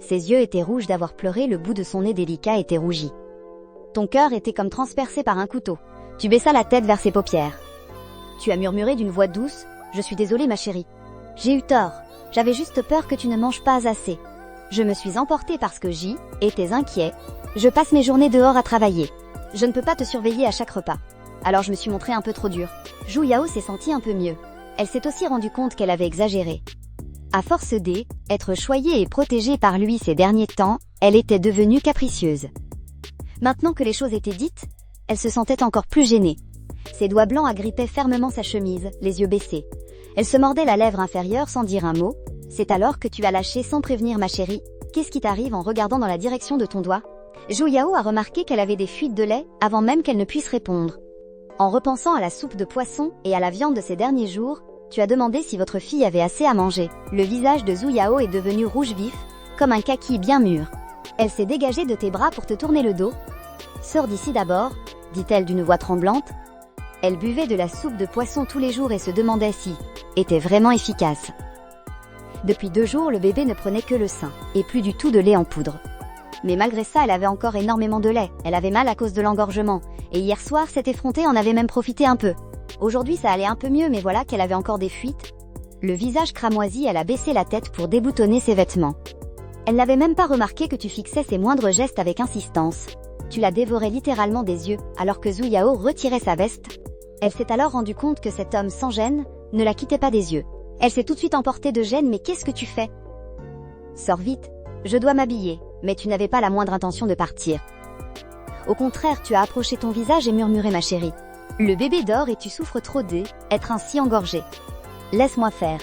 Ses yeux étaient rouges d'avoir pleuré, le bout de son nez délicat était rougi. Ton cœur était comme transpercé par un couteau. Tu baissa la tête vers ses paupières. Tu as murmuré d'une voix douce, « Je suis désolée ma chérie. J'ai eu tort, j'avais juste peur que tu ne manges pas assez. Je me suis emportée parce que J était inquiet. Je passe mes journées dehors à travailler. Je ne peux pas te surveiller à chaque repas. Alors je me suis montrée un peu trop dure. » Zhu Yao s'est sentie un peu mieux. Elle s'est aussi rendue compte qu'elle avait exagéré. À force d'être choyée et protégée par lui ces derniers temps, elle était devenue capricieuse. Maintenant que les choses étaient dites, elle se sentait encore plus gênée. Ses doigts blancs agrippaient fermement sa chemise, les yeux baissés. Elle se mordait la lèvre inférieure sans dire un mot. C'est alors que tu as lâché sans prévenir ma chérie. Qu'est-ce qui t'arrive? En regardant dans la direction de ton doigt, Zhu Yao a remarqué qu'elle avait des fuites de lait avant même qu'elle ne puisse répondre. En repensant à la soupe de poisson et à la viande de ces derniers jours, tu as demandé si votre fille avait assez à manger. Le visage de Zhu Yao est devenu rouge vif, comme un kaki bien mûr. Elle s'est dégagée de tes bras pour te tourner le dos. « Sors d'ici d'abord », dit-elle d'une voix tremblante. Elle buvait de la soupe de poisson tous les jours et se demandait si était vraiment efficace. Depuis 2 jours, le bébé ne prenait que le sein, et plus du tout de lait en poudre. Mais malgré ça, elle avait encore énormément de lait. Elle avait mal à cause de l'engorgement. Et hier soir, cette effrontée en avait même profité un peu. Aujourd'hui, ça allait un peu mieux, mais voilà qu'elle avait encore des fuites. Le visage cramoisi, elle a baissé la tête pour déboutonner ses vêtements. Elle n'avait même pas remarqué que tu fixais ses moindres gestes avec insistance. Tu la dévorais littéralement des yeux, alors que Zhu Yao retirait sa veste. Elle s'est alors rendue compte que cet homme sans gêne ne la quittait pas des yeux. Elle s'est tout de suite emportée de gêne. Mais qu'est-ce que tu fais? Sors vite, je dois m'habiller. Mais tu n'avais pas la moindre intention de partir. Au contraire, tu as approché ton visage et murmuré ma chérie. Le bébé dort et tu souffres trop d'être ainsi engorgé. Laisse-moi faire.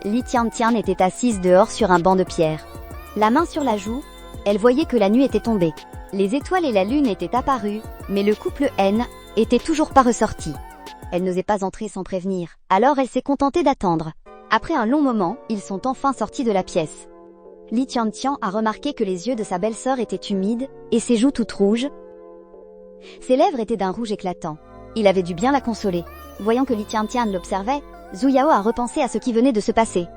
Li Tiantian était assise dehors sur un banc de pierre. La main sur la joue, elle voyait que la nuit était tombée. Les étoiles et la lune étaient apparues, mais le couple N était toujours pas ressorti. Elle n'osait pas entrer sans prévenir, alors elle s'est contentée d'attendre. Après un long moment, ils sont enfin sortis de la pièce. Li Tiantian a remarqué que les yeux de sa belle-sœur étaient humides, et ses joues toutes rouges. Ses lèvres étaient d'un rouge éclatant. Il avait dû bien la consoler. Voyant que Li Tiantian l'observait, Zhu Yao a repensé à ce qui venait de se passer.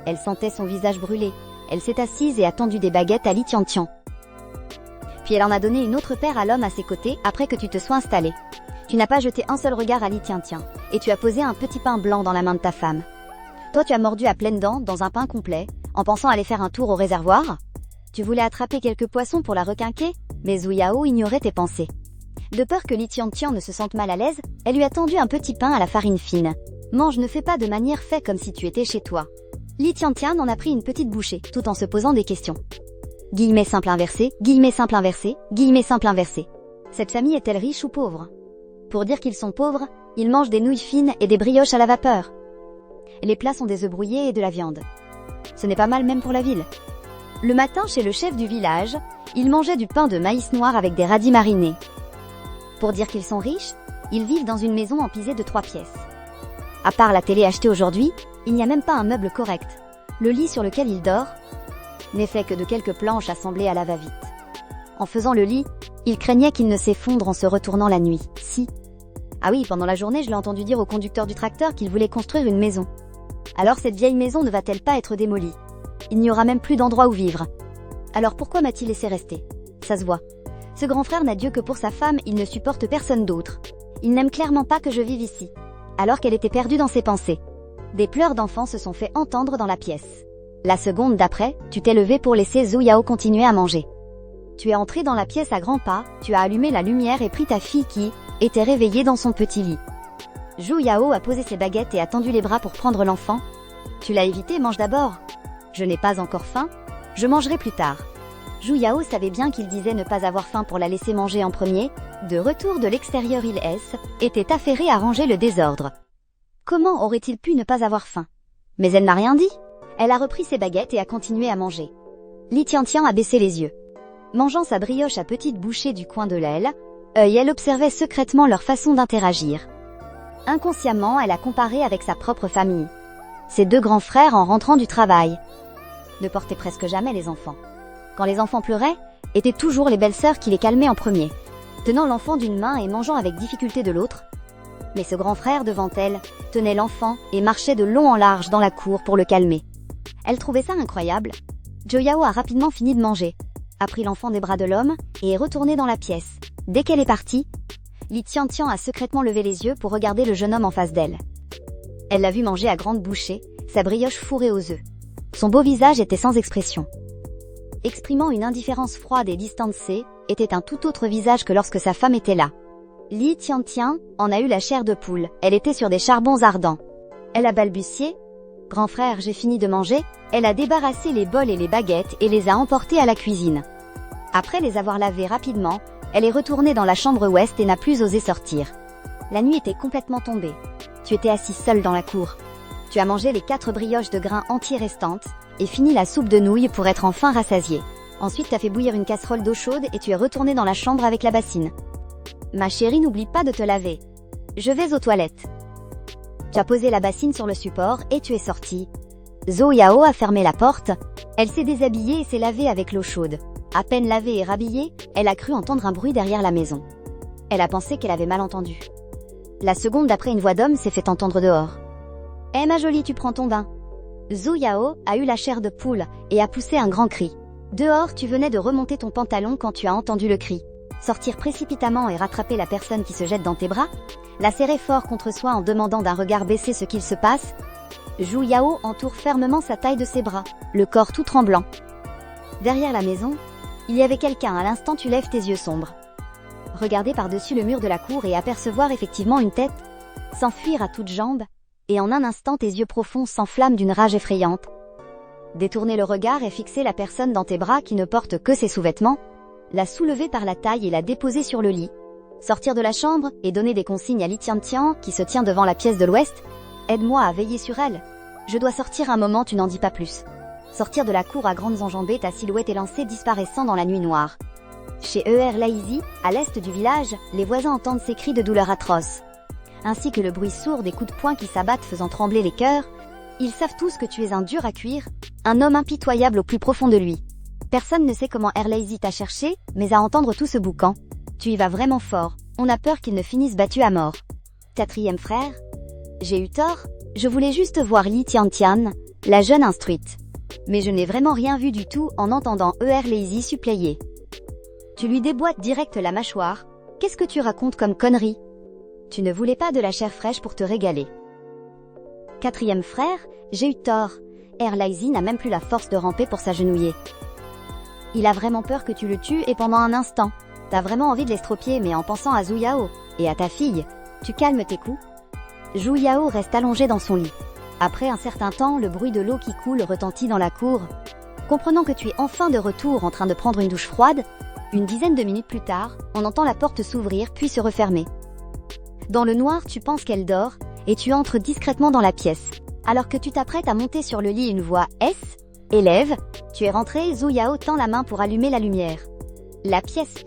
Elle sentait son visage brûlé. Elle s'est assise et a tendu des baguettes à Li Tiantian. Puis elle en a donné une autre paire à l'homme à ses côtés après que tu te sois installé. Tu n'as pas jeté un seul regard à Li Tiantian, et tu as posé un petit pain blanc dans la main de ta femme. Toi tu as mordu à pleines dents dans un pain complet, en pensant aller faire un tour au réservoir. Tu voulais attraper quelques poissons pour la requinquer, mais Zhu Yao ignorait tes pensées. De peur que Li Tiantian ne se sente mal à l'aise, elle lui a tendu un petit pain à la farine fine. Mange, ne fais pas de manière, fais comme si tu étais chez toi. Li Tiantian en a pris une petite bouchée, tout en se posant des questions. Guillemets simple inversé, guillemets simple inversé, guillemets simple inversé. Cette famille est-elle riche ou pauvre? Pour dire qu'ils sont pauvres, ils mangent des nouilles fines et des brioches à la vapeur. Les plats sont des œufs brouillés et de la viande. Ce n'est pas mal même pour la ville. Le matin, chez le chef du village, ils mangeaient du pain de maïs noir avec des radis marinés. Pour dire qu'ils sont riches, ils vivent dans une maison empisée de 3 pièces. À part la télé achetée aujourd'hui, il n'y a même pas un meuble correct. Le lit sur lequel il dort n'est fait que de quelques planches assemblées à la va-vite. En faisant le lit, il craignait qu'il ne s'effondre en se retournant la nuit. Si. Ah oui, pendant la journée, je l'ai entendu dire au conducteur du tracteur qu'il voulait construire une maison. Alors cette vieille maison ne va-t-elle pas être démolie? Il n'y aura même plus d'endroit où vivre. Alors pourquoi m'a-t-il laissé rester? Ça se voit. Ce grand frère n'a Dieu que pour sa femme, il ne supporte personne d'autre. Il n'aime clairement pas que je vive ici. Alors qu'elle était perdue dans ses pensées. Des pleurs d'enfants se sont fait entendre dans la pièce. La seconde d'après, tu t'es levé pour laisser Zhu Yao continuer à manger. Tu es entré dans la pièce à grands pas, tu as allumé la lumière et pris ta fille qui était réveillée dans son petit lit. Zhu Yao a posé ses baguettes et a tendu les bras pour prendre l'enfant. Tu l'as évité, mange d'abord. Je n'ai pas encore faim, je mangerai plus tard. Zhu Yao savait bien qu'il disait ne pas avoir faim pour la laisser manger en premier. De retour de l'extérieur, il était affairé à ranger le désordre. Comment aurait-il pu ne pas avoir faim? Mais elle n'a rien dit. Elle a repris ses baguettes et a continué à manger. Li Tiantian a baissé les yeux. Mangeant sa brioche à petites bouchées du coin de l'aile, elle observait secrètement leur façon d'interagir. Inconsciemment, elle a comparé avec sa propre famille. Ses deux grands frères en rentrant du travail ne portaient presque jamais les enfants. Quand les enfants pleuraient, étaient toujours les belles-sœurs qui les calmaient en premier, tenant l'enfant d'une main et mangeant avec difficulté de l'autre. Mais ce grand frère devant elle tenait l'enfant et marchait de long en large dans la cour pour le calmer. Elle trouvait ça incroyable. Zhu Yao a rapidement fini de manger, a pris l'enfant des bras de l'homme et est retournée dans la pièce. Dès qu'elle est partie, Li Tiantian a secrètement levé les yeux pour regarder le jeune homme en face d'elle. Elle l'a vu manger à grandes bouchées, sa brioche fourrée aux œufs. Son beau visage était sans expression. Exprimant une indifférence froide et distancée, était un tout autre visage que lorsque sa femme était là. Li Tiantian en a eu la chair de poule, elle était sur des charbons ardents. Elle a balbutié. « Grand frère, j'ai fini de manger », elle a débarrassé les bols et les baguettes et les a emportés à la cuisine. Après les avoir lavés rapidement, elle est retournée dans la chambre ouest et n'a plus osé sortir. La nuit était complètement tombée. Tu étais assis seul dans la cour. Tu as mangé les 4 brioches de grains entiers restantes et fini la soupe de nouilles pour être enfin rassasié. Ensuite, tu as fait bouillir une casserole d'eau chaude et tu es retournée dans la chambre avec la bassine. Ma chérie, n'oublie pas de te laver. Je vais aux toilettes. Tu as posé la bassine sur le support et tu es sortie. Zhu Yao a fermé la porte. Elle s'est déshabillée et s'est lavée avec l'eau chaude. À peine lavée et rhabillée, elle a cru entendre un bruit derrière la maison. Elle a pensé qu'elle avait mal entendu. La seconde d'après, une voix d'homme s'est fait entendre dehors. « Eh ma jolie, tu prends ton bain ?» Zhu Yao a eu la chair de poule et a poussé un grand cri. Dehors, tu venais de remonter ton pantalon quand tu as entendu le cri. Sortir précipitamment et rattraper la personne qui se jette dans tes bras, la serrer fort contre soi en demandant d'un regard baissé ce qu'il se passe. Zhu Yao entoure fermement sa taille de ses bras, le corps tout tremblant. Derrière la maison, il y avait quelqu'un. À l'instant, tu lèves tes yeux sombres. Regarder par-dessus le mur de la cour et apercevoir effectivement une tête, s'enfuir à toutes jambes, et en un instant tes yeux profonds s'enflamment d'une rage effrayante. Détourner le regard et fixer la personne dans tes bras qui ne porte que ses sous-vêtements, la soulever par la taille et la déposer sur le lit. Sortir de la chambre et donner des consignes à Li Tiantian qui se tient devant la pièce de l'ouest. Aide-moi à veiller sur elle. Je dois sortir un moment, tu n'en dis pas plus. Sortir de la cour à grandes enjambées, ta silhouette élancée disparaissant dans la nuit noire. Chez Lazy, à l'est du village, les voisins entendent ces cris de douleur atroces. Ainsi que le bruit sourd des coups de poing qui s'abattent faisant trembler les cœurs. Ils savent tous que tu es un dur à cuire, un homme impitoyable au plus profond de lui. Personne ne sait comment Lazy t'a cherché, mais à entendre tout ce boucan, tu y vas vraiment fort, on a peur qu'il ne finisse battu à mort. 4e frère. J'ai eu tort, je voulais juste voir Li Tiantian, la jeune instruite. Mais je n'ai vraiment rien vu du tout en entendant Lazy suppléer. Tu lui déboîtes direct la mâchoire. Qu'est-ce que tu racontes comme connerie? Tu ne voulais pas de la chair fraîche pour te régaler. 4e frère, j'ai eu tort. Lazy n'a même plus la force de ramper pour s'agenouiller. Il a vraiment peur que tu le tues et pendant un instant, t'as vraiment envie de l'estropier, mais en pensant à Zhu Yao et à ta fille, tu calmes tes coups. Zhu Yao reste allongé dans son lit. Après un certain temps, le bruit de l'eau qui coule retentit dans la cour. Comprenant que tu es enfin de retour en train de prendre une douche froide, une dizaine de minutes plus tard, on entend la porte s'ouvrir puis se refermer. Dans le noir, tu penses qu'elle dort, et tu entres discrètement dans la pièce. Alors que tu t'apprêtes à monter sur le lit, une voix élève, tu es rentré. Zhu Yao tend la main pour allumer la lumière. La pièce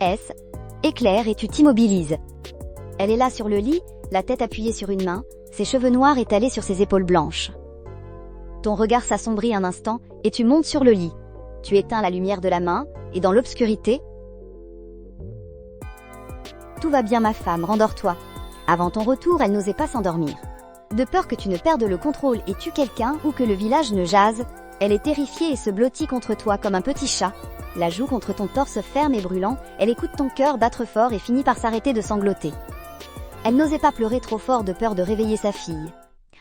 éclaire et tu t'immobilises. Elle est là sur le lit, la tête appuyée sur une main, ses cheveux noirs étalés sur ses épaules blanches. Ton regard s'assombrit un instant, et tu montes sur le lit. Tu éteins la lumière de la main, et dans l'obscurité... Tout va bien ma femme, rendors-toi. Avant ton retour, elle n'osait pas s'endormir. De peur que tu ne perdes le contrôle et tues quelqu'un ou que le village ne jase, elle est terrifiée et se blottit contre toi comme un petit chat. La joue contre ton torse ferme et brûlant, elle écoute ton cœur battre fort et finit par s'arrêter de sangloter. Elle n'osait pas pleurer trop fort de peur de réveiller sa fille.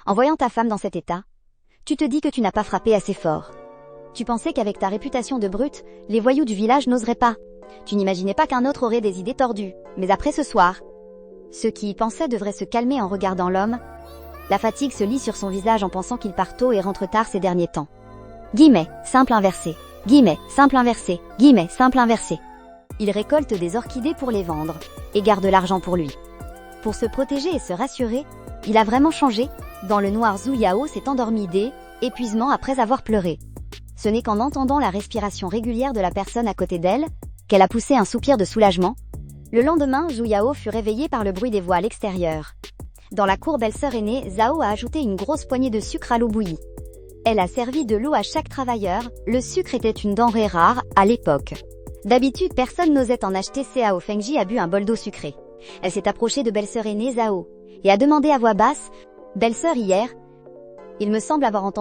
En voyant ta femme dans cet état, tu te dis que tu n'as pas frappé assez fort. Tu pensais qu'avec ta réputation de brute, les voyous du village n'oseraient pas. Tu n'imaginais pas qu'un autre aurait des idées tordues, mais après ce soir, ceux qui y pensaient devraient se calmer en regardant l'homme. La fatigue se lit sur son visage en pensant qu'il part tôt et rentre tard ces derniers temps. Guillemets, simple inversé. Guillemets, simple inversé. Guillemets, simple inversé. Il récolte des orchidées pour les vendre, et garde l'argent pour lui. Pour se protéger et se rassurer, il a vraiment changé. Dans le noir, Zhu Yao s'est endormi épuisement après avoir pleuré. Ce n'est qu'en entendant la respiration régulière de la personne à côté d'elle, qu'elle a poussé un soupir de soulagement. Le lendemain, Zhu Yao fut réveillée par le bruit des voix à l'extérieur. Dans la cour, belle-sœur aînée, Zhao a ajouté une grosse poignée de sucre à l'eau bouillie. Elle a servi de l'eau à chaque travailleur. Le sucre était une denrée rare à l'époque. D'habitude, personne n'osait en acheter. Cao Fengji a bu un bol d'eau sucrée. Elle s'est approchée de belle-sœur aînée Zhao et a demandé à voix basse: « Belle-sœur, hier, il me semble avoir entendu